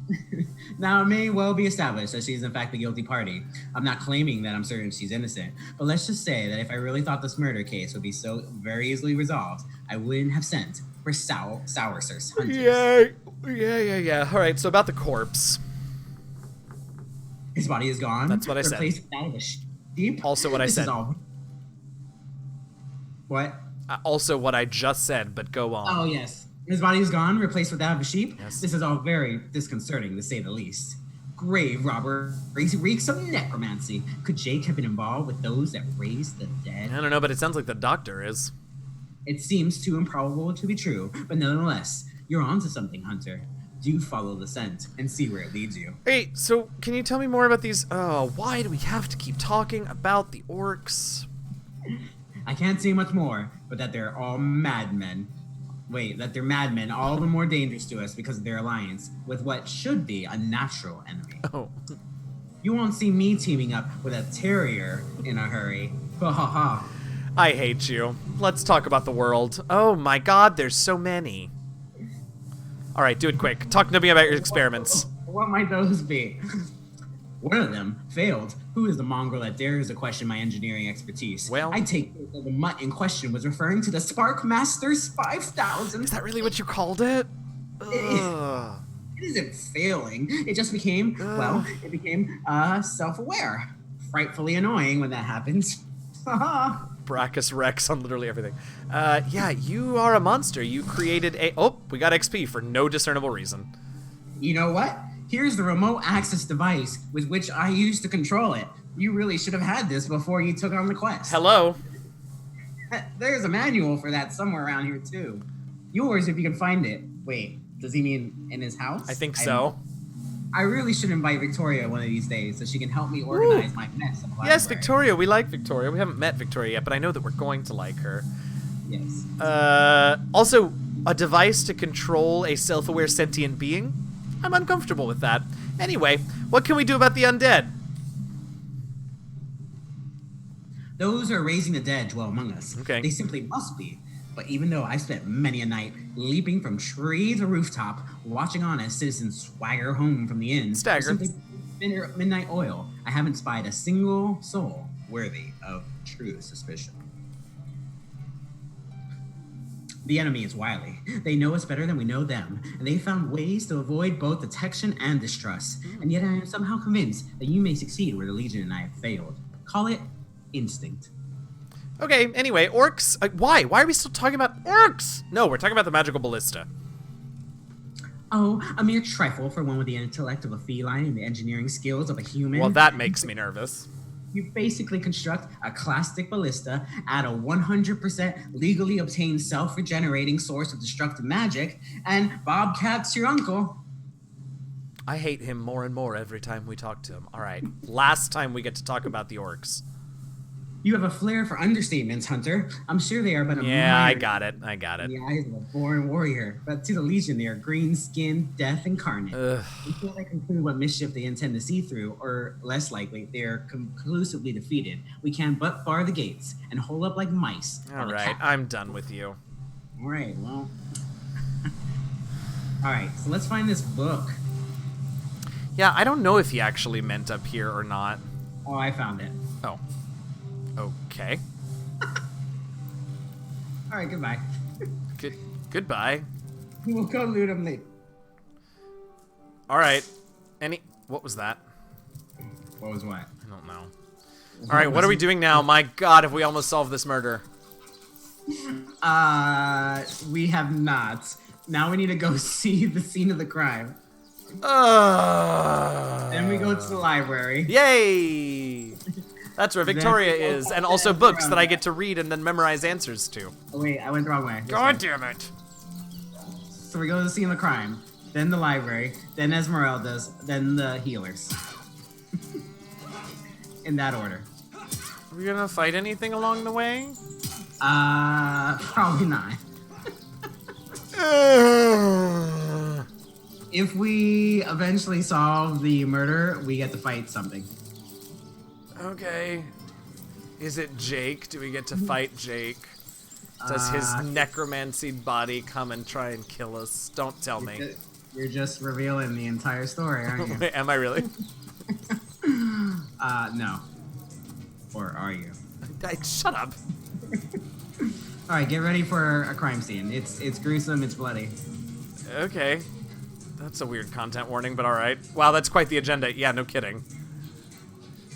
Now, it may well be established that she's in fact the guilty party. I'm not claiming that I'm certain she's innocent, but let's just say that if I really thought this murder case would be so very easily resolved, I wouldn't have sent for Source hunters. Yeah. All right, so about the corpse. His body is gone. That's what I said. Replaced with that of a sheep. Also what I said. What? Also what I just said, but go on. Oh, yes. His body is gone, replaced with that of a sheep. Yes. This is all very disconcerting, to say the least. Grave robber reeks of necromancy. Could Jake have been involved with those that raised the dead? I don't know, but it sounds like the doctor is. It seems too improbable to be true, but nonetheless, you're onto something, Hunter. Do follow the scent and see where it leads you. Hey, so can you tell me more about these? Why do we have to keep talking about the orcs? I can't say much more, but that they're all madmen. Wait, that they're madmen, all the more dangerous to us because of their alliance with what should be a natural enemy. Oh. You won't see me teaming up with a terrier in a hurry. Ha ha ha. I hate you. Let's talk about the world. Oh my god, there's so many. All right, do it quick. Talk to me about your experiments. What might those be? One of them failed. Who is the mongrel that dares to question my engineering expertise? Well, I take it that the mutt in question was referring to the Spark Masters 5000. Is that really what you called it? It isn't failing. It just became, self-aware. Frightfully annoying when that happens. Brachus Rex on literally everything. Yeah, you are a monster. You created a... Oh, we got XP for no discernible reason. You know what? Here's the remote access device with which I used to control it. You really should have had this before you took on the quest. Hello. There's a manual for that somewhere around here, too. Yours, if you can find it. Wait, does he mean in his house? I think so. I really should invite Victoria one of these days so she can help me organize my mess. Yes, Victoria. We like Victoria. We haven't met Victoria yet, but I know that we're going to like her. Yes. Also, a device to control a self-aware sentient being? I'm uncomfortable with that. Anyway, what can we do about the undead? Those who are raising the dead dwell among us. Okay. They simply must be. But even though I've spent many a night leaping from tree to rooftop, watching on as citizens swagger home from the inn, Stagger. simply midnight oil, I haven't spied a single soul worthy of true suspicion. The enemy is wily. They know us better than we know them, and they found ways to avoid both detection and distrust. And yet I am somehow convinced that you may succeed where the Legion and I have failed. Call it instinct. Okay, anyway, orcs. Why? Why are we still talking about orcs? No, we're talking about the magical ballista. Oh, a mere trifle for one with the intellect of a feline and the engineering skills of a human. Well, that makes me nervous. You basically construct a classic ballista, add a 100% legally obtained self-regenerating source of destructive magic, and Bobcat's your uncle. I hate him more and more every time we talk to him. All right, last time we get to talk about the orcs. You have a flair for understatements, Hunter. I'm sure they are but a Yeah, minor I got it. I got it. in the eyes of a born warrior. But to the Legion, they are green skinned, death incarnate. Ugh. Until they conclude what mischief they intend to see through, or less likely, they are conclusively defeated. We can but bar the gates and hole up like mice. All right, I'm done with you. All right, well. All right, so let's find this book. Yeah, I don't know if he actually meant up here or not. Oh, I found it. Oh. Okay. All right, goodbye. Goodbye. We'll go loot them later. All right. What was that? What was what? I don't know. All right, what are we doing now? My God, have we almost solved this murder? We have not. Now we need to go see the scene of the crime. Then we go to the library. Yay! That's where Victoria is, and also books that I get to read and then memorize answers to. Oh wait, I went the wrong way. God damn it! So we go to the scene of the crime, then the library, then Esmeralda's, then the healers. In that order. Are we gonna fight anything along the way? Probably not. If we eventually solve the murder, we get to fight something. Okay. Is it Jake? Do we get to fight Jake? Does his necromancy body come and try and kill us? Don't tell me. You're just revealing the entire story, aren't you? Wait, am I really? No. Or are you? Shut up. All right, get ready for a crime scene. It's gruesome, it's bloody. Okay. That's a weird content warning, but all right. Wow, that's quite the agenda. Yeah, no kidding.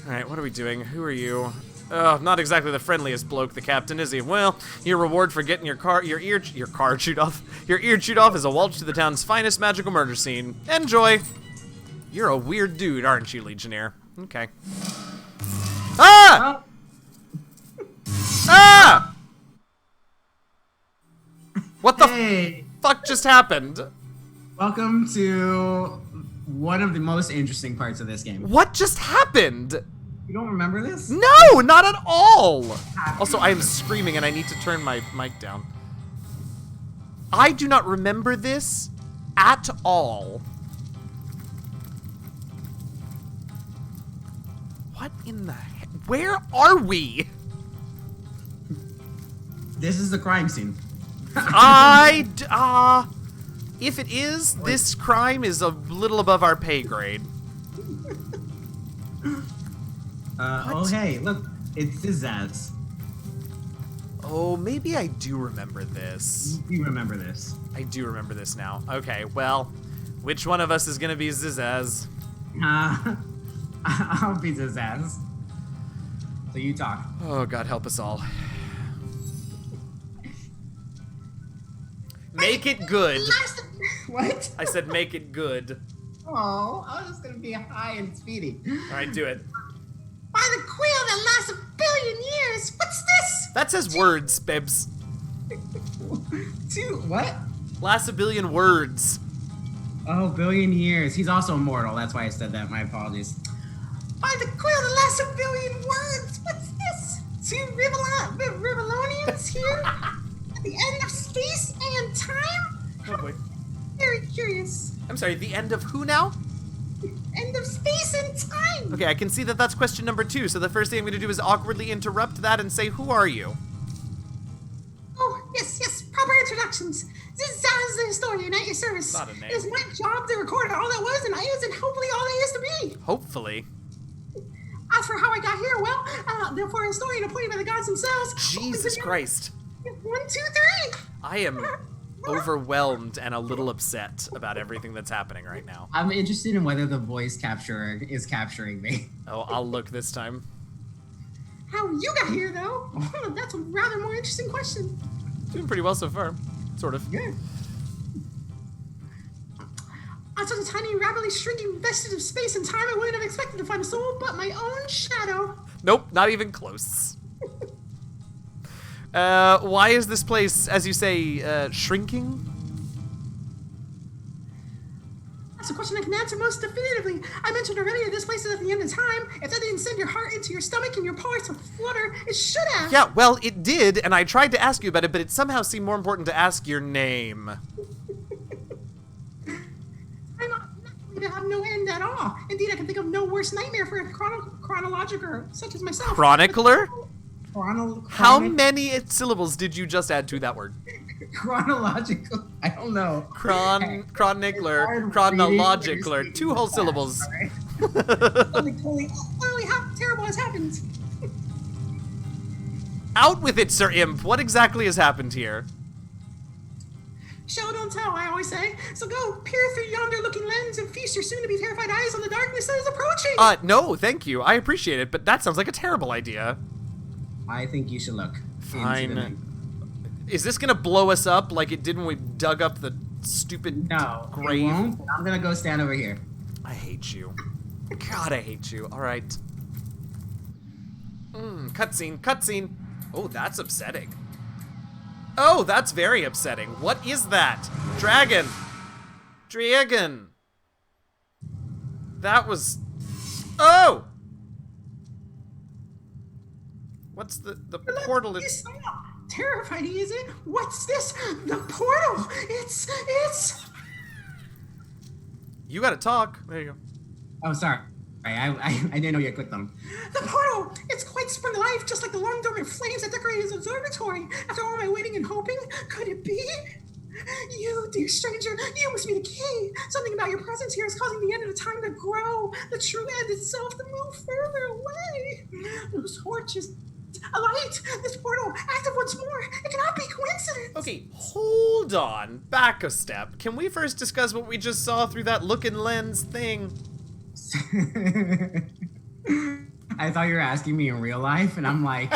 All right, what are we doing? Who are you? Oh, not exactly the friendliest bloke, the captain, is he? Well, your reward for getting your ear chewed off is a waltz to the town's finest magical murder scene. Enjoy. You're a weird dude, aren't you, Legionnaire? Okay. Ah! Ah! What the fuck just happened? Welcome to one of the most interesting parts of this game. What just happened? You don't remember this? No, not at all. Also, I am screaming and I need to turn my mic down. I do not remember this at all. What in the heck? Where are we? This is the crime scene. If it is, this crime is a little above our pay grade. Oh hey, look, it's Zaz. Oh, maybe I do remember this. You remember this. I do remember this now. Okay, well, which one of us is gonna be Zizaz? I'll be Zaz. So you talk. Oh, God help us all. Make it good. What? I said make it good. Oh, I was just gonna be high and speedy. All right, do it. By the quill that lasts 1 billion years. What's this? That says words, Bibs. What? Lasts 1 billion words. Oh, billion years. He's also immortal. That's why I said that. My apologies. By the quill that lasts 1 billion words. What's this? 2 Rivalonians here at the end of space and time? Oh boy. Very curious. I'm sorry, the end of who now? End of space and time. Okay, I can see that that's question number 2, so the first thing I'm going to do is awkwardly interrupt that and say, who are you? Oh, yes, proper introductions. This is Zaz the historian at your service. Not a name. It was my job to record all that was and hopefully all that is to be. Hopefully. As for how I got here, well, for a historian appointed by the gods themselves. Jesus Christ. 1, 2, 3. I am overwhelmed and a little upset about everything that's happening right now. I'm interested in whether the voice capturer is capturing me. Oh, I'll look this time. How you got here, though? That's a rather more interesting question. Doing pretty well so far. Sort of. Good. On such a tiny, rapidly shrinking vestige of space and time, I wouldn't have expected to find a soul but my own shadow. Nope, not even close. Why is this place, as you say, shrinking? That's a question I can answer most definitively. I mentioned already that this place is at the end of time. If that didn't send your heart into your stomach and your pulse to flutter, it should have. Yeah, well, it did, and I tried to ask you about it, but it somehow seemed more important to ask your name. I'm not going to have no end at all. Indeed, I can think of no worse nightmare for a chronological such as myself. Chronicler? How Chronic- many syllables did you just add to that word? Chronological. I don't know. Chronological. 2 whole syllables. Something totally terrible has happened. Out with it, Sir Imp. What exactly has happened here? Show don't tell, I always say. So go peer through yonder looking lens and feast your soon-to-be terrified eyes on the darkness that is approaching. No, thank you. I appreciate it, but that sounds like a terrible idea. I think you should look. Fine. Is this gonna blow us up like it did when we dug up the stupid grave? It won't. I'm gonna go stand over here. I hate you. God, I hate you. All right. Cutscene. Oh, that's upsetting. Oh, that's very upsetting. What is that? Dragon. That was... Oh! What's the portal? It's terrifying, is it? What's this? The portal! It's... You gotta talk. There you go. Oh, sorry. I didn't know you clicked them. The portal! It's quite sprung to life, just like the long dormant flames that decorate his observatory. After all my waiting and hoping, could it be? You, dear stranger, you must be the key. Something about your presence here is causing the end of the time to grow, the true end itself to move further away. Those torches, a light, this portal, active once more. It cannot be coincidence. Okay, hold on. Back a step. Can we first discuss what we just saw through that looking lens thing? I thought you were asking me in real life, and I'm like...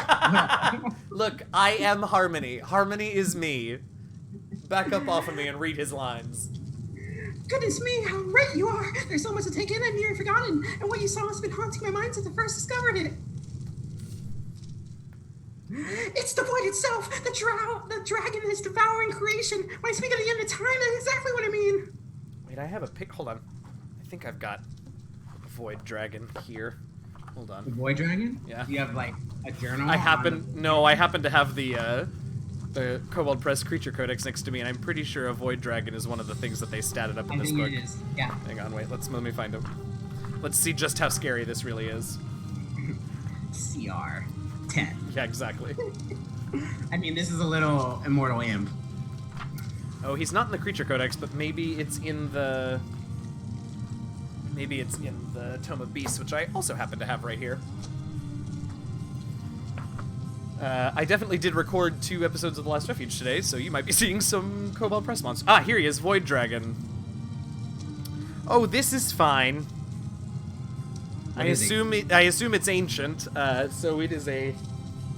Look, I am Harmony. Harmony is me. Back up off of me and read his lines. Goodness me, how right you are! There's so much to take in and nearly forgotten, and what you saw has been haunting my mind since I first discovered it. It's the void itself! The dragon is devouring creation! When I speak of the end of time, that's exactly what I mean! Wait, I have a pic. Hold on. I think I've got a void dragon here. Hold on. The void dragon? Yeah. Do you have, like, a journal? I happen to have the Kobold Press Creature Codex next to me, and I'm pretty sure a void dragon is one of the things that they statted up in this book. I think it is, yeah. Hang on, wait, let me find him. Let's see just how scary this really is. CR 10. Yeah, exactly. I mean, this is a little immortal imp. Oh, he's not in the Creature Codex, but maybe it's in the Tome of Beasts, which I also happen to have right here. I definitely did record 2 episodes of The Last Refuge today, so you might be seeing some Kobold Press monsters. Ah, here he is, Void Dragon. Oh, this is fine. I assume it's ancient, so it is a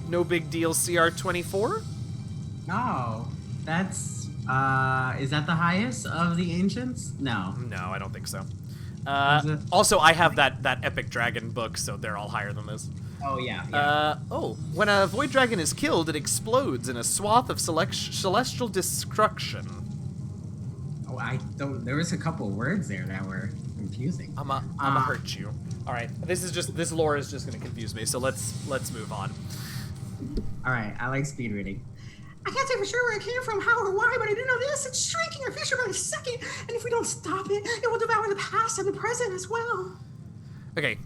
no big deal CR24? No, that's Is that the highest of the ancients? No. No, I don't think so. Is it? Also, I have that epic dragon book, so they're all higher than this. Oh, yeah. When a void dragon is killed, it explodes in a swath of celestial destruction. Oh, I don't. There was a couple words there that were confusing. I'ma hurt you. All right, this lore is just gonna confuse me. So let's move on. All right, I like speed reading. I can't say for sure where it came from, how or why, but I do know this: it's shrinking our future by the second, and if we don't stop it, it will devour the past and the present as well. Okay,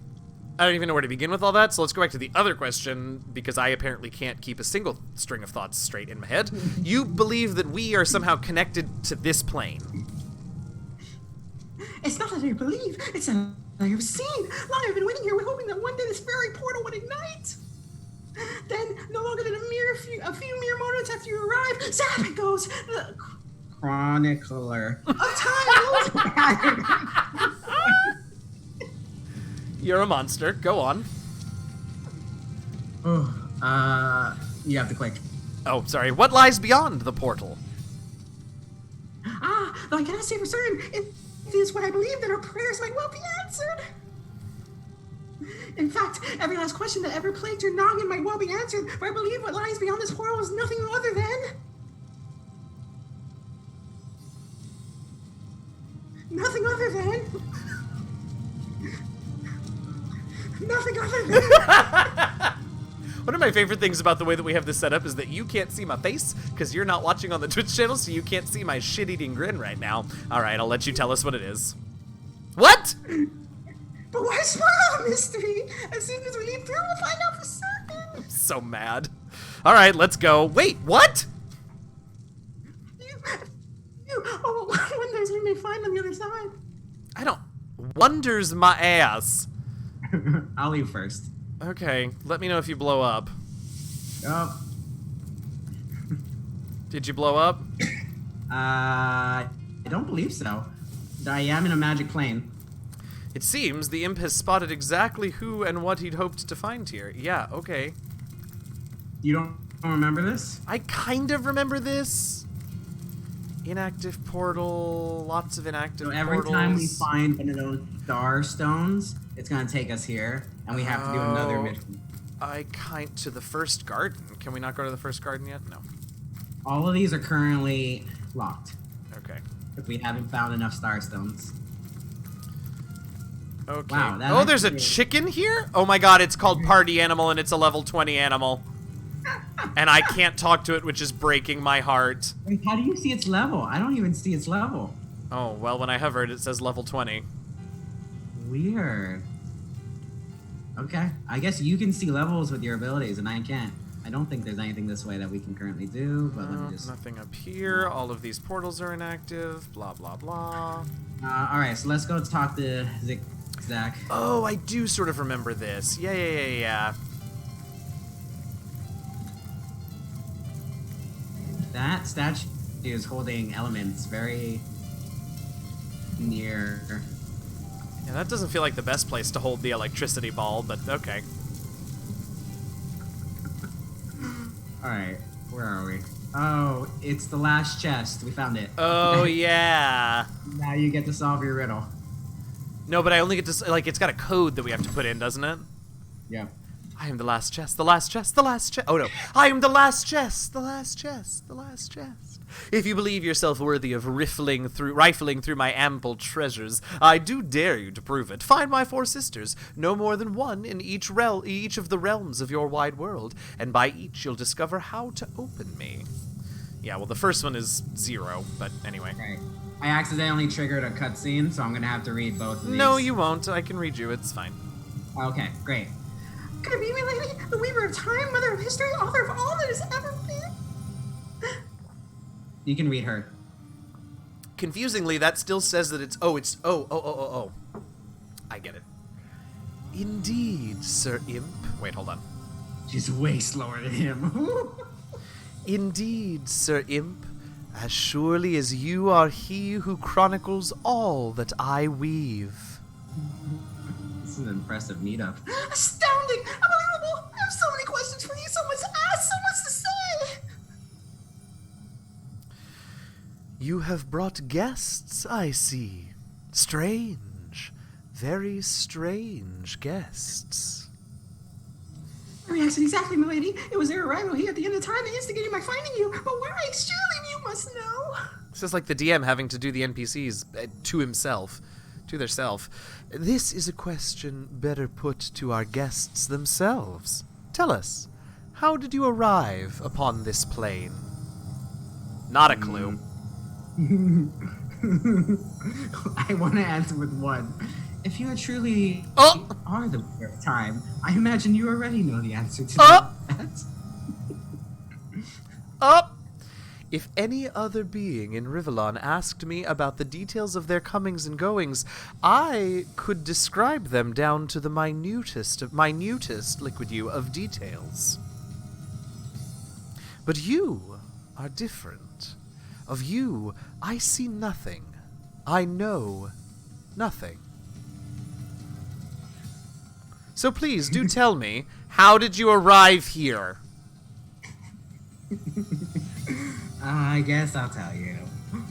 I don't even know where to begin with all that. So let's go back to the other question because I apparently can't keep a single string of thoughts straight in my head. You believe that we are somehow connected to this plane? It's not that I believe, it's that I have seen. Long I've been waiting here, hoping that one day this very portal would ignite. Then, no longer than a few mere moments after you arrive, zap it goes. The chronicler of time goes by. You're a monster. Go on. You have to click. Oh, sorry. What lies beyond the portal? Though I cannot say for certain, it is what I believe that our prayers might well be answered. In fact, every last question that ever plagued your noggin might well be answered, for I believe what lies beyond this portal is nothing other than... Nothing other than... Nothing other than... One of my favorite things about the way that we have this set up is that you can't see my face because you're not watching on the Twitch channel, so you can't see my shit-eating grin right now. All right, I'll let you tell us what it is. What? But why spoil the mystery? As soon as we leave through, we'll find out for certain. I'm so mad. All right, let's go. Wait, what? Wonders we may find on the other side. I don't... Wonders my ass. I'll leave first. Okay, let me know if you blow up. Oh. Did you blow up? I don't believe so. I am in a magic plane. It seems the imp has spotted exactly who and what he'd hoped to find here. Yeah, okay. You don't remember this? I kind of remember this. Inactive portal, lots of inactive So every portals. time we find one of those star stones, it's gonna take us here, and we have to do another mission. To the first garden. Can we not go to the first garden yet? No. All of these are currently locked, Okay. because we haven't found enough star stones. Okay. Wow, that Oh, there's a actually- chicken here? Oh my god, it's called Party Animal and it's a level 20 animal. And I can't talk to it, which is breaking my heart. Wait, how do you see its level? I don't even see its level. Oh, well, when I hovered, it says level 20. Weird. Okay, I guess you can see levels with your abilities, and I can't. I don't think there's anything this way that we can currently do, but let me just... Nothing up here. All of these portals are inactive. Blah, blah, blah. Alright, so let's go talk to Zach. Oh, I do sort of remember this. Yeah. That statue is holding elements very near. Yeah, that doesn't feel like the best place to hold the electricity ball, but okay. Alright, where are we? Oh, it's the last chest. We found it. Oh, yeah. Now you get to solve your riddle. No, but I only get to, like, it's got a code that we have to put in, doesn't it? Yeah. I am the last chest, the last chest, the last chest. Oh, no. I am the last chest, the last chest, the last chest. If you believe yourself worthy of rifling through my ample treasures, I do dare you to prove it. Find my 4 sisters, no more than one in each of the realms of your wide world, and by each you'll discover how to open me. Yeah, well, the first one is 0, but anyway. Right. I accidentally triggered a cutscene, so I'm gonna have to read both of these. No, you won't. I can read you. It's fine. Okay, great. Could it be me, lady? The weaver of time, mother of history, author of all that has ever been? You can read her. Confusingly, that still says that it's... Oh. I get it. Indeed, Sir Imp. Wait, hold on. She's way slower than him. Indeed, Sir Imp. As surely as you are he who chronicles all that I weave. This is an impressive meetup. Astounding! Unbelievable! I have so many questions for you, so much to ask, so much to say! You have brought guests, I see. Strange. Very strange guests. My reaction exactly, milady. It was their arrival here at the end of time that instigated my finding you. But why? Surely you must know. This is like the DM having to do the NPCs to himself, to their self. This is a question better put to our guests themselves. Tell us, how did you arrive upon this plane? Not a clue. I want to answer with one. If you truly are the bearer of time, I imagine you already know the answer to that. If any other being in Rivellon asked me about the details of their comings and goings, I could describe them down to the minutest liquid you of details. But you are different. Of you, I see nothing. I know nothing. So please, do tell me, how did you arrive here? I guess I'll tell you.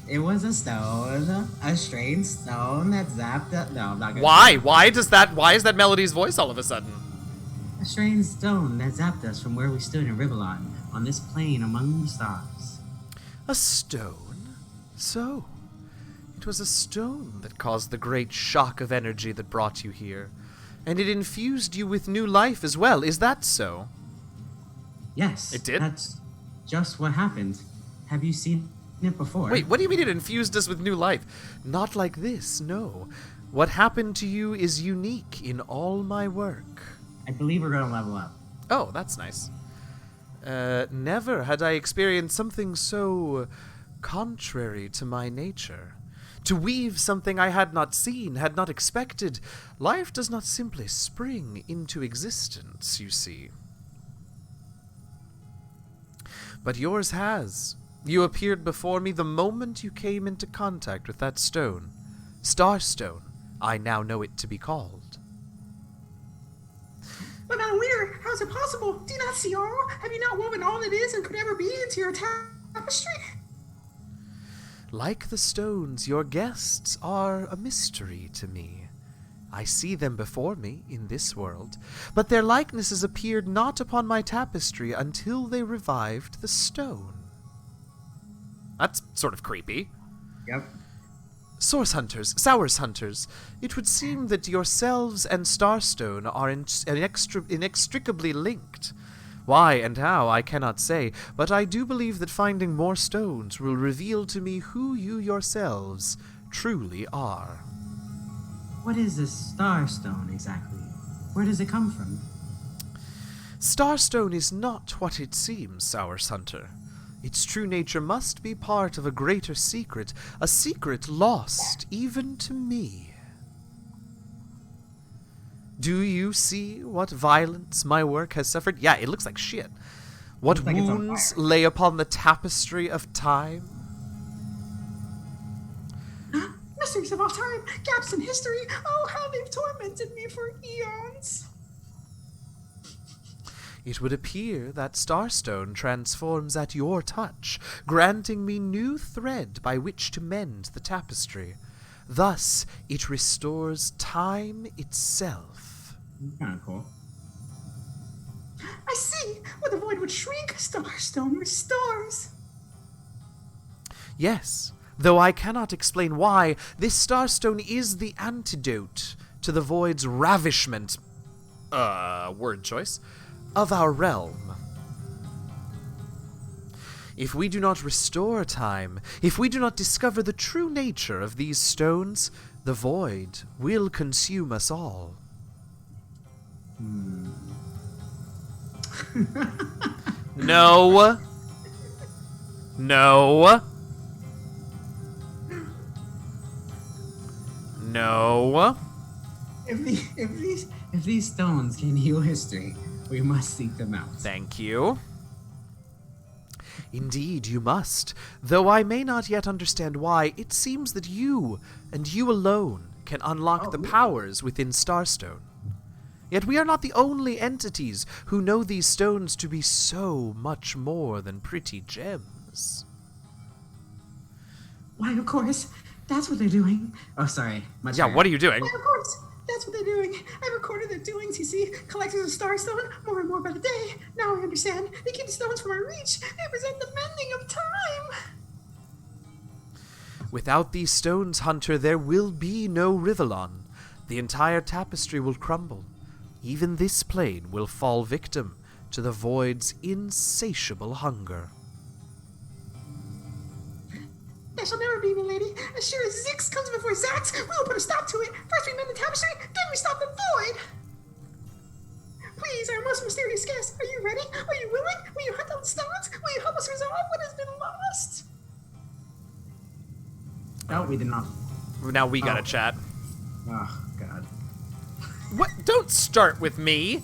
It was a stone, a strange stone that zapped us. No, I'm not gonna. Why? Why is that Melody's voice all of a sudden? A strange stone that zapped us from where we stood in Rivellon, on this plain among the stars. A stone? So, it was a stone that caused the great shock of energy that brought you here. And it infused you with new life as well. Is that so? Yes. It did? That's just what happened. Have you seen it before? Wait, what do you mean it infused us with new life? Not like this, no. What happened to you is unique in all my work. I believe we're going to level up. Oh, that's nice. Never had I experienced something so contrary to my nature. To weave something I had not seen, had not expected. Life does not simply spring into existence, you see. But yours has. You appeared before me the moment you came into contact with that stone. Starstone, I now know it to be called. But I'm weird. How is it possible? Do you not see all? Have you not woven all it is and could ever be into your tapestry? Like the stones, your guests are a mystery to me. I see them before me in this world, but their likenesses appeared not upon my tapestry until they revived the stone. That's sort of creepy. Yep. Source hunters, Source hunters, it would seem that yourselves and Starstone are inextricably linked. Why and how, I cannot say, but I do believe that finding more stones will reveal to me who you yourselves truly are. What is this Starstone exactly? Where does it come from? Starstone is not what it seems, Source hunter. Its true nature must be part of a greater secret, a secret lost even to me. Do you see what violence my work has suffered? Yeah, it looks like shit. What Looks like it's on wounds fire. lay upon the tapestry of time? Mysteries of all time, gaps in history. Oh, how they've tormented me for eons. It would appear that Starstone transforms at your touch, granting me new thread by which to mend the tapestry. Thus, it restores time itself. Kind of cool. I see. Where the void would shrink, Starstone restores. Yes, though I cannot explain why, this Starstone is the antidote to the void's ravishment, word choice, of our realm. If we do not restore time, if we do not discover the true nature of these stones, the void will consume us all. No. No. No. If these stones can heal history, we must seek them out. Thank you. Indeed, you must. Though I may not yet understand why, it seems that you, and you alone, can unlock the powers within Starstone. Yet we are not the only entities who know these stones to be so much more than pretty gems. Why, of course, that's what they're doing. Oh, sorry. Much Yeah, higher. what are you doing? Why, of course, that's what they're doing. I recorded their doings, you see. Collectors of Starstone, more and more by the day. Now I understand. They keep the stones from our reach. They represent the mending of time. Without these stones, Hunter, there will be no Rivellon. The entire tapestry will crumble. Even this plane will fall victim to the void's insatiable hunger. There shall never be, milady. As sure as Zix comes before Zax, we will put a stop to it. First we mend the tapestry, then we stop the void. Please, our most mysterious guest, are you ready? Are you willing? Will you hunt down the stones? Will you help us resolve what has been lost? No, we did not. Now we gotta chat. Oh, God. What? Don't start with me!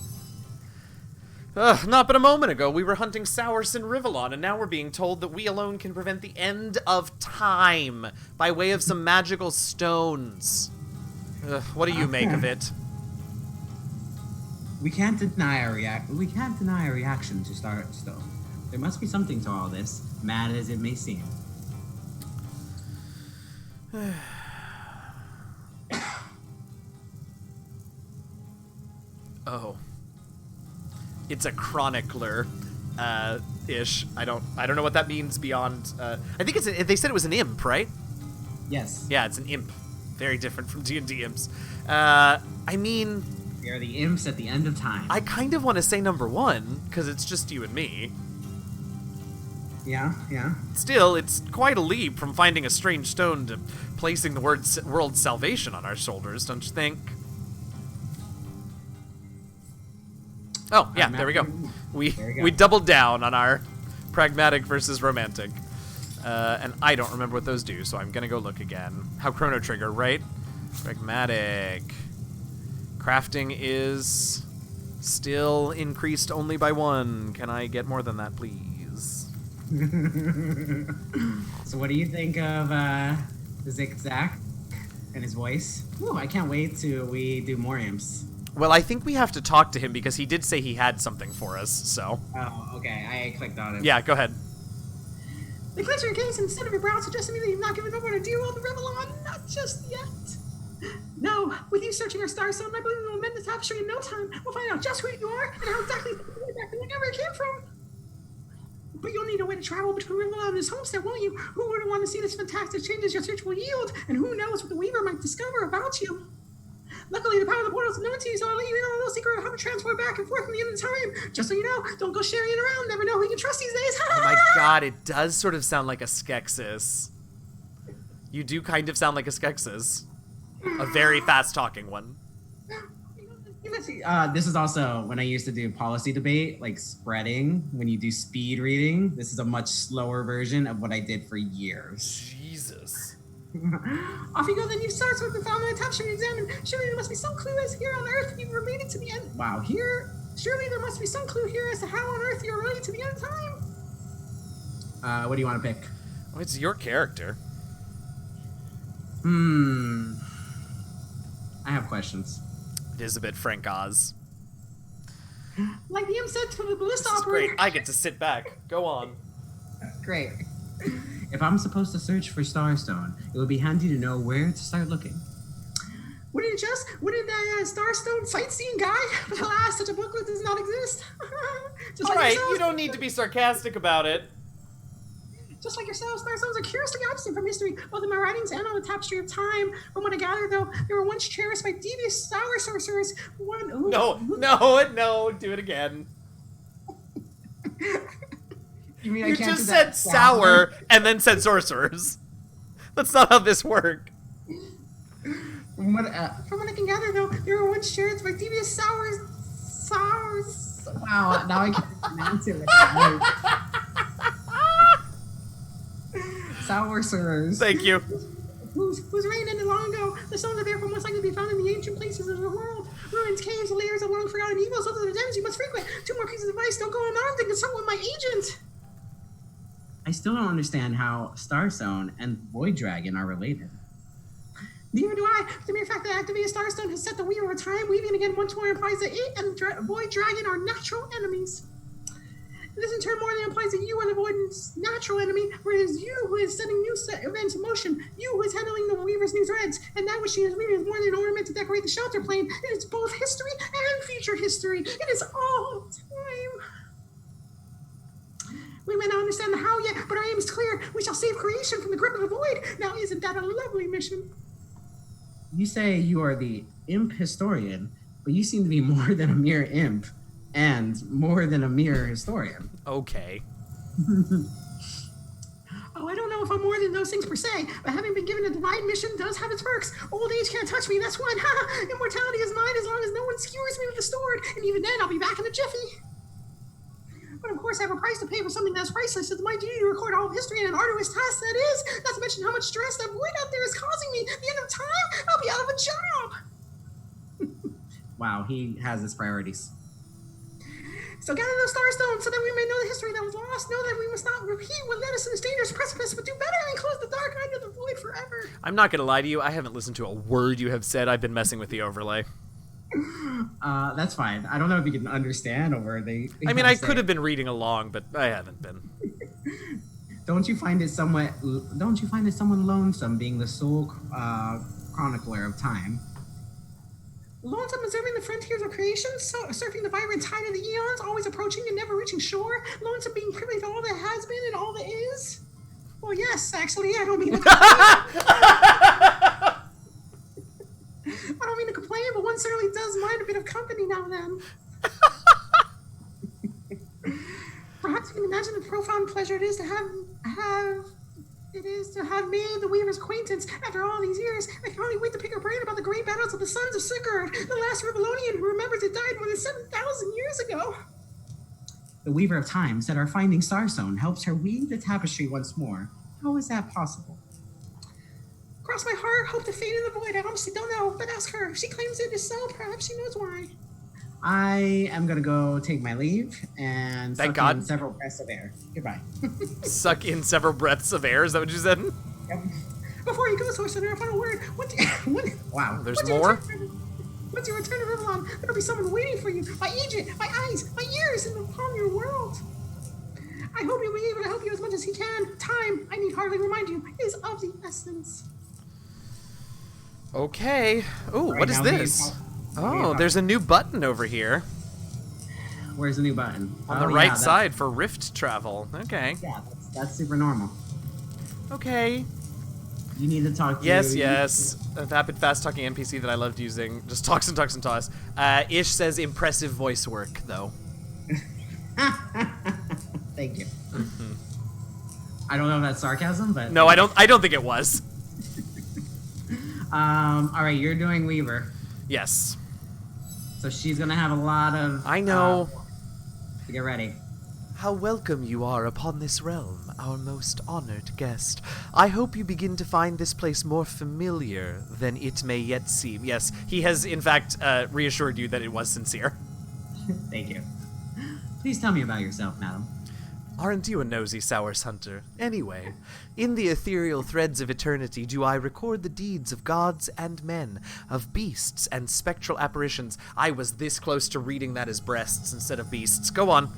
Ugh, not but a moment ago we were hunting Sourson Rivellon, and now we're being told that we alone can prevent the end of time by way of some magical stones. Ugh, what do you make of it? We can't deny our reaction to Starstone. There must be something to all this, mad as it may seem. Oh. It's a chronicler, ish. I don't know what that means beyond, I think they said it was an imp, right? Yes. Yeah, it's an imp. Very different from D&D imps. I mean... We are the imps at the end of time. I kind of want to say number one, because it's just you and me. Yeah. Still, it's quite a leap from finding a strange stone to placing the world's salvation on our shoulders, don't you think? Oh, yeah, there we go. We doubled down on our pragmatic versus romantic. And I don't remember what those do, so I'm gonna go look again. How Chrono Trigger, right? Pragmatic. Crafting is still increased only by 1. Can I get more than that, please? So what do you think of Zach and his voice? Ooh, I can't wait till we do more imps. Well, I think we have to talk to him because he did say he had something for us, so... Oh, okay. I clicked on it. Yeah, go ahead. The clincher in case instead of your brow suggests to me that you've not given up on a dear old Rivellon. Not just yet. No, with you searching our Starstone, I believe we will mend the tapestry in no time. We'll find out just who you are and how exactly back and wherever it came from. But you'll need a way to travel between Rivellon and his homestead, won't you? Who wouldn't want to see this fantastic changes your search will yield? And who knows what the Weaver might discover about you? Luckily, the power of the portal is known to you, so I'll let you in on a little secret of how to transport back and forth in the end of time. Just so you know, don't go sharing it around. Never know who you can trust these days. Oh my god, it does sort of sound like a Skeksis. You do kind of sound like a Skeksis. A very fast-talking one. This is also when I used to do policy debate, like spreading, when you do speed reading. This is a much slower version of what I did for years. Jesus. Off you go, then you start with the found in the tapestry and examine. Surely there must be some clue as here on Earth you've related to the end. Wow, here? Surely there must be some clue here as to how on Earth you're related to the end of time. What do you want to pick? Oh, it's your character. I have questions. It is a bit Frank Oz. Like the imp said to the ballista This is operator. great. I get to sit back. Go on. Great. If I'm supposed to search for Starstone, it would be handy to know where to start looking. Wouldn't that Starstone sightseeing guy? But alas, such a booklet does not exist. Just All like right, yourselves, you don't need to be sarcastic about it. Just like yourselves, Starstones are curiously absent from history, both in my writings and on the tapestry of time. From what I gather, though, they were once cherished by devious sour sorcerers. No, do it again. You mean You just said sour and then said sorcerers. That's not how this works. From what I can gather, though, they were once cherished by devious sours. Wow, now I can't pronounce it. Sorcerers. Thank you. Whose reign ended long ago. The stones are therefore most likely to be found in the ancient places of the world. Ruins, caves, layers of long forgotten evils. Those are the dens you must frequent. 2 more pieces of advice. Don't go unarmed and consult with my agent. I still don't understand how Starstone and Void Dragon are related. Neither do I. The mere fact that activating a Starstone has set the Weaver of Time weaving again once more implies that it and Void Dragon are natural enemies. This in turn more than implies that you are the Void's natural enemy, whereas you who is setting new events in motion, you who is handling the Weaver's new threads, and that which she is weaving is more than an ornament to decorate the shelter plane. It is both history and future history. It is all time. We may not understand the how yet, but our aim is clear. We shall save creation from the grip of the void. Now, isn't that a lovely mission? You say you are the imp historian, but you seem to be more than a mere imp, and more than a mere historian. Okay. Oh, I don't know if I'm more than those things per se, but having been given a divine mission does have its perks. Old age can't touch me, that's one. Immortality is mine as long as no one skewers me with the sword, and even then I'll be back in a jiffy. But of course I have a price to pay for something that's priceless. It's my duty to record all of history and an arduous task that is. Not to mention how much stress that void out there is causing me. At the end of time, I'll be out of a job. Wow, he has his priorities. So gather those starstones so that we may know the history that was lost. Know that we must not repeat what led us to this dangerous precipice, but do better and close the dark eye to the void forever. I'm not gonna lie to you, I haven't listened to a word you have said. I've been messing with the overlay. That's fine. I don't know if you can understand or they I mean, I could have been reading along, but I haven't been. Don't you find it somewhat lonesome being the sole chronicler of time? Lonesome observing the frontiers of creation, surfing the vibrant tide of the eons, always approaching and never reaching shore. Lonesome being privy to all that has been and all that is. Well, yes, actually, I don't mean to I don't mean to complain, but one certainly does mind a bit of company now and then. Perhaps you can imagine the profound pleasure it is to have made the Weaver's acquaintance after all these years. I can only wait to pick her brain about the great battles of the sons of Sigurd, the last Rivellonian who remembers it died more than 7,000 years ago. The Weaver of Time said our finding Starstone helps her weave the tapestry once more. How is that possible? Cross my heart, hope to fade in the void. I honestly don't know, but ask her. If she claims it is so, perhaps she knows why. I am going to go take my leave and Thank suck God. in several breaths of air. Goodbye. Suck in several breaths of air, is that what you said? Yep. Before you go, Sorcerer, a final word. Wow. There's more? Once you return to Rivellon, there'll be someone waiting for you. My agent, my eyes, my ears, and upon your world. I hope you'll be able to help you as much as he can. Time, I need hardly remind you, is of the essence. Okay. Ooh, Right, what is now this? Oh, there's a new button over here. Where's the new button? On the right side for rift travel. Okay. Yeah, that's super normal. Okay. You need to talk to... Yes. A vapid, fast-talking NPC that I loved using. Just talks and talks and talks. Ish says impressive voice work, though. Thank you. I don't know if that's sarcasm, but... No, I don't think it was. All right, you're doing Weaver. Yes. So she's gonna have a lot of... I know. Get ready. How welcome you are upon this realm, our most honored guest. I hope you begin to find this place more familiar than it may yet seem. Yes, he has, in fact, reassured you that it was sincere. Thank you. Please tell me about yourself, madam. Aren't you a nosy Sours hunter? Anyway, in the ethereal threads of eternity do I record the deeds of gods and men, of beasts and spectral apparitions. I was this close to reading that as breasts instead of beasts. Go on.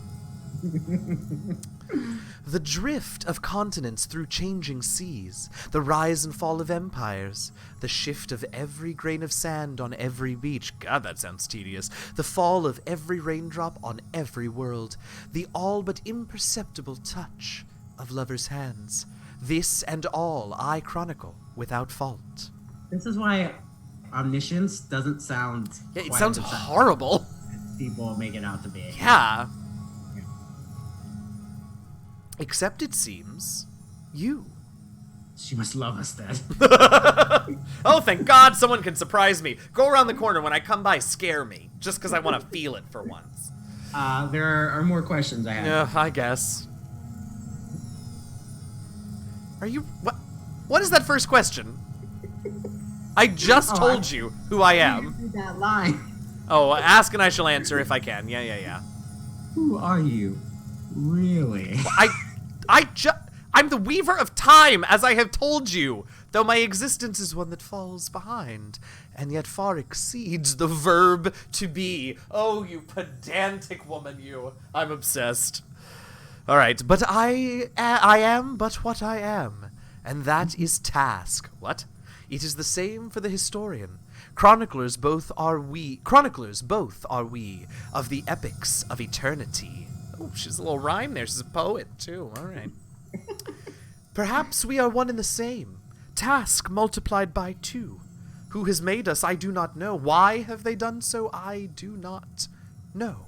The drift of continents through changing seas, the rise and fall of empires, the shift of every grain of sand on every beach, God, that sounds tedious, the fall of every raindrop on every world, the all but imperceptible touch of lovers' hands. This and all I chronicle without fault. This is why omniscience doesn't sound... Yeah, it sounds horrible. People make it out to be. Yeah. Except it seems, you. She must love us then. Oh, thank God someone can surprise me. Go around the corner when I come by, scare me. Just because I want to feel it for once. There are more questions I have. Yeah, I guess. Are you... What is that first question? I just told you who I am. Read that line. Oh, ask and I shall answer if I can. Yeah. Who are you? Really? I'm the Weaver of Time, as I have told you, though my existence is one that falls behind, and yet far exceeds the verb to be. Oh, you pedantic woman, you. I'm obsessed. All right, but I am but what I am, and that is task. What? It is the same for the historian. Chroniclers both are we of the epics of eternity. Oh, she's a little rhyme there. She's a poet too. All right. Perhaps we are one and the same. Task multiplied by 2. Who has made us, I do not know. Why have they done so, I do not know.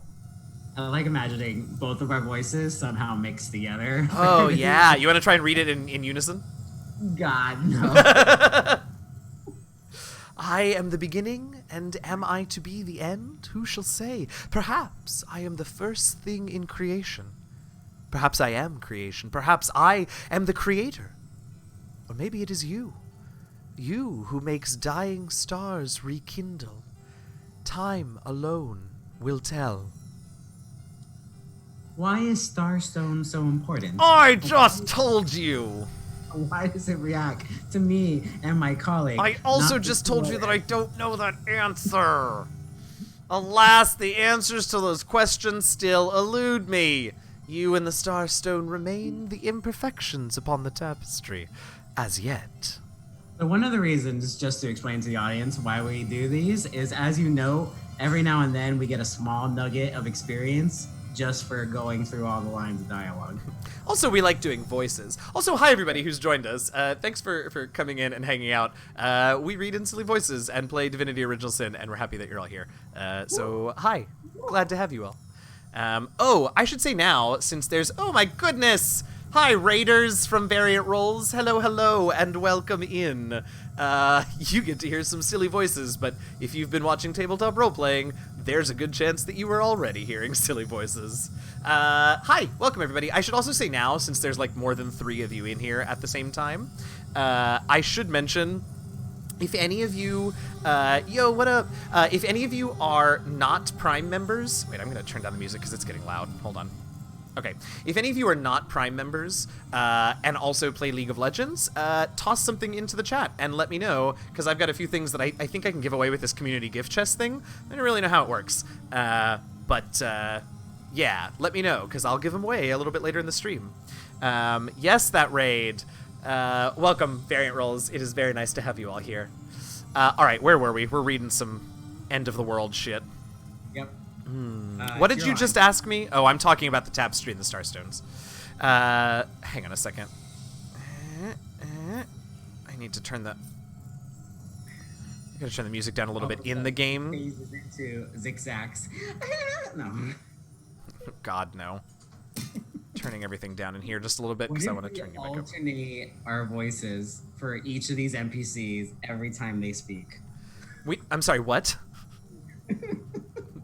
I like imagining both of our voices somehow mixed together. Oh, yeah. You want to try and read it in unison? God, no. I am the beginning, and am I to be the end? Who shall say? Perhaps I am the first thing in creation. Perhaps I am creation. Perhaps I am the creator. Or maybe it is you. You who makes dying stars rekindle. Time alone will tell. Why is Starstone so important? I just told you! Why does it react to me and my colleague? I also just told you that I don't know that answer. Alas, the answers to those questions still elude me. You and the Starstone remain the imperfections upon the tapestry, as yet. So one of the reasons, just to explain to the audience why we do these, is as you know, every now and then we get a small nugget of experience just for going through all the lines of dialogue. Also, we like doing voices. Also, hi everybody who's joined us. Thanks for coming in and hanging out. We read in silly voices and play Divinity Original Sin, and we're happy that you're all here. So, hi. Glad to have you all. Oh, I should say now, since there's... Oh my goodness! Hi, Raiders from Variant Roles. Hello, hello, and welcome in. You get to hear some silly voices, but if you've been watching tabletop role-playing, there's a good chance that you were already hearing silly voices. Hi, welcome everybody. I should also say now, since there's like more than 3 of you in here at the same time, I should mention, if any of you, yo, what up? If any of you are not Prime members, wait, I'm gonna turn down the music because it's getting loud. Hold on. Okay, if any of you are not Prime members and also play League of Legends, toss something into the chat and let me know, because I've got a few things that I think I can give away with this community gift chest thing. I don't really know how it works, but yeah, let me know, because I'll give them away a little bit later in the stream. Yes, that raid. Welcome, Variant Roles. It is very nice to have you all here. All right, where were we? We're reading some end of the world shit. Yep. What did you just ask me? Oh, I'm talking about the tapestry and the Starstones. Hang on a second. I need to turn the... I gotta turn the music down a little bit in the game. Phases into zigzags. No. God, no. Turning everything down in here just a little bit because I want to turn you back up. Alternate our voices for each of these NPCs every time they speak. I'm sorry, what?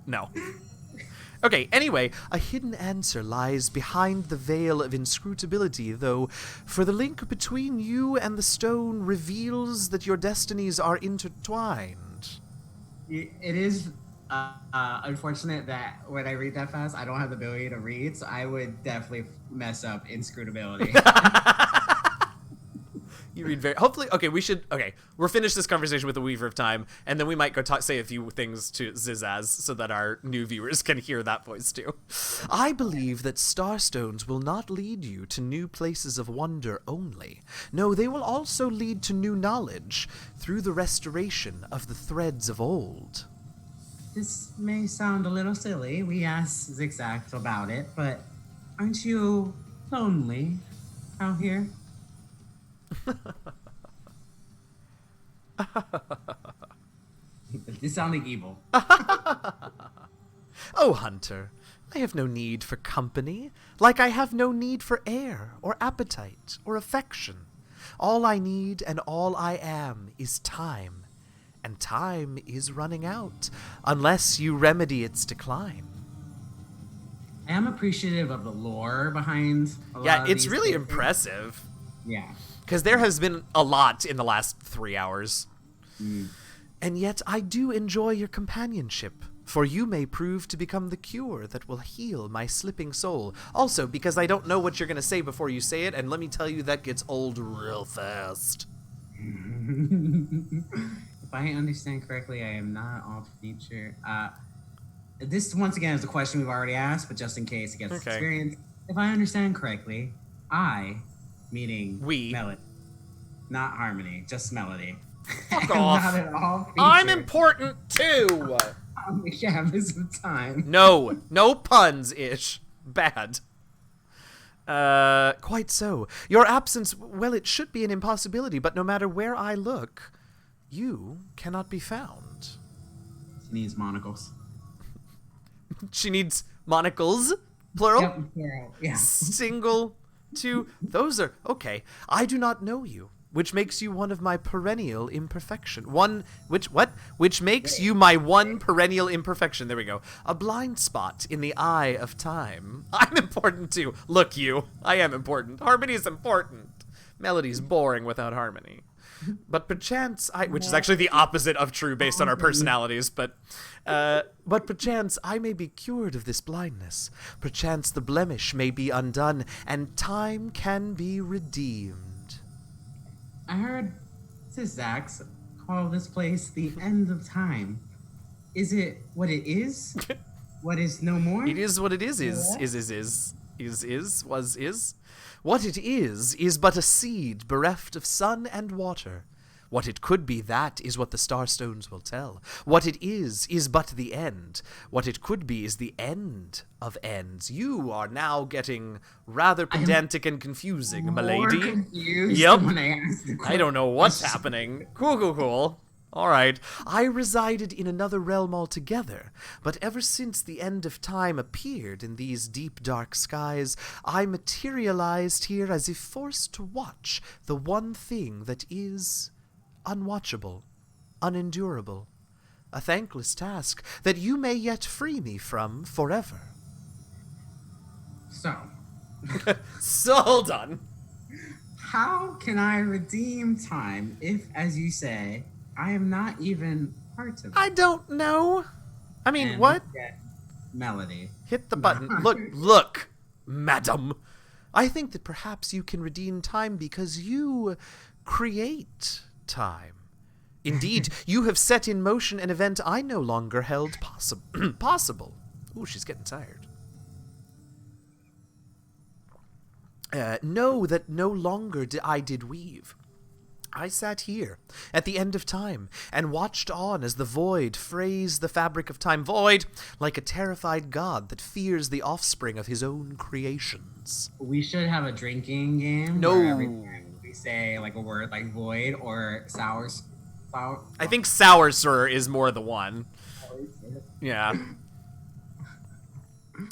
No. Okay, anyway, a hidden answer lies behind the veil of inscrutability, though, for the link between you and the stone reveals that your destinies are intertwined. It is unfortunate that when I read that fast, I don't have the ability to read, so I would definitely mess up inscrutability. You read very... Hopefully... Okay, we'll finish this conversation with the Weaver of Time, and then we might go say a few things to Zizaz so that our new viewers can hear that voice too. I believe that Starstones will not lead you to new places of wonder only. No, they will also lead to new knowledge through the restoration of the threads of old. This may sound a little silly. We asked Zigzag about it, but aren't you lonely out here? This sounding evil. Oh, Hunter, I have no need for company, like I have no need for air, or appetite, or affection. All I need and all I am is time, and time is running out, unless you remedy its decline. I am appreciative of the lore behind a lot Yeah, of it's these really characters. impressive. Yeah. Because there has been a lot in the last 3 hours. And yet I do enjoy your companionship, for you may prove to become the cure that will heal my slipping soul. Also, because I don't know what you're going to say before you say it, and let me tell you, that gets old real fast. If I understand correctly, I am not off feature. This, once again, is a question we've already asked, but just in case it gets experience. if I understand correctly, I, meaning We. Melody, not Harmony, just Melody. Fuck am off. not at all I'm featured important too. on the canvas of time. No. No puns, Ish. Bad. Quite so. Your absence, well, it should be an impossibility, but no matter where I look, you cannot be found. She needs monocles. She needs monocles, plural? Yep, plural. Yeah. Single, two, those are, okay. I do not know you, which makes you one of my perennial imperfection. Which makes you my one perennial imperfection. There we go. A blind spot in the eye of time. I'm important too. Look, you. I am important. Harmony is important. Melody's boring without harmony. But perchance which is actually the opposite of true based on our personalities, but perchance I may be cured of this blindness. Perchance the blemish may be undone, and time can be redeemed. I heard Zax call this place the end of time. Is it what it is? What is no more? It is what it is. What it is but a seed bereft of sun and water. What it could be, that is what the Starstones will tell. What it is but the end. What it could be is the end of ends. You are now getting rather pedantic and confusing, milady. More confused Yep. when I asked the I don't know what's happening. Cool. All right. I resided in another realm altogether, but ever since the end of time appeared in these deep dark skies, I materialized here as if forced to watch the one thing that is unwatchable, unendurable, a thankless task that you may yet free me from forever. So, So done. how can I redeem time if, as you say, I am not even part of it? I don't know. I mean, And what? get Melody. Hit the button. Look, madam. I think that perhaps you can redeem time because you create time. Indeed, you have set in motion an event I no longer held possible. Ooh, she's getting tired. Know that no longer I did weave. I sat here, at the end of time, and watched on as the void frays the fabric of time. Void, like a terrified god that fears the offspring of his own creations. We should have a drinking game. No. Where every time we say like a word like void or sour. I think sour sir is more the one. Yeah.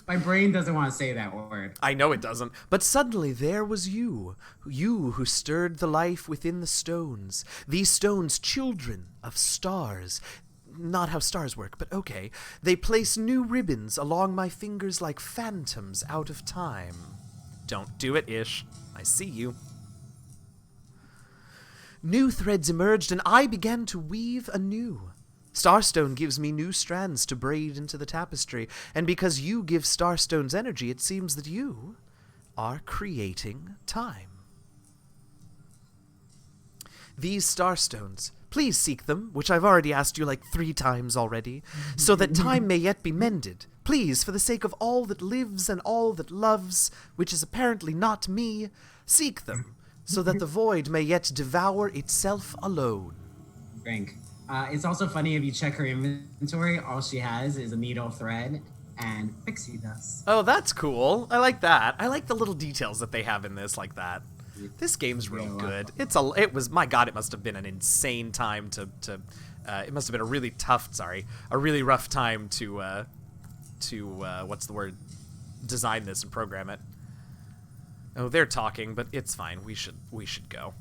My brain doesn't want to say that word. I know it doesn't. But suddenly there was you who stirred the life within the stones. These stones, children of stars. Not how stars work, but okay. They place new ribbons along my fingers like phantoms out of time. Don't do it, Ish. I see you. New threads emerged, and I began to weave anew. Starstone gives me new strands to braid into the tapestry, and because you give Starstone's energy, it seems that you are creating time. These Starstones, please seek them, which I've already asked you like 3 times already, so that time may yet be mended. Please, for the sake of all that lives and all that loves, which is apparently not me, seek them, so that the void may yet devour itself alone. Drink. It's also funny if you check her inventory, all she has is a needle thread and pixie dust. Oh, that's cool. I like that. I like the little details that they have in this like that. This game's real good. My god, it must have been an insane time it must have been a really really rough time to what's the word? Design this and program it. Oh, they're talking, but it's fine. We should go.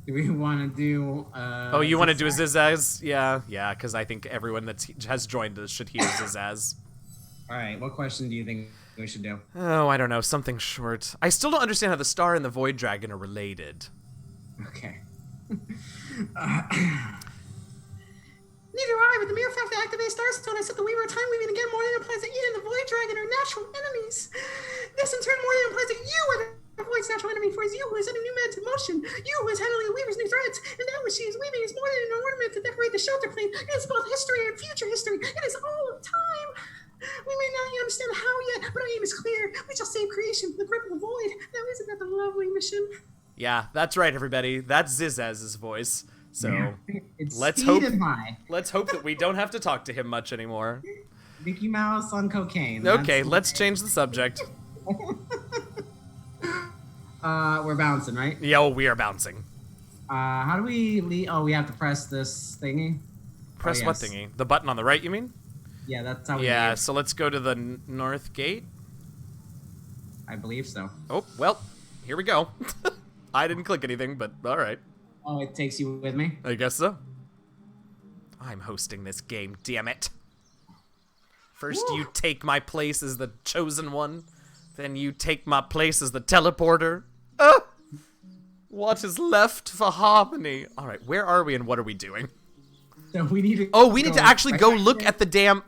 Do we want to do? Oh, you want to do a Zizaz? Yeah, because I think everyone that has joined us should hear Zizaz. All right, what question do you think we should do? Oh, I don't know, something short. I still don't understand how the star and the void dragon are related. Okay. Neither I, but the mere fact that activated Starstone, I set the Weaver of Time weaving again more than implies that Ian and the Void Dragon are natural enemies. This in turn more than implies that you are the Void's natural enemy, for it's you who has set a new man to motion, you who is handling the Weaver's new threads, and that which she is weaving is more than an ornament to decorate the shelter plane. It is both history and future history. It is all of time. We may not yet understand understand how yet, but our aim is clear. We shall save creation from the grip of the void. Now isn't that the lovely mission? Yeah, that's right, everybody. That's Zizaz's voice. So It's let's speed hope and high. let's hope that we don't have to talk to him much anymore. Mickey Mouse on cocaine. Okay, That's- let's change the subject. We're bouncing, right? Yo, we are bouncing. How do we leave? Oh, we have to press this thingy. Press Oh, what yes. thingy? The button on the right, you mean? Yeah, that's how we Yeah, leave. so let's go to the north gate. I believe so. Oh, well, here we go. I didn't click anything, but all right. Oh, it takes you with me? I guess so. I'm hosting this game, damn it. First Woo. you take my place as the chosen one, then you take my place as the teleporter. What is left for harmony? All right, where are we and what are we doing? So we need to. Oh, we need to actually right go back look there. at the damn...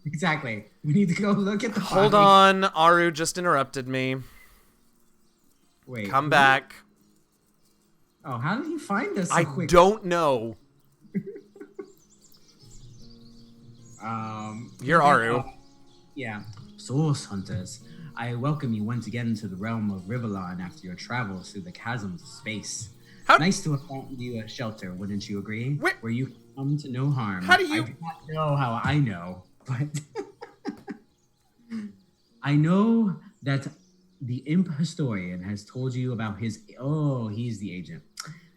Exactly. We need to go look at the. Hold body. on, Aru just interrupted me. Wait. Come back. Oh, how did you find us so I quick? don't know. You're Aru. Yeah. Source hunters, I welcome you once again to the realm of Rivellon after your travels through the chasms of space. How- Nice to have found you a shelter, wouldn't you agree? Where- Where you come to no harm. How do you- I do not know how I know, but I know that the imp historian has told you about his. Oh, he's the agent.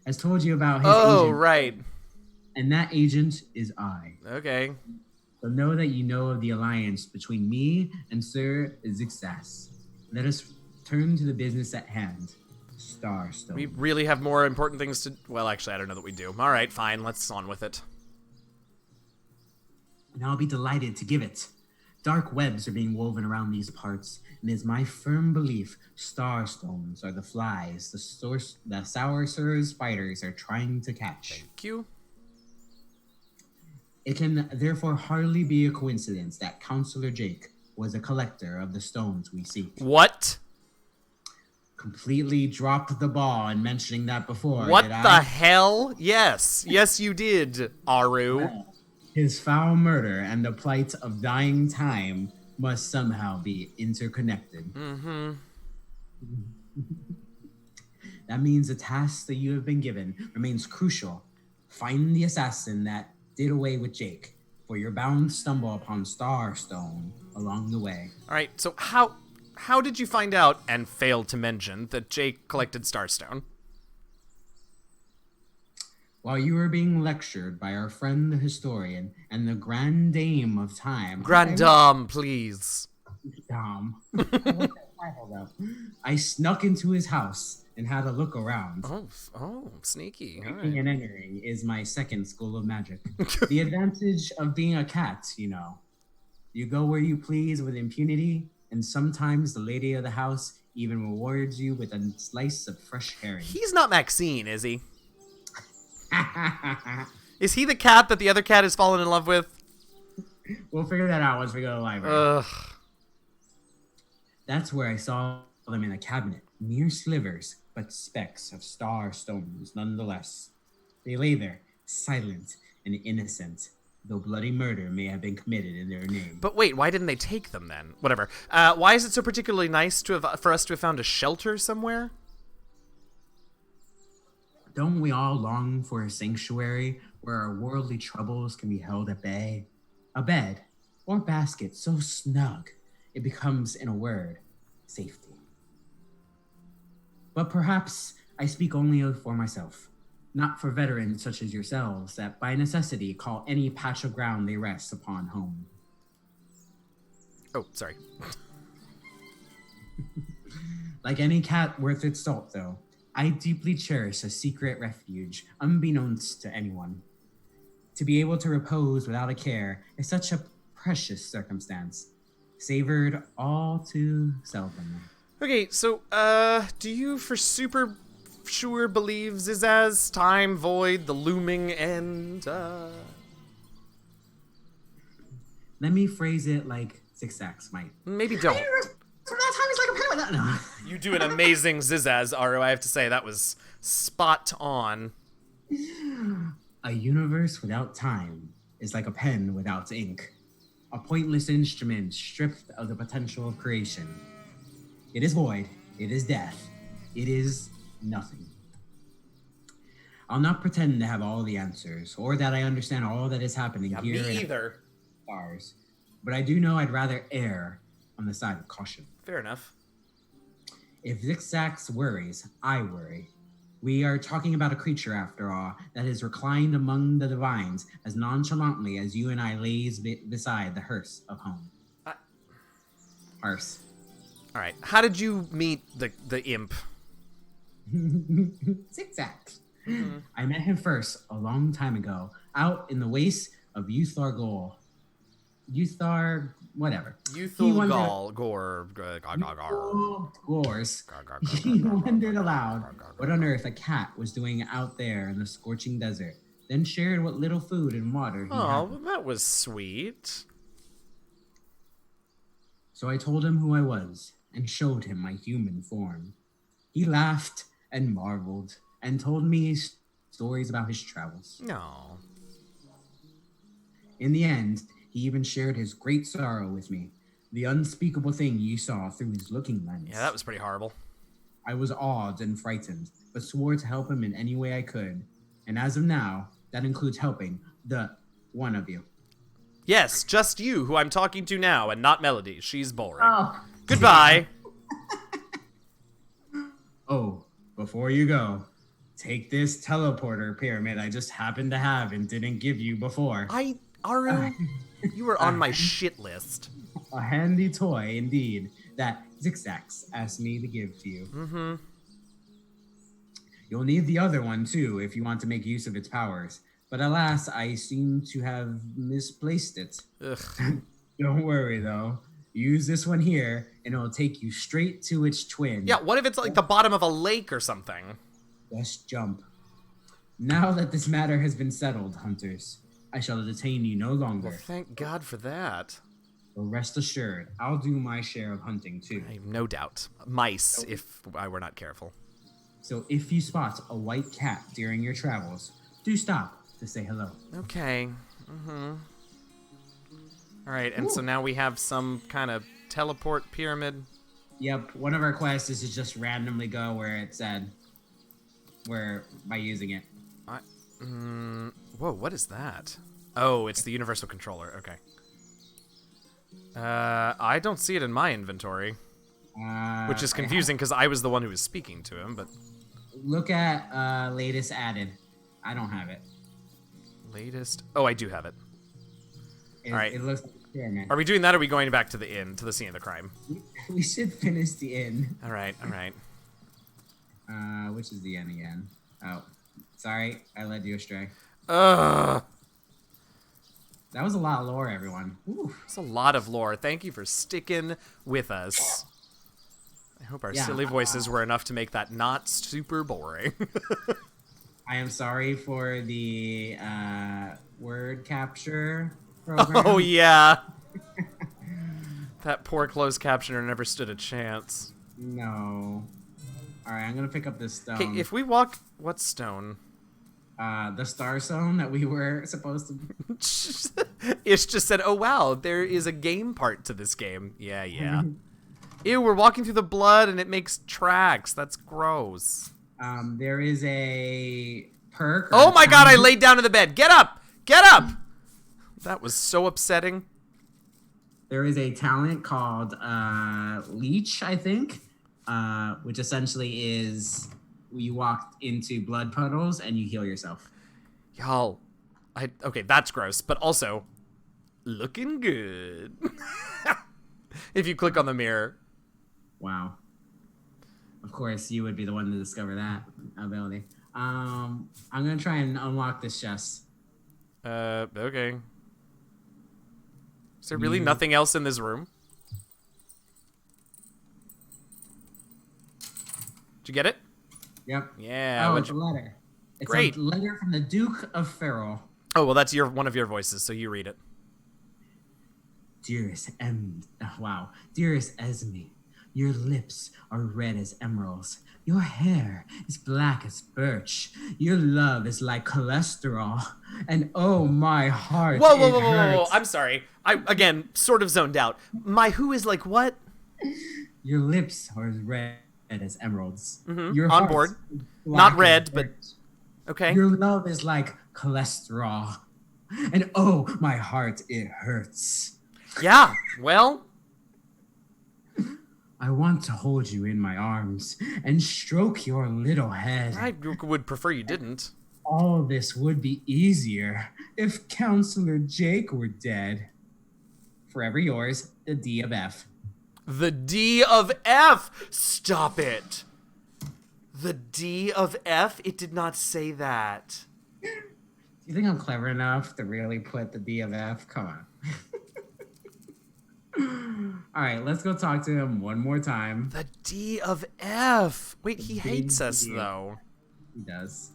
Has told you about his Oh, agent, right. and that agent is I. Okay. So know that you know of the alliance between me and Sir Zixas. Let us turn to the business at hand. Starstone. We really have more important things to... Well, actually, I don't know that we do. All right, fine. Let's on with it. And I'll be delighted to give it. Dark webs are being woven around these parts, and it is my firm belief starstones are the flies the sour sir spiders are trying to catch. Thank you. It can therefore hardly be a coincidence that Counselor Jake was a collector of the stones we seek. What? Completely dropped the ball in mentioning that before. What did the I? hell? Yes. Yes, you did, Aru. His foul murder and the plight of dying time must somehow be interconnected. Mm-hmm. That means the task that you have been given remains crucial. Find the assassin that did away with Jake, for you're bound to stumble upon Starstone along the way. All right, so how did you find out, and failed to mention, that Jake collected Starstone? While you were being lectured by our friend the historian and the Grand Dame of Time. Grand Dame, please. Dame. I snuck into his house and had a look around. Oh, sneaky. All Breaking right. and entering is my second school of magic. The advantage of being a cat, you know. You go where you please with impunity, and sometimes the lady of the house even rewards you with a slice of fresh herring. He's not Maxine, is he? Is he the cat that the other cat has fallen in love with? We'll figure that out once we go to the library. Ugh. That's where I saw them in a cabinet. Mere slivers, but specks of star stones nonetheless. They lay there, silent and innocent, though bloody murder may have been committed in their name. But wait, why didn't they take them then? Whatever. Why is it so particularly nice for us to have found a shelter somewhere? Don't we all long for a sanctuary where our worldly troubles can be held at bay? A bed or basket so snug it becomes, in a word, safety. But perhaps I speak only for myself, not for veterans such as yourselves that by necessity call any patch of ground they rest upon home. Oh, sorry. Like any cat worth its salt, though, I deeply cherish a secret refuge, unbeknownst to anyone. To be able to repose without a care is such a precious circumstance, savored all too seldom. Okay, so, do you for super sure believe Zizaz, time, void, the looming end, Let me phrase it like Zigzags might. Maybe don't. From that time, he's like a pen with that. No. You do an amazing Zizaz, Aru, I have to say. That was spot on. A universe without time is like a pen without ink. a pointless instrument stripped of the potential of creation. It is void. It is death. It is nothing. I'll not pretend to have all the answers, or that I understand all that is happening Yeah, here me in either. stars, but I do know I'd rather err on the side of caution. Fair enough. If Zigzags worries, I worry. We are talking about a creature, after all, that has reclined among the divines as nonchalantly as you and I lays beside the hearse of home. Hearse. All right. How did you meet the imp? Zigzags. I met him first a long time ago, out in the wastes of Uthar whatever. Uthul Gores. He wondered aloud what on earth a cat was doing out there in the scorching desert, then shared what little food and water he Oh, had. that was sweet. So I told him who I was and showed him my human form. He laughed and marveled and told me stories about his travels. No. In the end, he even shared his great sorrow with me, the unspeakable thing you saw through his looking lens. Yeah, that was pretty horrible. I was awed and frightened, but swore to help him in any way I could. And as of now, that includes helping the one of you. Yes, just you, who I'm talking to now, and not Melody. She's boring. Oh. Goodbye. Oh, before you go, take this teleporter pyramid I just happened to have and didn't give you before. Aru, you were on my shit list. A handy toy, indeed, that Zigzags asked me to give to you. Mm-hmm. You'll need the other one, too, if you want to make use of its powers. But alas, I seem to have misplaced it. Ugh. Don't worry, though. Use this one here, and it'll take you straight to its twin. Yeah, what if it's like the bottom of a lake or something? Just jump. Now that this matter has been settled, hunters, I shall detain you no longer. Well, thank God for that. So rest assured, I'll do my share of hunting, too. I have no doubt. Mice, if I were not careful. So if you spot a white cat during your travels, do stop to say hello. Okay. Mm-hmm. All right, and so now we have some kind of teleport pyramid. Yep, one of our quests is to just randomly go where it said, by using it. Whoa, what is that? Oh, it's the universal controller. Okay. I don't see it in my inventory, which is confusing because I was the one who was speaking to him, but... Look at latest added. I don't have it. Latest... Oh, I do have it. All right. It looks like a pyramid. Are we doing that, or are we going back to the inn, to the scene of the crime? We should finish the inn. All right, all right. Which is the inn again? Oh, sorry, I led you astray. Ugh. That was a lot of lore, everyone. Ooh. It's a lot of lore. Thank you for sticking with us. I hope our silly voices were enough to make that not super boring. I am sorry for the word capture program. Oh, yeah. That poor closed captioner never stood a chance. No. All right, I'm going to pick up this stone. Okay, if we walk... What stone? The star stone that we were supposed to... Ish just said, oh, wow, there is a game part to this game. Yeah, yeah. Ew, we're walking through the blood and it makes tracks. That's gross. There is a perk. Oh my God, I laid down in the bed. Get up! Get up! That was so upsetting. There is a talent called Leech, I think, which essentially is you walk into blood puddles and you heal yourself. Y'all, okay, that's gross, but also looking good. If you click on the mirror. Wow. Of course, you would be the one to discover that ability. I'm gonna try and unlock this chest. Okay. Is there really nothing else in this room? Did you get it? Yep. Yeah. Oh, it's a letter. It's Great. a letter from the Duke of Ferrell. Oh, well, that's one of your voices, so you read it. Dearest Dearest Esme, Your lips are red as emeralds. Your hair is black as birch. Your love is like cholesterol. And oh, my heart, Whoa, whoa, it whoa, whoa, whoa, whoa. hurts. I'm sorry. I, again, sort of zoned out. My who is like what? Your lips are as red as emeralds. Your On heart board. is Not black as red, but birch. okay. Your love is like cholesterol. And oh, my heart, it hurts. Yeah, well, I want to hold you in my arms and stroke your little head. I would prefer you didn't. All this would be easier if Counselor Jake were dead. Forever yours, the D of F. The D of F! Stop it! The D of F? It did not say that. Do you think I'm clever enough to really put the D of F? Come on. All right, let's go talk to him one more time. The D of F! Wait, he hates us, D. though. He does.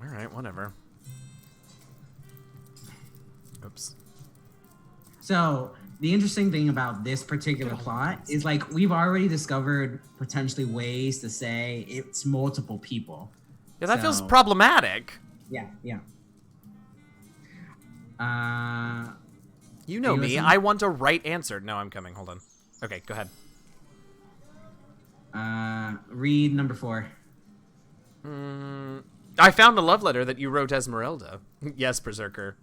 Alright, whatever. Oops. So, the interesting thing about this particular plot is, like, we've already discovered potentially ways to say it's multiple people. Yeah, that feels problematic. Yeah. You know you me, listening? I want a right answer. No, I'm coming, hold on. Okay, go ahead. Read number 4. I found a love letter that you wrote Esmeralda. Yes, Berserker.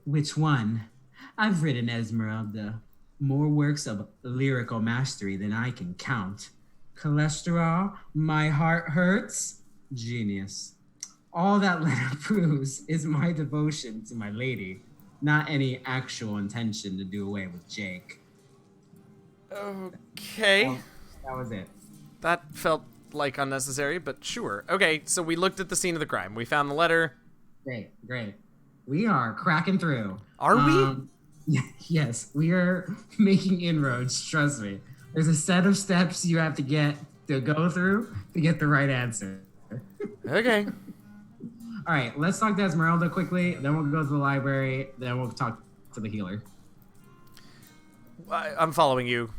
Which one? I've written Esmeralda. More works of lyrical mastery than I can count. Cholesterol, my heart hurts. Genius. All that letter proves is my devotion to my lady, not any actual intention to do away with Jake. Okay. That was it. That felt like unnecessary, but sure. Okay, so we looked at the scene of the crime. We found the letter. Great. We are cracking through. Are we? Yes, we are making inroads, trust me. There's a set of steps you have to go through to get the right answer. Okay. All right, let's talk to Esmeralda quickly, then we'll go to the library, then we'll talk to the healer. I'm following you.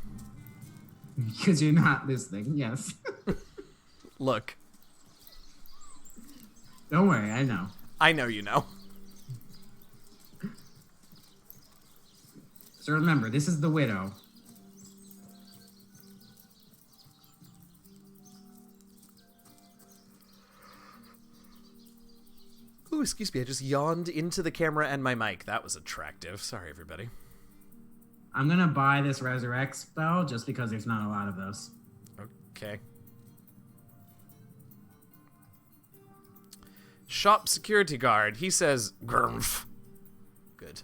Because you're not listening, yes. Look. Don't worry, I know. I know you know. So remember, this is the widow. Ooh, excuse me, I just yawned into the camera and my mic. That was attractive. Sorry, everybody. I'm going to buy this resurrect spell just because there's not a lot of those. Okay. Shop security guard. He says, Grumf. Good.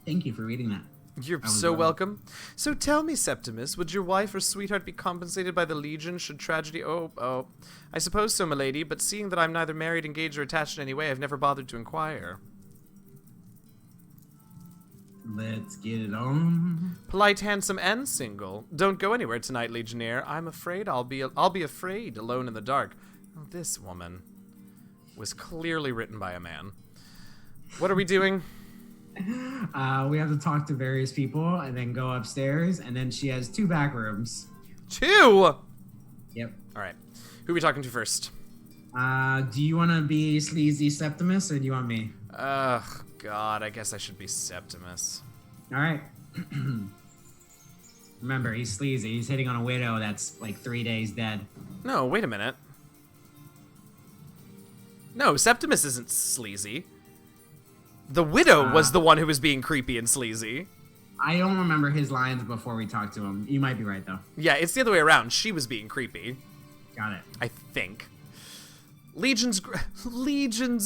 Thank you for reading that. You're so welcome. So tell me, Septimus, would your wife or sweetheart be compensated by the Legion should tragedy... Oh. I suppose so, milady, but seeing that I'm neither married, engaged, or attached in any way, I've never bothered to inquire. Let's get it on. Polite, handsome, and single. Don't go anywhere tonight, Legionnaire. I'm afraid I'll be afraid alone in the dark. Oh, this woman was clearly written by a man. What are we doing? We have to talk to various people and then go upstairs, and then she has 2 back rooms. 2? Yep. All right. Who are we talking to first? Do you want to be sleazy Septimus, or do you want me? Ugh, God, I guess I should be Septimus. All right. Remember, he's sleazy. He's hitting on a widow that's like 3 days dead. No, wait a minute. No, Septimus isn't sleazy. The widow was the one who was being creepy and sleazy. I don't remember his lines before we talked to him. You might be right, though. Yeah, it's the other way around. She was being creepy. Got it. I think. Legion's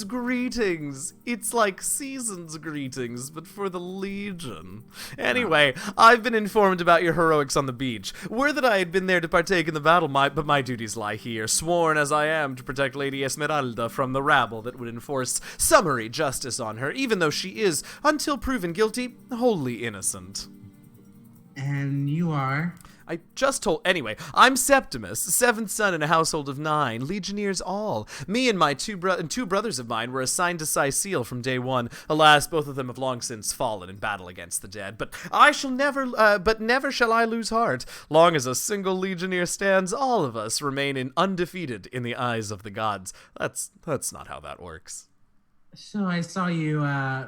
greetings. It's like season's greetings, but for the Legion. Anyway, I've been informed about your heroics on the beach. Were that I had been there to partake in the battle, but my duties lie here, sworn as I am to protect Lady Esmeralda from the rabble that would enforce summary justice on her, even though she is, until proven guilty, wholly innocent. And you are? I just told. Anyway, I'm Septimus, seventh son in a household of 9, legionnaires all. Me and my two brothers of mine were assigned to Sicile from day one. Alas, both of them have long since fallen in battle against the dead. But never shall I lose heart. Long as a single legionnaire stands, all of us remain undefeated in the eyes of the gods. That's not how that works. So I saw you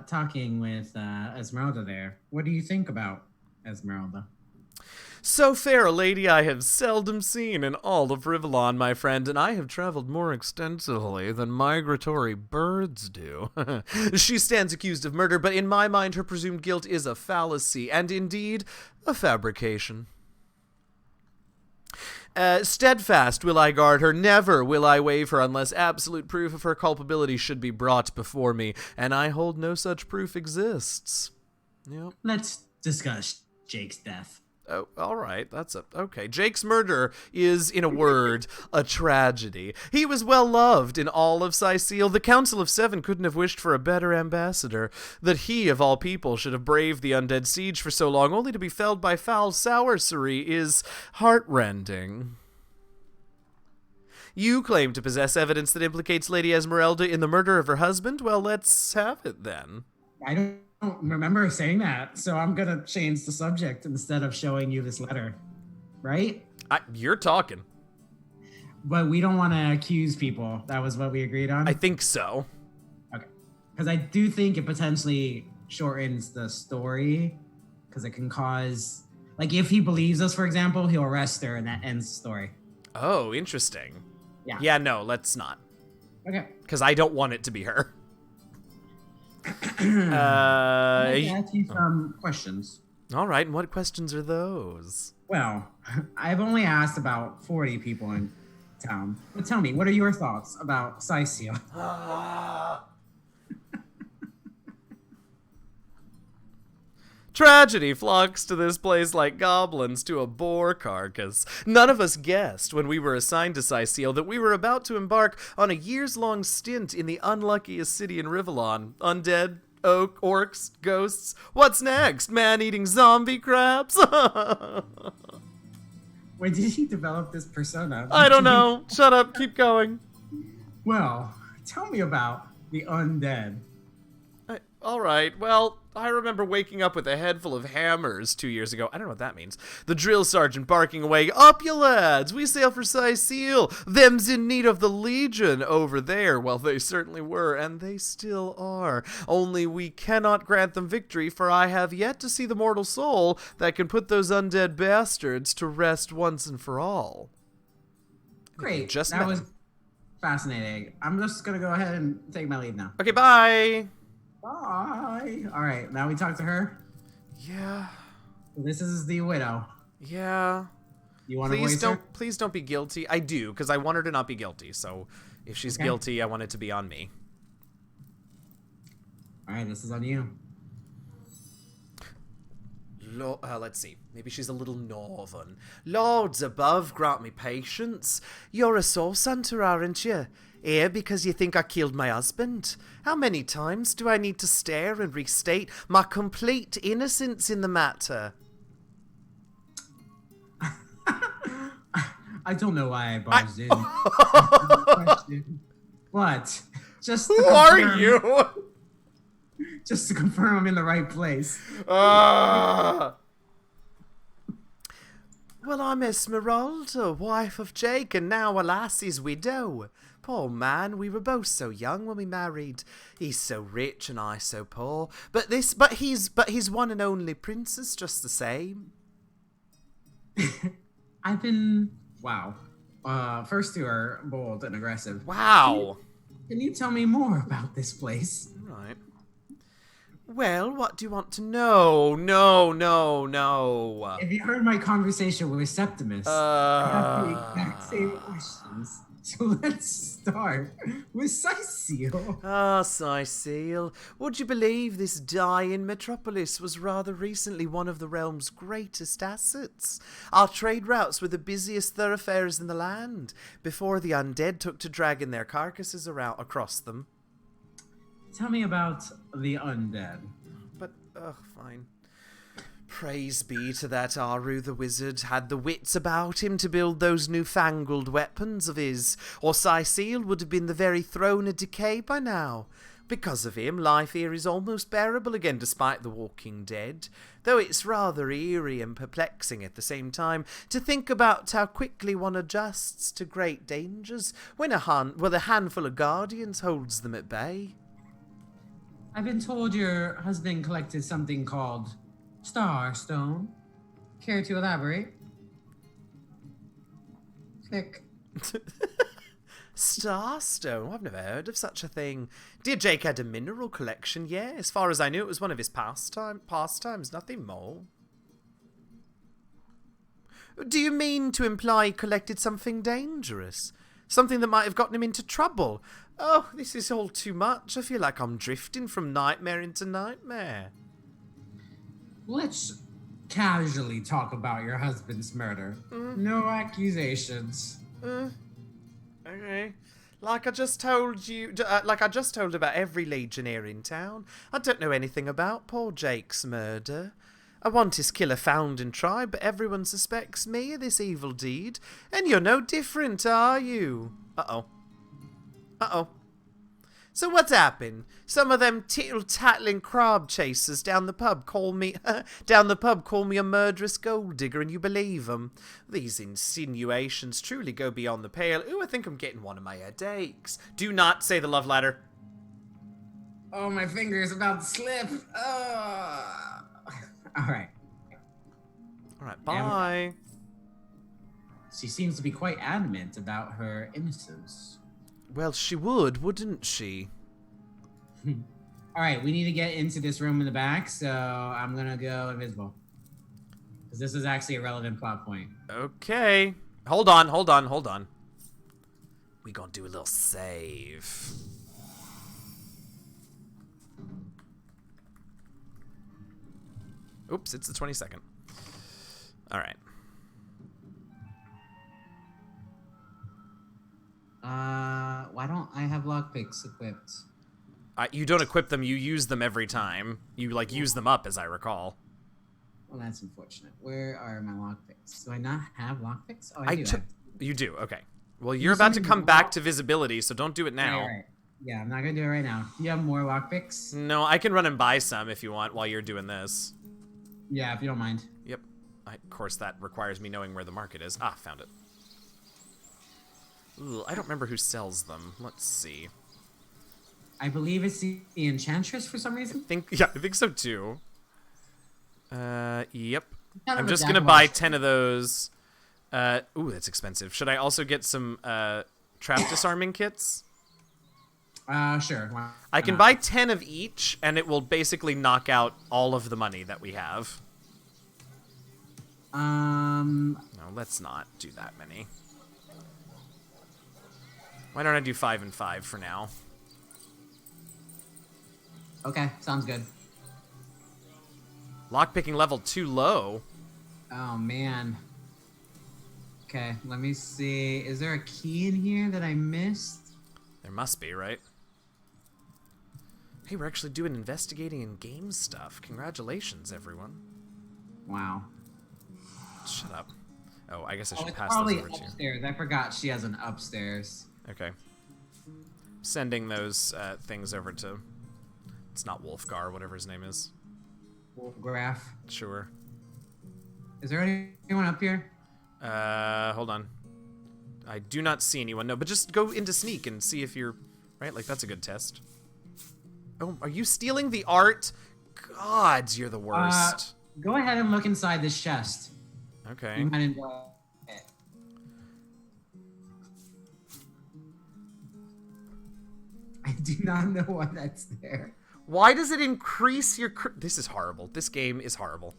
talking with Esmeralda there. What do you think about Esmeralda? So fair a lady I have seldom seen in all of Rivellon, my friend, and I have traveled more extensively than migratory birds do. She stands accused of murder, but in my mind her presumed guilt is a fallacy, and indeed, a fabrication. Steadfast will I guard her, never will I waive her unless absolute proof of her culpability should be brought before me, and I hold no such proof exists. Yep. Let's discuss Jake's death. Oh, all right. Okay. Jake's murder is, in a word, a tragedy. He was well loved in all of Sicile. The Council of Seven couldn't have wished for a better ambassador. That he, of all people, should have braved the undead siege for so long, only to be felled by foul sorcery, is heartrending. You claim to possess evidence that implicates Lady Esmeralda in the murder of her husband? Well, let's have it then. I don't remember saying that, so I'm gonna change the subject instead of showing you this letter, right? You're talking. But we don't want to accuse people. That was what we agreed on? I think so. Okay. Because I do think it potentially shortens the story, because it can cause... Like, if he believes us, for example, he'll arrest her, and that ends the story. Oh, interesting. Yeah. Yeah, no, let's not. Okay. Because I don't want it to be her. I'd like to ask you some questions. All right, and what questions are those? Well, I've only asked about 40 people in town. But tell me, what are your thoughts about Sicile? Tragedy flocks to this place like goblins to a boar carcass. None of us guessed when we were assigned to Sicile that we were about to embark on a years-long stint in the unluckiest city in Rivellon. Undead, orcs, ghosts. What's next? Man-eating zombie crabs? Wait, did he develop this persona? I don't know. Shut up. Keep going. Well, tell me about the undead. All right, well, I remember waking up with a head full of hammers 2 years ago. I don't know what that means. The drill sergeant barking away, "Up, you lads! We sail for Sicile! Them's in need of the Legion over there." Well, they certainly were, and they still are. Only we cannot grant them victory, for I have yet to see the mortal soul that can put those undead bastards to rest once and for all. Great. Just that was fascinating. I'm just going to go ahead and take my leave now. Okay, bye! Bye. All right, now we talk to her. Yeah. This is the widow. Yeah. You want to voice her? Please don't be guilty. I do, because I want her to not be guilty. So if she's guilty, I want it to be on me. All right, this is on you. Let's see. Maybe she's a little northern. Lords above, grant me patience. You're a soul hunter, aren't you? Here because you think I killed my husband? How many times do I need to stare and restate my complete innocence in the matter? I don't know why I barged in. What? Just Who are you? Just to confirm I'm in the right place. Well, I'm Esmeralda, wife of Jake, and now alas his widow. Poor man, we were both so young when we married. He's so rich and I so poor. But he's one and only princess just the same. Wow. First two are bold and aggressive. Wow. Can you tell me more about this place? Right. Well, what do you want to know? No. If you heard my conversation with Septimus, I have the exact same questions. So let's start with Sicile. Sicile. Would you believe this dying metropolis was rather recently one of the realm's greatest assets? Our trade routes were the busiest thoroughfares in the land, before the undead took to dragging their carcasses around across them. Tell me about the undead. But, fine. Praise be to that Aru the wizard had the wits about him to build those newfangled weapons of his, or Cecile would have been the very throne of decay by now. Because of him, life here is almost bearable again despite the walking dead, though it's rather eerie and perplexing at the same time to think about how quickly one adjusts to great dangers when a handful of guardians holds them at bay. I've been told your husband collected something called Starstone. Care to elaborate? Click. Starstone? I've never heard of such a thing. Dear Jake had a mineral collection, yeah. As far as I knew, it was one of his pastimes, nothing more. Do you mean to imply he collected something dangerous? Something that might have gotten him into trouble? Oh, this is all too much. I feel like I'm drifting from nightmare into nightmare. Let's casually talk about your husband's murder. No accusations. Okay. Like I just told you, about every legionnaire in town. I don't know anything about poor Jake's murder. I want his killer found and tried, but everyone suspects me of this evil deed. And you're no different, are you? Uh-oh. Uh-oh. So what's happened? Some of them tittle-tattling crab chasers down the pub call me a murderous gold digger, and you believe them? These insinuations truly go beyond the pale. Ooh, I think I'm getting one of my headaches. Do not say the love letter. Oh, my finger is about to slip. All right. All right, bye. She seems to be quite adamant about her innocence. Well, she would, wouldn't she? All right, we need to get into this room in the back, so I'm gonna go invisible. Because this is actually a relevant plot point. Okay. Hold on. We gonna do a little save. Oops, it's the 22nd. All right. Why don't I have lockpicks equipped? You don't equip them, you use them every time. You, use them up, as I recall. Well, that's unfortunate. Where are my lockpicks? Do I not have lockpicks? Oh, I do. You do, okay. Well, you're about to come back to visibility, so don't do it now. Right. Yeah, I'm not gonna do it right now. Do you have more lockpicks? No, I can run and buy some if you want while you're doing this. Yeah, if you don't mind. Yep. Of course, that requires me knowing where the market is. Ah, found it. Ooh, I don't remember who sells them. Let's see. I believe it's the Enchantress for some reason. I think so too. Yep. I'm just gonna jack of buy all 10 of those. Ooh, that's expensive. Should I also get some trap disarming kits? Sure. I can buy 10 of each, and it will basically knock out all of the money that we have. No, let's not do that many. Why don't I do 5 and 5 for now? Okay, sounds good. Lockpicking level too low. Oh, man. Okay, let me see. Is there a key in here that I missed? There must be, right? Hey, we're actually doing investigating and game stuff. Congratulations, everyone. Wow. Shut up. Oh, I guess I should It's pass probably those over to you. upstairs. I forgot she has an upstairs. Okay. Sending those things over to... It's not Wolfgar, whatever his name is. Wolfgraf. Sure. Is there anyone up here? Hold on. I do not see anyone. No, but just go into sneak and see if you're... Right? Like, that's a good test. Oh, are you stealing the art? God, you're the worst. Go ahead and look inside this chest. Okay. You might enjoy it. I do not know why that's there. Why does it increase your... This is horrible. This game is horrible.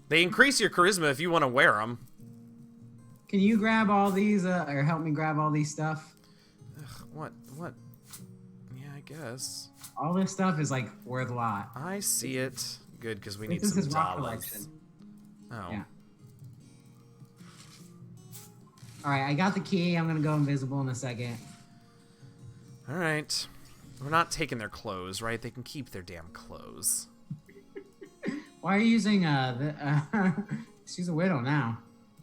They increase your charisma if you want to wear them. Can you grab all these, or help me grab all these stuff? Ugh, what? Yeah, I guess. All this stuff is, like, worth a lot. I see it. Good, because we need This some is his rock dollars. collection. Oh. Yeah. Alright, I got the key. I'm gonna go invisible in a second. Alright. We're not taking their clothes, right? They can keep their damn clothes. Why are you using she's a widow now.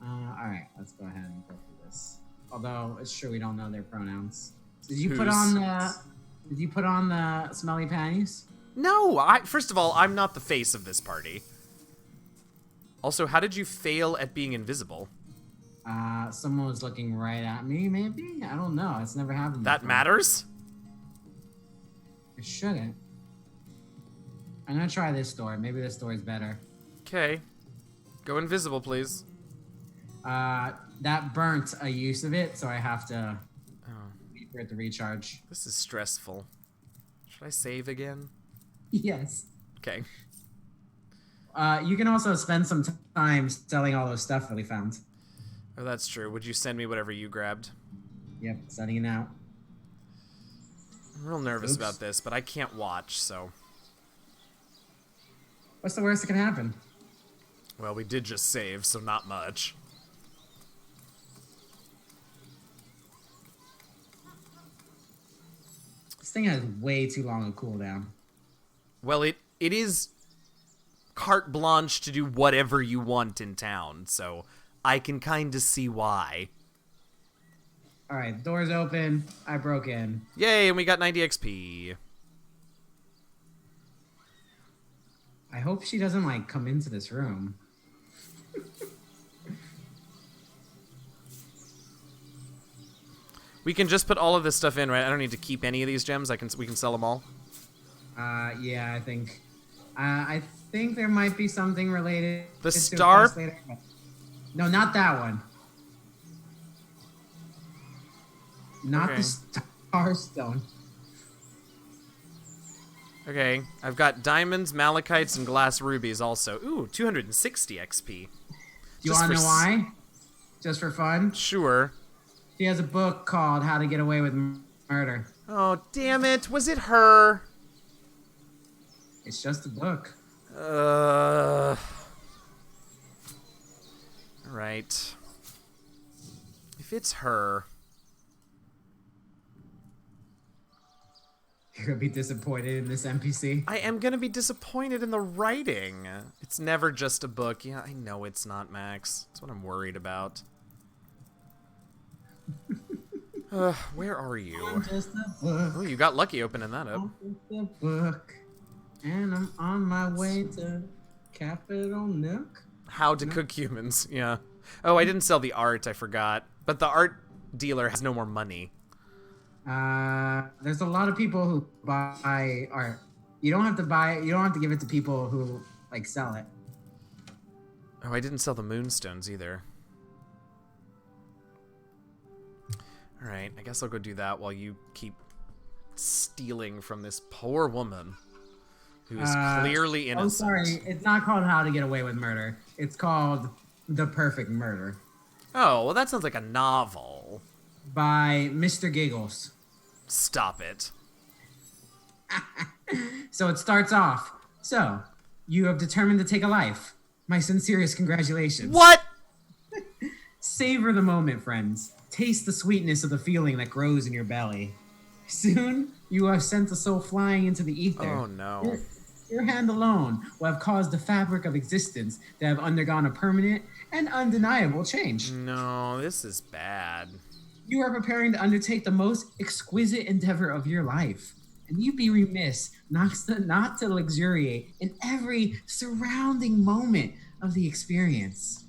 All right, let's go ahead and go for this. Although it's true we don't know their pronouns. Did you put on the smelly panties? No, first of all, I'm not the face of this party. Also, how did you fail at being invisible? Someone was looking right at me, maybe? I don't know. It's never happened That before. matters? It shouldn't. I'm gonna try this door. Maybe this door is better. Okay. Go invisible, please. That burnt a use of it, so I have to wait for it to recharge. This is stressful. Should I save again? Yes. Okay. You can also spend some time selling all those stuff that we found. Oh, that's true. Would you send me whatever you grabbed? Yep, sending it out. I'm real nervous about this, but I can't watch, so... What's the worst that can happen? Well, we did just save, so not much. This thing has way too long a cooldown. Well, it is carte blanche to do whatever you want in town, so I can kind of see why. Alright, door's open. I broke in. Yay, and we got 90 XP. I hope she doesn't, like, come into this room. We can just put all of this stuff in, right? I don't need to keep any of these gems. We can sell them all. Yeah, I think. I think there might be something related. The to star? us later. No, not that one. Not Okay. the star stone. Okay, I've got diamonds, malachites, and glass rubies also. Ooh, 260 XP. Do you want to know why? Just for fun? Sure. She has a book called How to Get Away with Murder. Oh, damn it. Was it her? It's just a book. Alright. If it's her... You're gonna be disappointed in this NPC. I am gonna be disappointed in the writing. It's never just a book. Yeah, I know it's not, Max. That's what I'm worried about. Where are you? I'm just a book. Oh, you got lucky opening that up. I'm just a book. And I'm on my way to Capital Nook. How to cook humans, yeah. Oh, I didn't sell the art, I forgot. But the art dealer has no more money. There's a lot of people who buy art. You don't have to buy it. You don't have to give it to people who, like, sell it. Oh, I didn't sell the moonstones either. Alright, I guess I'll go do that while you keep stealing from this poor woman who is clearly innocent. Oh, sorry. It's not called How to Get Away with Murder. It's called The Perfect Murder. Oh, well that sounds like a novel. By Mr. Giggles. Stop it. So it starts off. So, you have determined to take a life. My sincerest congratulations. What? Savor the moment, friends. Taste the sweetness of the feeling that grows in your belly. Soon, you have sent the soul flying into the ether. Oh no. Your hand alone will have caused the fabric of existence to have undergone a permanent and undeniable change. No, this is bad. You are preparing to undertake the most exquisite endeavor of your life. And you'd be remiss not to luxuriate in every surrounding moment of the experience.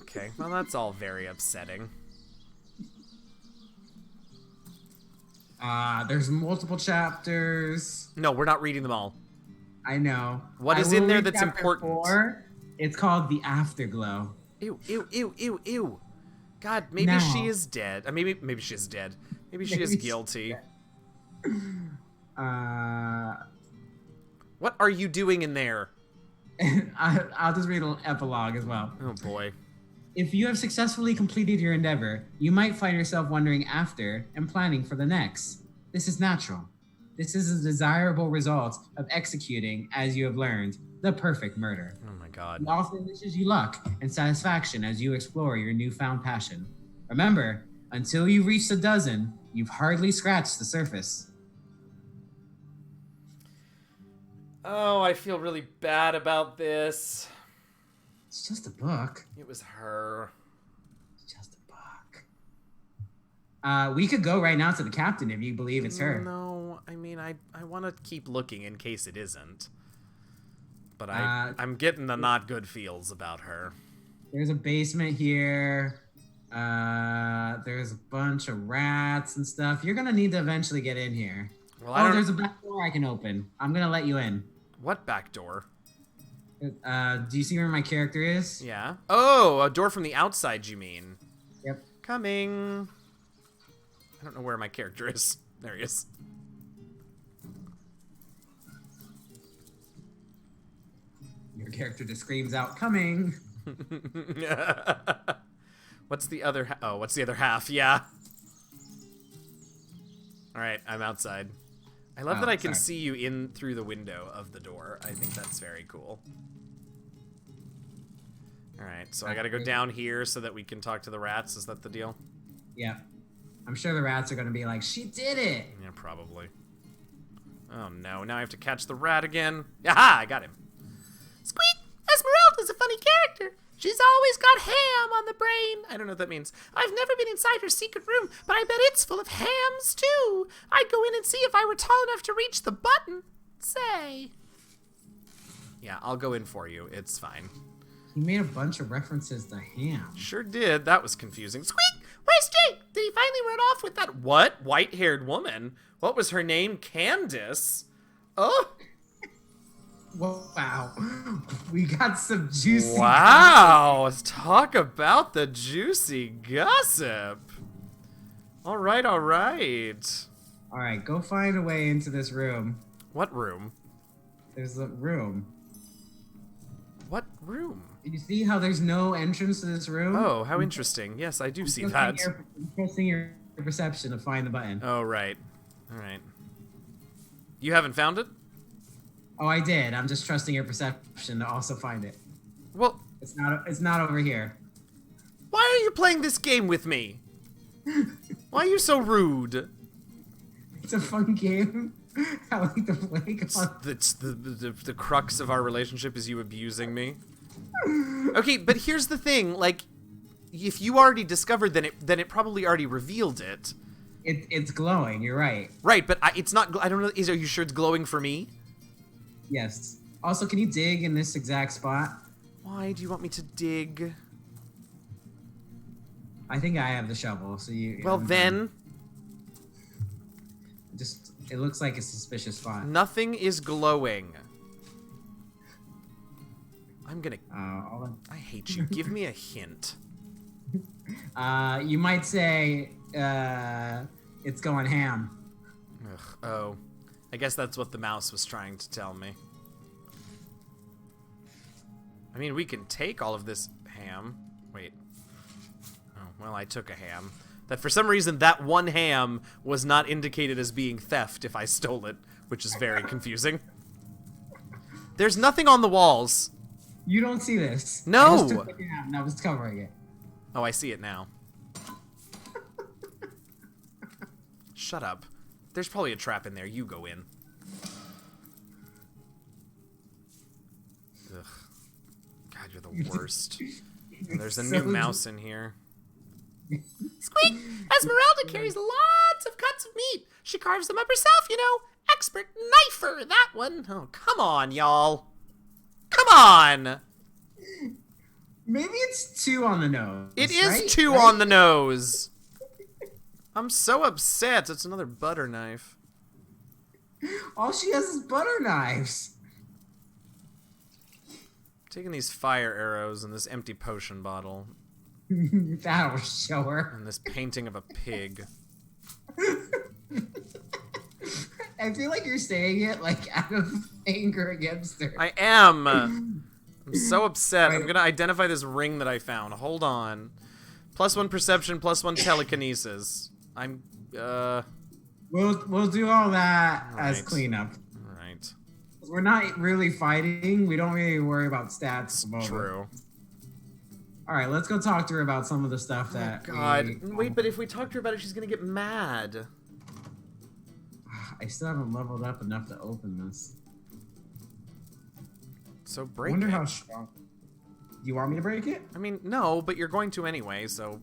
Okay, well that's all very upsetting. There's multiple chapters. No, we're not reading them all. I know. What is I will in there read that's chapter important? 4. It's called The Afterglow. Ew, ew, ew, ew, ew. God, maybe Now. she is dead. Maybe she is dead. Maybe she is Maybe she's guilty. I'll What are you doing in there? just read an epilogue as well. Oh boy. If you have successfully completed your endeavor, you might find yourself wondering after and planning for the next. This is natural. This is a desirable result of executing, as you have learned, the perfect murder. Oh my god. The author wishes you luck and satisfaction as you explore your newfound passion. Remember, until you reach the dozen, you've hardly scratched the surface. Oh, I feel really bad about this. It's just a book. It was her. It's just a book. We could go right now to the captain if you believe it's her. No, I mean, I want to keep looking in case it isn't. But I'm getting the not good feels about her. There's a basement here. There's a bunch of rats and stuff. You're gonna need to eventually get in here. Well, there's a back door I can open. I'm gonna let you in. What back door? Do you see where my character is? Yeah. Oh, a door from the outside, you mean? Yep. Coming. I don't know where my character is. There he is. Your character just screams out, "Coming!" What's the other what's the other half? Yeah. Alright, I'm outside. I love that I can see you in through the window of the door. I think that's very cool. Alright, so I gotta go down here so that we can talk to the rats. Is that the deal? Yeah. I'm sure the rats are gonna be like, "She did it!" Yeah, probably. Oh no, now I have to catch the rat again. Aha! I got him. Squeak! Esmeralda's a funny character. She's always got ham on the brain. I don't know what that means. I've never been inside her secret room, but I bet it's full of hams, too. I'd go in and see if I were tall enough to reach the button. Say. Yeah, I'll go in for you. It's fine. He made a bunch of references to ham. Sure did. That was confusing. Squeak! Where's Jake? Did he finally run off with that what? White-haired woman? What was her name? Candace? Oh. Wow. We got some juicy Wow. Let's talk about the juicy gossip. All right, all right. All right, go find a way into this room. What room? There's a room. What room? You see how there's no entrance to this room? Oh, how interesting. Yes, I do see that. Trusting your perception to find the button. Oh, right. All right. You haven't found it? Oh, I did. I'm just trusting your perception to also find it. Well, it's not over here. Why are you playing this game with me? Why are you so rude? It's a fun game. I like to play. The crux of our relationship is you abusing me. Okay, but here's the thing. Like, if you already discovered, then it probably already revealed it. It's glowing. You're right. Right, but it's not. I don't know. Are you sure it's glowing for me? Yes. Also, can you dig in this exact spot? Why do you want me to dig? I think I have the shovel, so you... Well, then... It looks like a suspicious spot. Nothing is glowing. I'm gonna... I hate you. Give me a hint. You might say, it's going ham. Ugh, oh. I guess that's what the mouse was trying to tell me. I mean, we can take all of this ham. Wait. Oh, well, I took a ham. That for some reason, that one ham was not indicated as being theft if I stole it, which is very confusing. There's nothing on the walls. You don't see this. No! I just took the ham and I was covering it. Oh, I see it now. Shut up. There's probably a trap in there. You go in. Ugh. God, you're the worst. And there's a new mouse in here. Squeak! Esmeralda carries lots of cuts of meat. She carves them up herself, you know. Expert knifer, that one. Oh, come on, y'all. Come on! Maybe it's 2 on the nose. It is 2 on the nose. I'm so upset. It's another butter knife. All she has is butter knives. Taking these fire arrows and this empty potion bottle. That'll show her. And this painting of a pig. I feel like you're saying it like out of anger against her. I am. I'm so upset. I'm gonna identify this ring that I found. Hold on. +1 perception, +1 telekinesis. I'm. We'll do all that as cleanup. All right. We're not really fighting. We don't really worry about stats. True. All right, let's go talk to her about some of the stuff that. God, wait! But if we talk to her about it, she's gonna get mad. I still haven't leveled up enough to open this. So I break wonder it. how strong. Do you want me to break it? I mean, no, but you're going to anyway, so...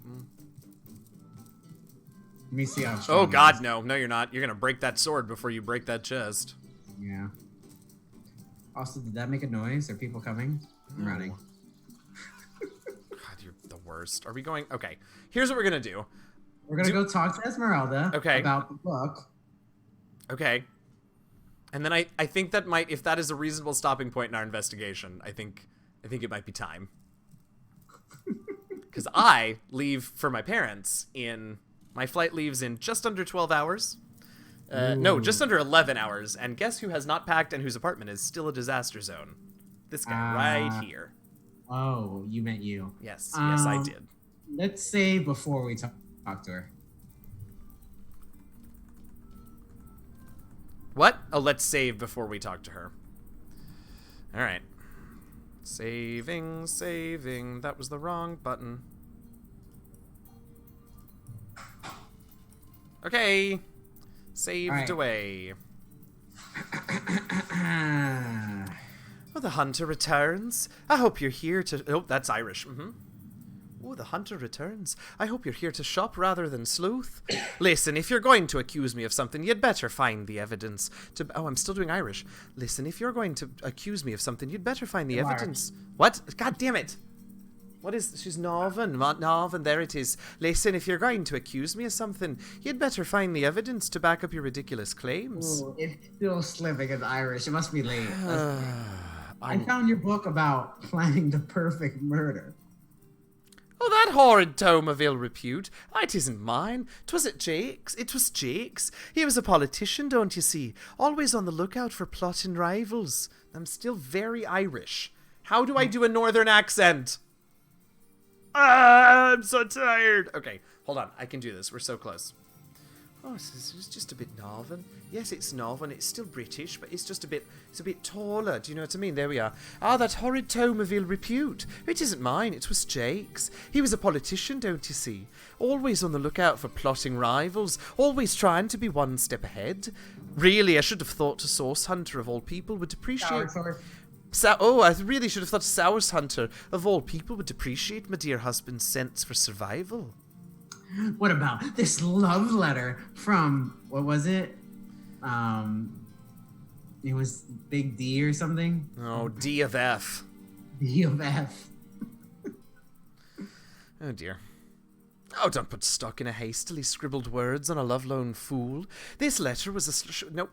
Let me see how strong. Oh it god, is. no. No, you're not. You're gonna break that sword before you break that chest. Yeah. Also, did that make a noise? Are people coming? I'm No. running. God, you're the worst. Are we going... Okay, here's what we're gonna do. We're gonna go talk to Esmeralda about the book. Okay. And then I think that might... If that is a reasonable stopping point in our investigation, I think it might be time. Because I leave for my parents in... My flight leaves in just under 12 hours. No, just under 11 hours. And guess who has not packed and whose apartment is still a disaster zone? This guy right here. Oh, you meant you. Yes, yes, I did. Let's say before we talk to her. What? Oh, let's save before we talk to her. All right. Saving, saving. That was the wrong button. Okay. Saved away. Oh, the hunter returns. I hope you're here to... Oh, that's Irish. Oh, the hunter returns. I hope you're here to shop rather than sleuth. Listen, if you're going to accuse me of something, you'd better find the evidence. Oh, I'm still doing Irish. Listen, if you're going to accuse me of something, you'd better find the evidence. What? God damn it. What is... She's Northern. Northern, there it is. Listen, if you're going to accuse me of something, you'd better find the evidence to back up your ridiculous claims. Oh, it's still slipping in Irish. It must be late. I found your book about planning the perfect murder. Oh, that horrid tome of ill repute. It isn't mine. 'Twas at Jake's. It was Jake's. He was a politician, don't you see? Always on the lookout for plotting rivals. I'm still very Irish. How do I do a northern accent? I'm so tired. Okay, hold on. I can do this. We're so close. Oh, it's just a bit northern. Yes, it's northern. It's still British, but it's just a bit taller. Do you know what I mean? There we are. Ah, that horrid tome of ill repute. It isn't mine. It was Jake's. He was a politician, don't you see? Always on the lookout for plotting rivals. Always trying to be one step ahead. Really, I should have thought a source hunter of all people would appreciate... I really should have thought a source hunter of all people would appreciate my dear husband's sense for survival. What about this love letter from, what was it? It was Big D or something? Oh, D of F. D of F. Oh, dear. Oh, don't put stock in a hastily scribbled words on a love-lone fool. This letter was a... Nope.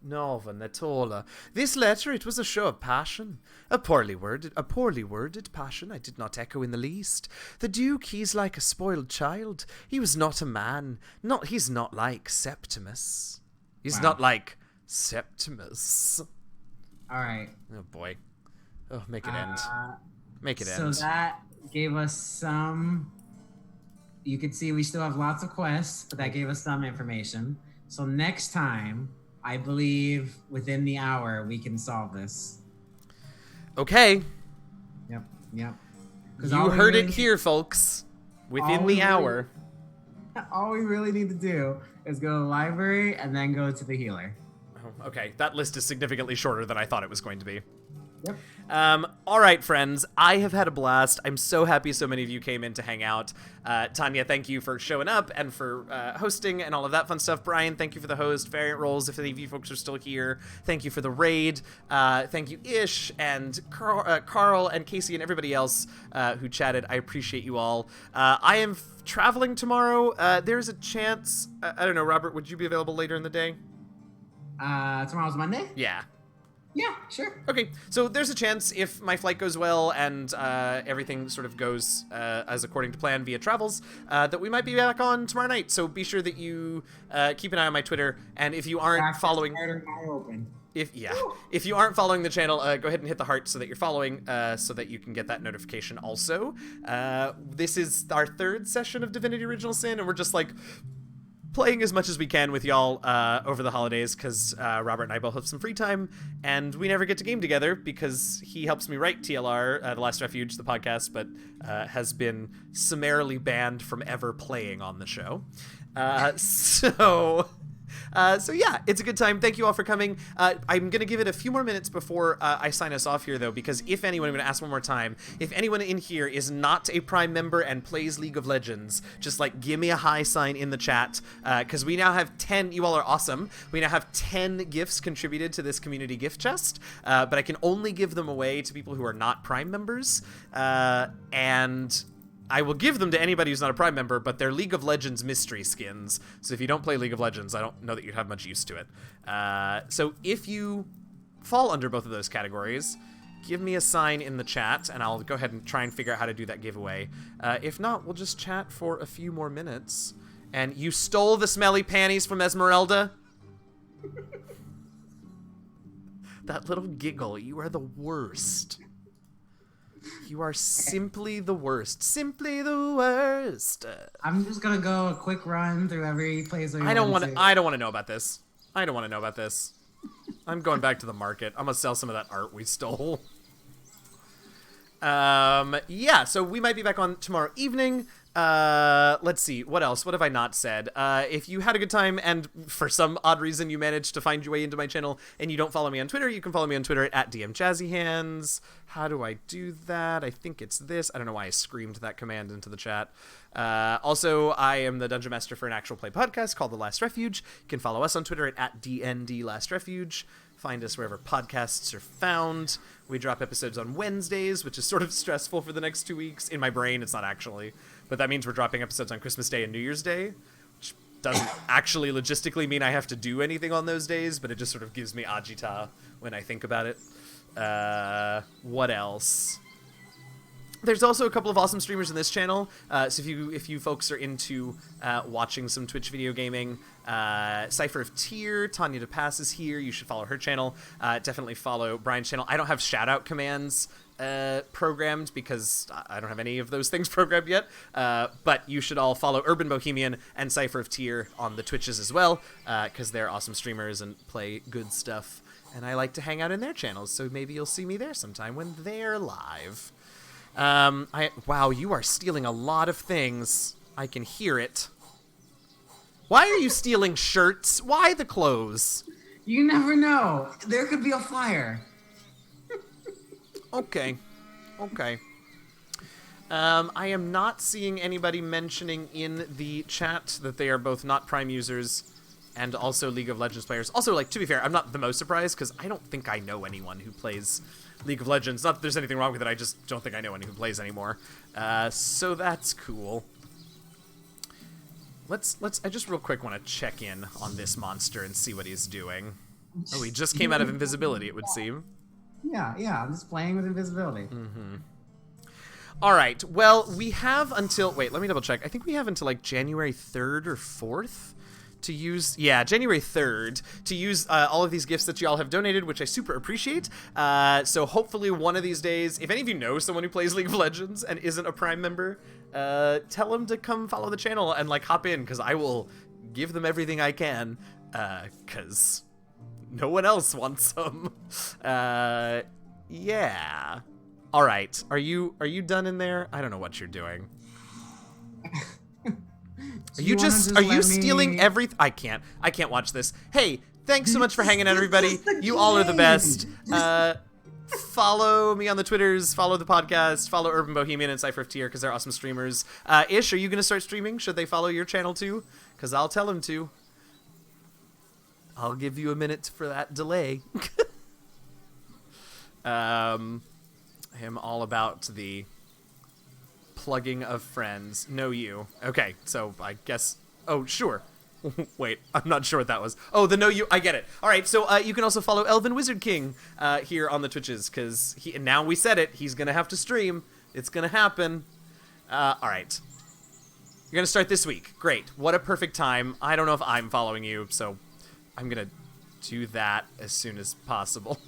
Northern at all. This letter, it was a show of passion. A poorly worded passion I did not echo in the least. The Duke, he's like a spoiled child. He was not a man. He's not like Septimus. He's not like Septimus. Alright. Oh, boy. Oh, make it end. Make it end. So that gave us some... You can see we still have lots of quests, but that gave us some information. So next time... I believe within the hour we can solve this. Okay. Yep. You heard it here, folks. Within the hour. All we really need to do is go to the library and then go to the healer. Oh, okay, that list is significantly shorter than I thought it was going to be. Yep. All right, friends. I have had a blast. I'm so happy so many of you came in to hang out. Tanya, thank you for showing up and for hosting and all of that fun stuff. Brian, thank you for the host. Variant Roles, if any of you folks are still here. Thank you for the raid. Thank you, Ish, and Carl, and Casey, and everybody else who chatted. I appreciate you all. I am traveling tomorrow. There's a chance... I don't know, Robert, would you be available later in the day? Tomorrow's Monday? Yeah. Yeah, sure. Okay, so there's a chance if my flight goes well and everything sort of goes as according to plan via travels, that we might be back on tomorrow night. So be sure that you keep an eye on my Twitter, and if you aren't following... If you aren't following the channel, go ahead and hit the heart so that you're following, so that you can get that notification also. This is our third session of Divinity Original Sin, and we're just like... playing as much as we can with y'all over the holidays, because Robert and I both have some free time, and we never get to game together because he helps me write TLR, The Last Refuge, the podcast, but has been summarily banned from ever playing on the show. So So yeah, it's a good time. Thank you all for coming. I'm going to give it a few more minutes before I sign us off here, though, because if anyone, I'm going to ask one more time, if anyone in here is not a Prime member and plays League of Legends, just like give me a hi sign in the chat, because we now have 10, you all are awesome, we now have 10 gifts contributed to this community gift chest, but I can only give them away to people who are not Prime members, and I will give them to anybody who's not a Prime member, but they're League of Legends mystery skins. So if you don't play League of Legends, I don't know that you'd have much use to it. So if you fall under both of those categories, give me a sign in the chat, and I'll go ahead and try and figure out how to do that giveaway. If not, we'll just chat for a few more minutes. And you stole the smelly panties from Esmeralda? That little giggle, you are the worst. You are simply the worst. Simply the worst. I'm just gonna go a quick run through every place. I don't want to know about this. I don't want to know about this. I'm going back to the market. I'm gonna sell some of that art we stole. Yeah, so we might be back on tomorrow evening. Let's see, what else? What have I not said? If you had a good time and for some odd reason you managed to find your way into my channel and you don't follow me on Twitter, you can follow me on Twitter at DMJazzyHands. How do I do that? I think it's this. I don't know why I screamed that command into the chat. Also, I am the Dungeon Master for an actual play podcast called The Last Refuge. You can follow us on Twitter at DNDLastRefuge. Find us wherever podcasts are found. We drop episodes on Wednesdays, which is sort of stressful for the next 2 weeks. In my brain, it's not actually. But that means we're dropping episodes on Christmas Day and New Year's Day, which doesn't actually logistically mean I have to do anything on those days, but it just sort of gives me agita when I think about it. What else? There's also a couple of awesome streamers in this channel, so if you folks are into watching some Twitch video gaming, Cypher of Tyr, Tanya DePass is here. You should follow her channel. Definitely follow Brian's channel. I don't have shout-out commands programmed because I don't have any of those things programmed yet, but you should all follow Urban Bohemian and Cypher of Tyr on the Twitches as well, because they're awesome streamers and play good stuff, and I like to hang out in their channels, so maybe you'll see me there sometime when they're live. Wow, you are stealing a lot of things. I can hear it. Why are you stealing shirts? Why the clothes? You never know. There could be a fire. Okay. Okay. I am not seeing anybody mentioning in the chat that they are both not Prime users and also League of Legends players. Also, like, to be fair, I'm not the most surprised because I don't think I know anyone who plays League of Legends. Not that there's anything wrong with it, I just don't think I know anyone who plays anymore. So that's cool. I just real quick want to check in on this monster and see what he's doing. Oh, he just came out of invisibility, it would seem. Yeah, I'm just playing with invisibility. Mm-hmm. All right, well, we have until... Wait, let me double check. I think we have until, like, January 3rd or 4th to use... Yeah, January 3rd to use all of these gifts that y'all have donated, which I super appreciate. So hopefully one of these days, if any of you know someone who plays League of Legends and isn't a Prime member, tell them to come follow the channel and, like, hop in, because I will give them everything I can, because no one else wants them. Yeah. All right. Are you done in there? I don't know what you're doing. Are you stealing everything? I can't watch this. Hey, thanks so much for hanging out, everybody. You all are the best. Follow me on the Twitters, follow the podcast, follow Urban Bohemian and Cypher of Tyr because they're awesome streamers. Ish, are you going to start streaming? Should they follow your channel too? Because I'll tell them to. I'll give you a minute for that delay. I am all about the plugging of friends. Know you. Okay, so I guess... Oh, sure. Wait, I'm not sure what that was. Oh, the know you... I get it. All right, so you can also follow Elvin Wizard King here on the Twitches, because now we said it. He's going to have to stream. It's going to happen. All right. You're going to start this week. Great. What a perfect time. I don't know if I'm following you, so I'm going to do that as soon as possible.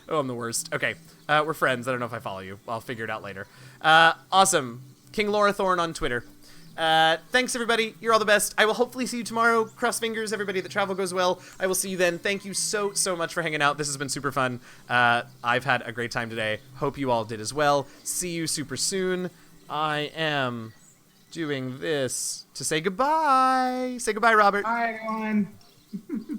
Oh, I'm the worst. Okay, we're friends. I don't know if I follow you. I'll figure it out later. Awesome. King Laura Thorne on Twitter. Thanks, everybody. You're all the best. I will hopefully see you tomorrow. Cross fingers, everybody, that travel goes well. I will see you then. Thank you so much for hanging out. This has been super fun. I've had a great time today. Hope you all did as well. See you super soon. I am doing this to say goodbye. Say goodbye, Robert. Bye, everyone.